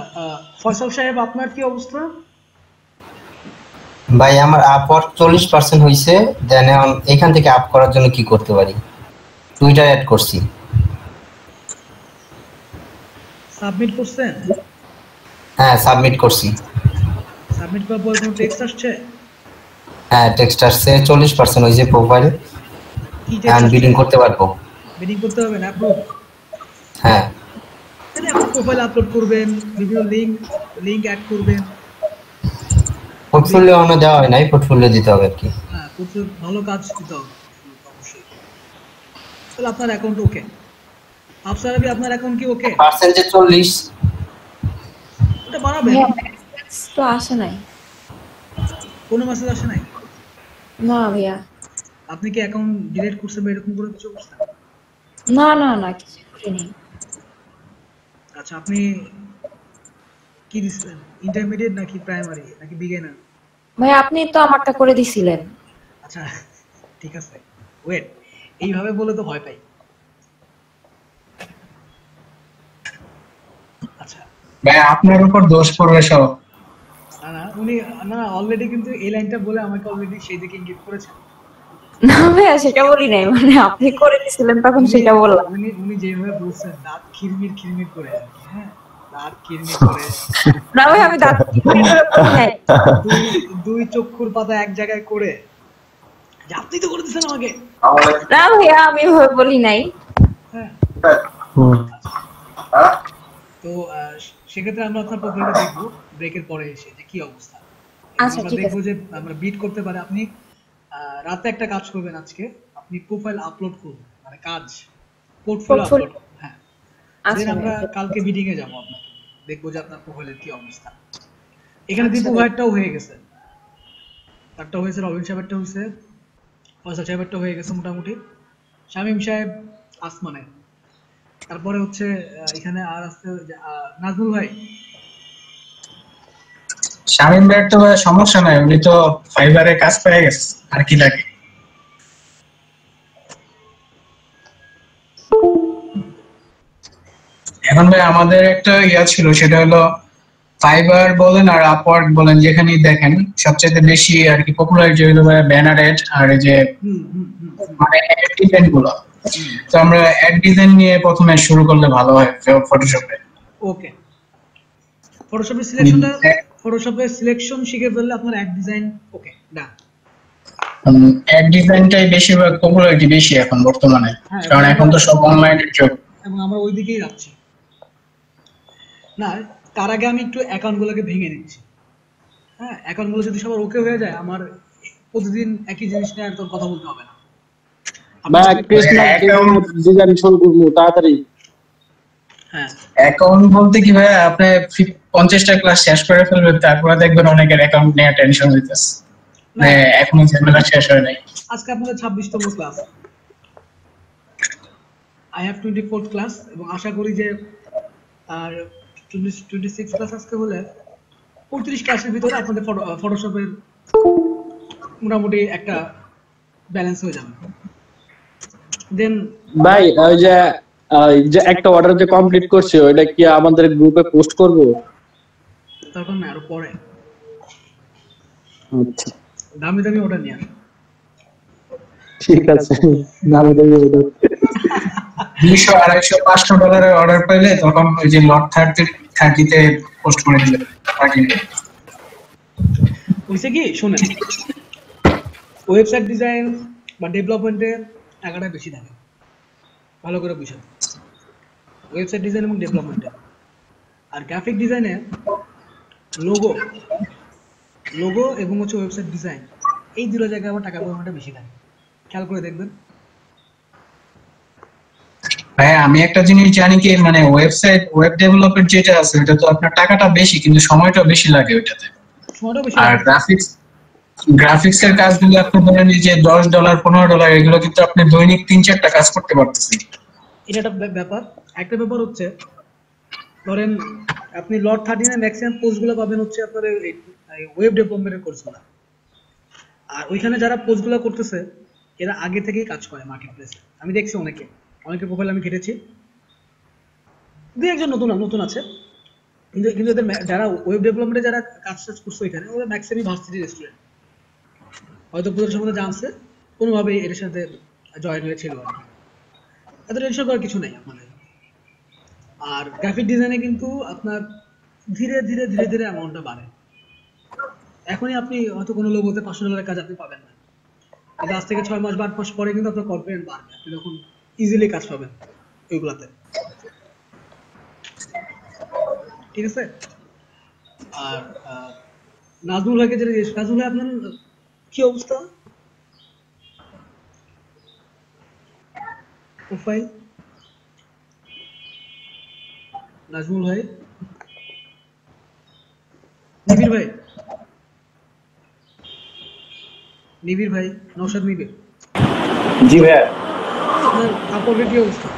ফয়সাল সাহেব আপনার কি অবস্থা? ভাই আমার আপওয়ার্ক 40% হইছে, দেন এখন এখান থেকে আপ করার জন্য কি করতে পারি? টুইটার অ্যাড করছি। সাবমিট করছেন? হ্যাঁ সাবমিট করছি। সাবমিট করার পর কোনো টেক্সট আসছে? হ্যাঁ টেক্সট আসছে, 40% হইছে প্রোফাইলে। কি আমি টেক্সট? বিডিং করতে পারবো। বিডিং করতে হবে না অ্যাপ্রুভ? হ্যাঁ তাহলে আপনি প্রোফাইল আপলোড করবেন, বিভিন্ন লিংক অ্যাড করবেন। পোর্টফোলিও অন্য দেওয়া হয় নাই, পোর্টফোলিও দিতে হবে আর কি। হ্যাঁ, প্রচুর ভালো কাজ দিতে হবে অবশ্যই। তাহলে আপনার অ্যাকাউন্ট ওকে। আফসার আবি আপনার অ্যাকাউন্ট কি ওকে? পার্সেন্টেজ 40। ওটা বাড়াবেন। ভাইয়া মেসেজ তো আসে নাই। কোনো মেসেজ আসে নাই? না ভাইয়া, আপনি কি অ্যাকাউন্ট ডিলিট করছেন বা এরকম কোনো কিছু করছেন? না কিছু করিনি। আচ্ছা, আপনি কি দিচ্ছেন? ইন্টারমিডিয়েট নাকি প্রাইমারি নাকি বিগিনার? ভাইয়া আপনি তো আমারটা করে দিছিলেন। আচ্ছা ঠিক আছে, ওয়েট, এইভাবে বলে তো ভয় পাই। আচ্ছা ভাই আপনার উপর দোষ পড়বে সব। না উনি অলরেডি কিন্তু এই লাইনটা বলে আমাকে অলরেডি সেই দিকে ইঙ্গিত করেছেন। না ভাইয়া সেটা বলি নাই, মানে আপনি করে দিছিলেন তখন সেটা বললাম। উনি যেভাবে বলছেন দাঁত খিরমির করে আর কি, হ্যাঁ দাঁত খিরমির করে। না ভাই আমি দাঁত নাই। দুই চক্ষুর পাতা এক জায়গায় করে যে আপনি তো করে দিচ্ছেন আমাকে। না ভাইয়া আমি ওভাবে বলি নাই। হ্যাঁ তো সেক্ষেত্রে আমরা আপনার প্রোফাইলটা দেখবো ব্রেকের পরে এসে যে কি অবস্থা। আচ্ছা আমরা ঠিক দেখবো আছে। যে আমরা বিট করতে পারে। আপনি রাতে একটা কাজ করবেন, আজকে আপনি প্রোফাইল আপলোড করবেন, মানে কাজ পোর্টফোলিও আপলোড। হ্যাঁ, দেন আচ্ছা আমরা ভাইয়া। কালকে বিডিং এ যাবো, আপনাকে দেখবো যে আপনার প্রোফাইলের কি অবস্থা। এখানে দীপু ভাইয়েরটাও হয়ে গেছে, তারটা হয়েছে, রবিন সাহেবেরটা হয়েছে, ফয়সাল সাহেবেরটা হয়ে গেছে মোটামুটি, শামীম সাহেব আসমানে। তারপরে হচ্ছে এখানে আর আছে নাজমুল ভাই। শামীম ভাইয়ের তো ভাই সমস্যা নাই, উনি তো ফাইবারে কাজ পেয়ে গেছে, আর কি লাগে। এখন ভাই আমাদের একটা ইয়া ছিল, সেটা হলো ফাইবার বলেন আর আপওয়ার্ক বলেন, যেখানেই দেখেন সবচেয়ে বেশি আর কি পপুলারিটি হলো ভাই ব্যানার অ্যাড আর এই যে মানে অ্যাড ডিজাইন গুলো। তো আমরা অ্যাড ডিজাইন নিয়ে প্রথমে শুরু করলে ভালো হয় ফটোশপে। ওকে, ফটোশপের সিলেকশন শিখে ফেললে আপনার অ্যাড ডিজাইন ওকে ডান। অ্যাড ডিজাইনটাই বেশিরভাগ পপুলারিটি বেশি এখন বর্তমানে, কারণ এখন তো সব অনলাইনের যুগ এবং আমরা ওই দিকেই যাচ্ছি। না, তার আগে আমি একটু অ্যাকাউন্টগুলোকে ভেঙে নিচ্ছি। হ্যাঁ, অ্যাকাউন্টগুলো যদি সবার ওকে হয়ে যায়, আমার প্রতিদিন একই জিনিস নিয়ে আর কথা বলতে হবে না। ডিজাইন শুরু করবো তাড়াতাড়ি। হ্যাঁ, অ্যাকাউন্ট বলতে কি ভাই, আপনি 50টা ক্লাস শেষ করে ফেলবেন, তারপরে দেখবেন অনেকের অ্যাকাউন্ট নিয়ে টেনশন হইতেছে, মানে এখনো ঝামেলা শেষ হয় নাই। আজকে আপনাদের 26তম class, I have 24th class, এবং আশা করি যে আর 26 ক্লাস আজকে হলে 35 ক্লাসের ভিতরে আপনাদের ফটোশপের মোটামুটি একটা ব্যালেন্স হয়ে যাবে। দেন ভাই ওই যে একটা অর্ডার যে কমপ্লিট করছি, ওইটা কি আমাদের গ্রুপে পোস্ট করব? তখন না, আরো পরে আচ্ছা দামি দামি অর্ডার নিয়ে আসুন। ঠিক আছে, দামি দামি অর্ডার 200, 250, $500 অর্ডার পাইলে তখন ওই যে লট 30-তে পোস্ট করে দিলে হইছে কি শুনেন, ওয়েবসাইট ডিজাইন বা ডেভেলপমেন্টে টাকাটা বেশি থাকে, ভালো করে বুঝুন। ওয়েবসাইট ডিজাইন এবং ডেভেলপমেন্টে, আর গ্রাফিক ডিজাইনে লোগো এবং হচ্ছে ওয়েবসাইট ডিজাইন, এই দুটো জায়গায় আমার টাকার পরিমাণটা বেশি থাকে, খেয়াল করে দেখবেন। ভাই আমি একটা জিনিস জানি কি, মানে ওয়েব ডেভেলপমেন্ট যেটা আছে ওটা তো আপনার টাকাটা বেশি, কিন্তু সময়টা বেশি লাগে ওইটাতে। সময়টা বেশি আর লাগে। গ্রাফিক্স এর কাজগুলো আপনি ধরেন এই যে $10 $15 এগুলো কিন্তু আপনি দৈনিক 3-4টা কাজ করতে পারতেছেন। এটা একটা ব্যাপার। একটা ব্যাপার হচ্ছে ধরেন আপনি লট 13 এ ম্যাক্সিমাম পোস্টগুলো পাবেন হচ্ছে আপনার ওয়েব ডেভেলপমেন্টের কোর্সগুলো। আর ওইখানে যারা পোস্টগুলো করতেছে এরা আগে থেকেই কাজ করে মার্কেট প্লেসে। আমি দেখছি অনেকের প্রোফাইল আমি ঘেটেছি, দু একজন নতুন আছে, কিন্তু এদের যারা ওয়েব ডেভেলপমেন্টে যারা কাজ করছে এখানে ওরা ম্যাক্সিমাম ভার্সিটির স্টুডেন্ট, হয়তো পুরো সম্বন্ধে জানছে কোনোভাবে এর সাথে জয়েন হয়েছিল। এদের টেনশন করার কিছু নেই আপনাদের। আর গ্রাফিক ডিজাইনে কিন্তু আপনার ধীরে ধীরে অ্যামাউন্টটা বাড়ে। এখনই আপনি হয়তো কোনো লোগোতে $500 কাজ আপনি পাবেন না, কিন্তু আজ থেকে 6 মাস বা 8 মাস পরে কিন্তু আপনার কনফিডেন্স বাড়বে, আপনি তখন ইজিলি কাজ পাবেন ওইগুলাতে। ঠিক আছে। আর নাজমুল ভাইকে যেটা জিজ্ঞেস, নাজমুল ভাই আপনার কি অবস্থা প্রোফাইল? নাজমুল ভাই, নিবির ভাই, নওশাদ নিবির। জি ভাইয়া। আপনার আপলোডের কি অবস্থা?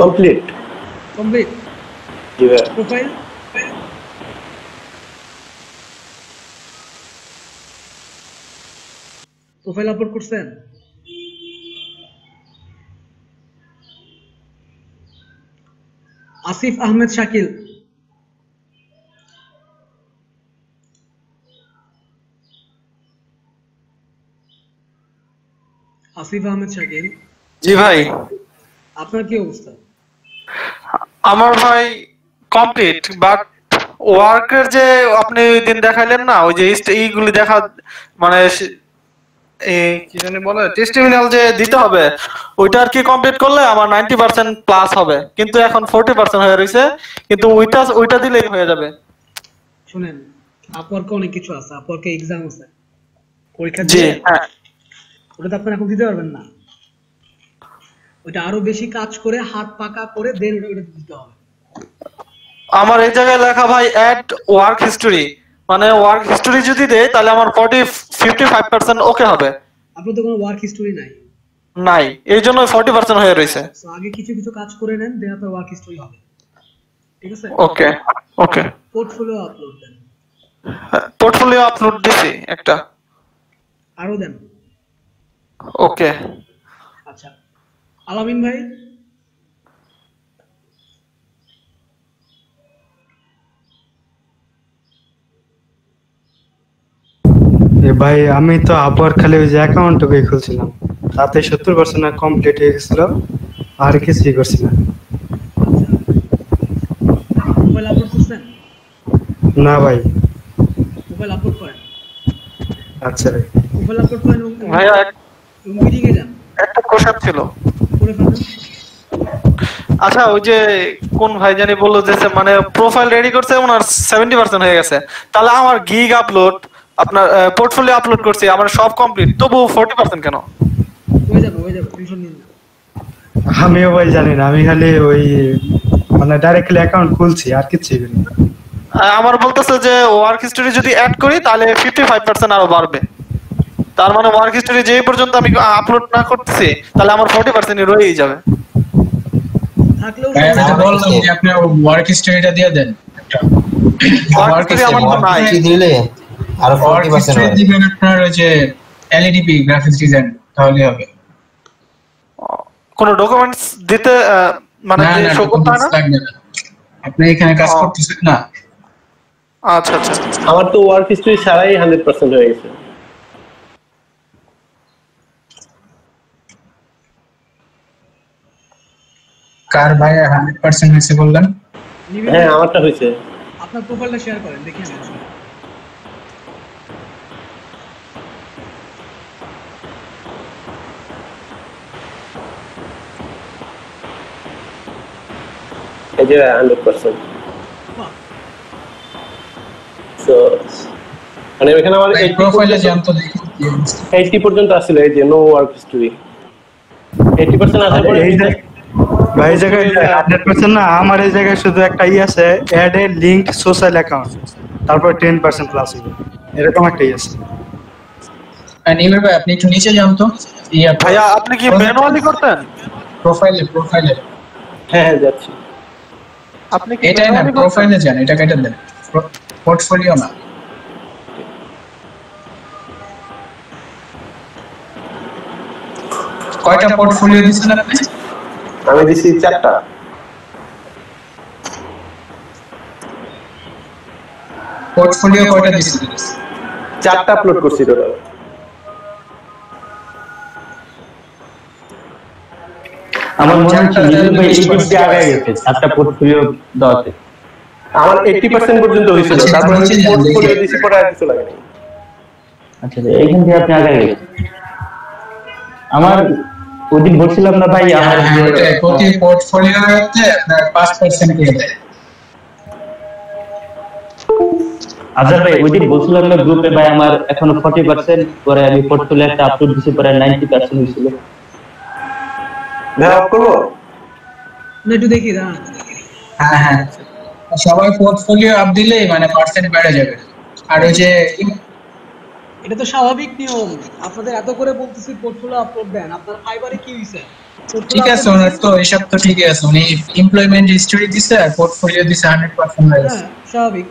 কমপ্লিট। জি ভাইয়া। প্রোফাইল আপলোড করছেন? আসিফ আহমেদ শাকিল, জি ভাই, আপনার কি অবস্থা? আমার ভাই কমপ্লিট, বাট ওয়ার্কের যে আপনি ওই দিন দেখাইলেন না, ওই যে এইগুলি দেখা মানে কি জানি বলে টেস্টিমোনিয়াল যে দিতে হবে, ওইটা আর কি কমপ্লিট করলে আমার 90% প্লাস হবে, কিন্তু এখন 40% হয়ে রয়েছে, কিন্তু ওইটা দিলেই হয়ে যাবে। শুনেন, আপওয়ার্কে অনেক কিছু আছে, আপওয়ার্কে এক্সাম আছে, পরীক্ষা জি দিয়ে হ্যাঁ, ওটা আপনি এখন দিতে পারবেন না। ওটা আরো বেশি কাজ করে হাত পাকা করে দেন ওটা দিতে হবে। আমার এই জায়গায় লেখা ভাই অ্যাড ওয়ার্ক হিস্টোরি, মানে ওয়ার্ক হিস্টোরি যদি দেই তাহলে আমার 55% ওকে হবে। আপনার তো কোনো ওয়ার্ক হিস্টোরি নাই, এই জন্য 40% হয়ে রয়েছে। সো আগে কিছু কাজ করে নেন, দেন আপনার ওয়ার্ক হিস্টোরি হবে। ঠিক আছে। ওকে। পোর্টফোলিও আপলোড দেন। পোর্টফোলিও আপলোড দিছি একটা, আরো দেন। ওকে। আচ্ছা, আলামিন ভাই, ভাই আমি তো আপওয়ার্ক খালি ওই যে অ্যাকাউন্টটুকুই খুলছিলাম, তাতে 70% কমপ্লিট হয়ে গেছিল, আর কিছুই করছি না। মোবাইল আপলোড করছেন? না ভাই। মোবাইল আপলোড করেন। আচ্ছা ভাই। মোবাইল আপলোড করেন। ভাইয়া মিটিং এ যান। একটা কোশ্চেন ছিল। করে ফেলেন। আচ্ছা, ওই যে কোন ভাই জানি বললো যে মানে প্রোফাইল রেডি করছে ওনার 70% হয়ে গেছে, তাহলে আমার গিগ আপলোড আপনার পোর্টফোলিও আপলোড করছি, আমার সব কমপ্লিট, তবু 40% কেন? হয়ে যাবে, টেনশন নিন না। আমিও ভাই জানি না, আমি খালি ওই মানে ডাইরেক্টলি অ্যাকাউন্ট খুলছি, আর কিছুই করি না। আমার বলতেছে যে ওয়ার্ক হিস্টরি যদি অ্যাড করি তাহলে 55% আরো বাড়বে, তার মানে ওয়ার্ক হিস্টরি যে পর্যন্ত আমি আপলোড না করতেছি তাহলে আমার 40% রয়েই যাবে। থাকলেও বললাম যে আপনি ওয়ার্ক হিস্টরিটা দিয়ে দেন। ওয়ার্ক হিস্টরি আমার তো নাই, দিলে আর 40% হবে। দিবেন আপনার ওই যে এলইডিপি গ্রাফিক্স ডিজাইন, তাহলে হবে। কোন ডকুমেন্টস দিতে মানে শো করতে হয় না? আপনি এখানে কাজ করতেছেন না? আচ্ছা। আমার তো ওয়ার্ক হিস্টরি ছাড়াই 100% হয়ে গেছে। কার ভাই 100% হয়েছে বললেন? হ্যাঁ, আমারটা হয়েছে। আপনার প্রোফাইলটা শেয়ার করেন, দেখি আমি আসলে। এই যে 100%। সো মানে এখানে আমার এই প্রোফাইলে জানতো দেখি 80 পর্যন্ত আসলে, এই যে নো ওয়ার্ক হিস্টরি 80% আসার পরে এই যে ভাই এই জায়গায় 100% না, আমার এই জায়গায় শুধু একটা আছে, add a linked social account, তারপর 10% প্লাস হবে, এরকম একটা আছে। নিমের ভাই আপনি একটু নিচে যান তো। ভাইয়া আপনি কি ম্যানুয়ালি করতেন? প্রোফাইলে হ্যাঁ হ্যাঁ যাচ্ছি। আপনি কি এটাই না, প্রোফাইলে যান, এটা কেটে দেন, পোর্টফোলিও না। কয়টা পোর্টফোলিও দিছেন আপনি? আমি দিছি 4টা। পোর্টফোলিও কয়টা দিছেন? 4টা আপলোড করছি টোটাল। আমার মনে হচ্ছে নিজের ভাই এই দিকটা আগায় গেছে 4টা পোর্টফোলিও দাওয়াতে। আমার 80% পর্যন্ত হয়েছিল, তারপর আমি পোর্টফোলিও দিছি, পরে আর কিছু লাগে নাই। আচ্ছা এইখান থেকে আপনি আগায় গেছেন। আমার ওইদিন বলছিলাম না ভাই আমার প্রতি পোর্টফোলিওতে আপনার 5% করে দেয়। আচ্ছা ভাই ওইদিন বলছিলাম না গ্রুপে ভাই আমার এখনো 40%, পরে আমি পোর্টফোলিও একটা আপলোড দিছি, পরে 90% হয়েছিল। ভাই অফ করবো? না একটু দেখি না। হ্যাঁ সবাই পোর্টফোলিও আপ দিলেই মানে পার্সেন্ট বেড়ে যাবে। আর ওই যে এটা তো স্বাভাবিক নিয়ম, আপনাদের এত করে বলতেছি পোর্টফোলিও আপলোড দেন, আপনার ফাইবারে কি হইছে? ঠিক আছে, ওনার তো এসব তো ঠিকই আছে, উনি এমপ্লয়মেন্ট হিস্টরি দিছে আর পোর্টফোলিও দিছে 100% হয়ে গেছে। স্বাভাবিক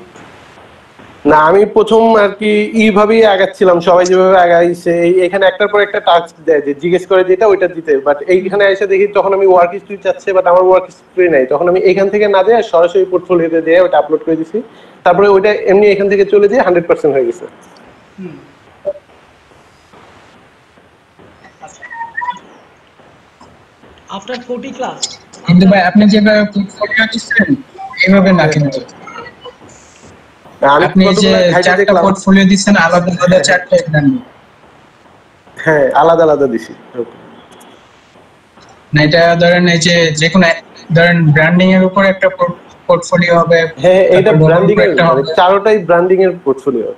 না আমি প্রথম আর কি এইভাবেই আগাচ্ছিলাম, সবাই যেভাবে আগাইছে। এখানে একটার পর একটা টাস্ক দেয় যে জিজ্ঞেস করে যেটা ওইটা দিতে, বাট এইখানে এসে দেখি তখন আমি ওয়ার্ক হিস্ট্রি চাচ্ছে, বাট আমার ওয়ার্ক হিস্ট্রি নাই। তখন আমি এখান থেকে না দিয়ে সরাসরি পোর্টফোলিওতে দিয়ে ওটা আপলোড করে দিছি, তারপরে ওইটা এমনি এখান থেকে চলে দিয়ে 100% হয়ে গেছে। After 40 class. কিন্তু ভাই আপনি যেভাবে পোর্টফোলিও দিচ্ছেন এইভাবে না, কিন্তু আপনি যে 4টা পোর্টফোলিও দিচ্ছেন আলাদা আলাদা 4টা এখানে। হ্যাঁ আলাদা আলাদা দিছি না, এটা ধরেন এই যে যেকোনো ধরেন ব্র্যান্ডিং এর উপর একটা পোর্টফোলিও হবে। হ্যাঁ এটা ব্র্যান্ডিং এর, মানে 4টাই ব্র্যান্ডিং এর পোর্টফোলিও।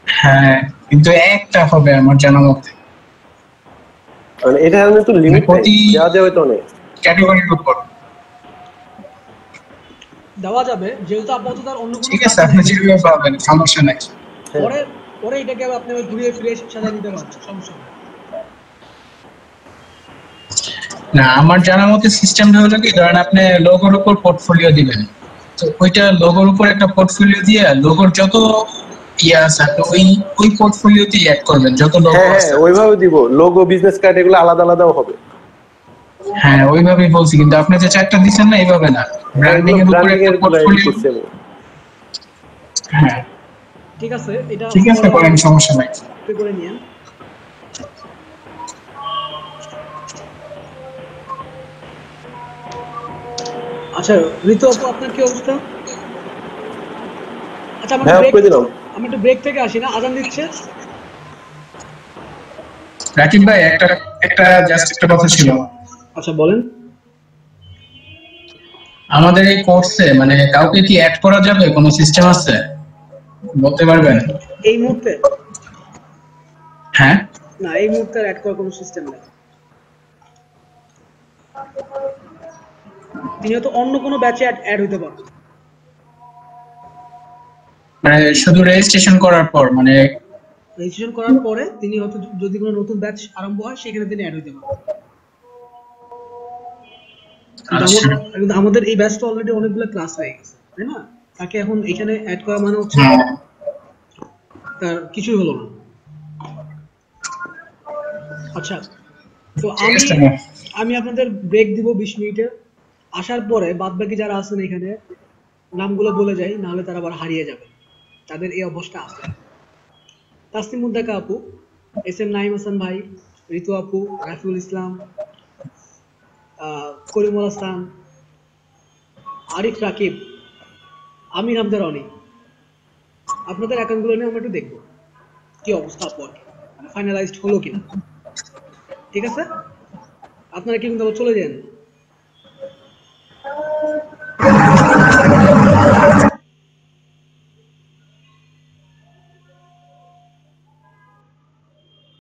হ্যাঁ কিন্তু একটা হবে আমার জানা মতে, মানে এটা আমি তো লিমিট দেওয়া যাবে তো অনেক ক্যাটাগরির উপর দেওয়া যাবে, যেহেতু আপাতত আর অন্য কোনো ঠিক আছে আপনি যেভাবে পাবেন সমস্যা নাই। পরে এটাকে আপনি ঘুরিয়ে ফিরিয়ে সাজা নিতে পারবেন, সমস্যা নেই। না আমার জানা মতে সিস্টেমটা হলো কি, ধরেন আপনি লোগোর উপর পোর্টফোলিও দিবেন, তো ওইটা লোগোর উপর একটা পোর্টফোলিও দিয়ে লোগোর যত আছে ওই পোর্টফোলিওতে অ্যাড করবেন যত লোগো আছে। হ্যাঁ ওইভাবে দিব, লোগো বিজনেস কার্ড এগুলো আলাদা আলাদাও হবে। হ্যাঁ ওইভাবেই বলছি, কিন্তু আপনি যে 4টা দিচ্ছেন না এইভাবে না, ব্র্যান্ডিং এর উপর একটা পোর্টফোলিও। হ্যাঁ ঠিক আছে, এটা ঠিক আছে করেন, সমস্যা নাই, করে নিয়েন। আচ্ছা ঋতু আপু আপনার কি অবস্থা? আচ্ছা আমি একটু ব্রেক থেকে আসি না, আজান দিচ্ছে। রাকিব ভাই একটা জাস্ট একটা কথা ছিল। আচ্ছা বলেন। আমাদের এই কোর্সে মানে কাউকে কি অ্যাড করা যাবে, কোনো সিস্টেম আছে বলতে পারবেন এই মুহূর্তে? হ্যাঁ না এই মুহূর্তে অ্যাড করার কোনো সিস্টেম নেই। তিনি তো অন্য কোনো ব্যাচে অ্যাড হইতে পারেন, মানে শুধু রেজিস্ট্রেশন করার পর, মানে রেজিস্ট্রেশন করার পরে তিনি হয়তো যদি কোনো নতুন ব্যাচ আরম্ভ হয় সেখানে তিনি অ্যাড হইতে পারেন। কিন্তু আমাদের এই ব্যাচটা অলরেডি অনেকগুলো ক্লাস হয়ে গেছে, তাই না? তাকে এখন এখানে অ্যাড করা মানে হচ্ছে তার কিছুই হলো না। আচ্ছা তো আমি আপনাদের ব্রেক দিব 20 মিনিটের। আসার পরে বাদবাকি যারা আছেন এখানে নামগুলো বলে যাই, নাহলে তারা আবার হারিয়ে যাবে, তাদের এই অবস্থা আছে। তাসনিম মুদ্দাকা আপু, এসএম নাইম হাসান ভাই, ঋতু আপু, রাফিউল ইসলাম, করিমুল হাসান, আরিফ রাকিব, আমির হামদার রনি। আপনাদের অ্যাকাউন্টগুলো নিয়ে আমরা একটু দেখবো কি অবস্থা আপর, মানে ফাইনালাইজড হলো কিনা। ঠিক আছে আপনারা কি কিন্তু চলে যান।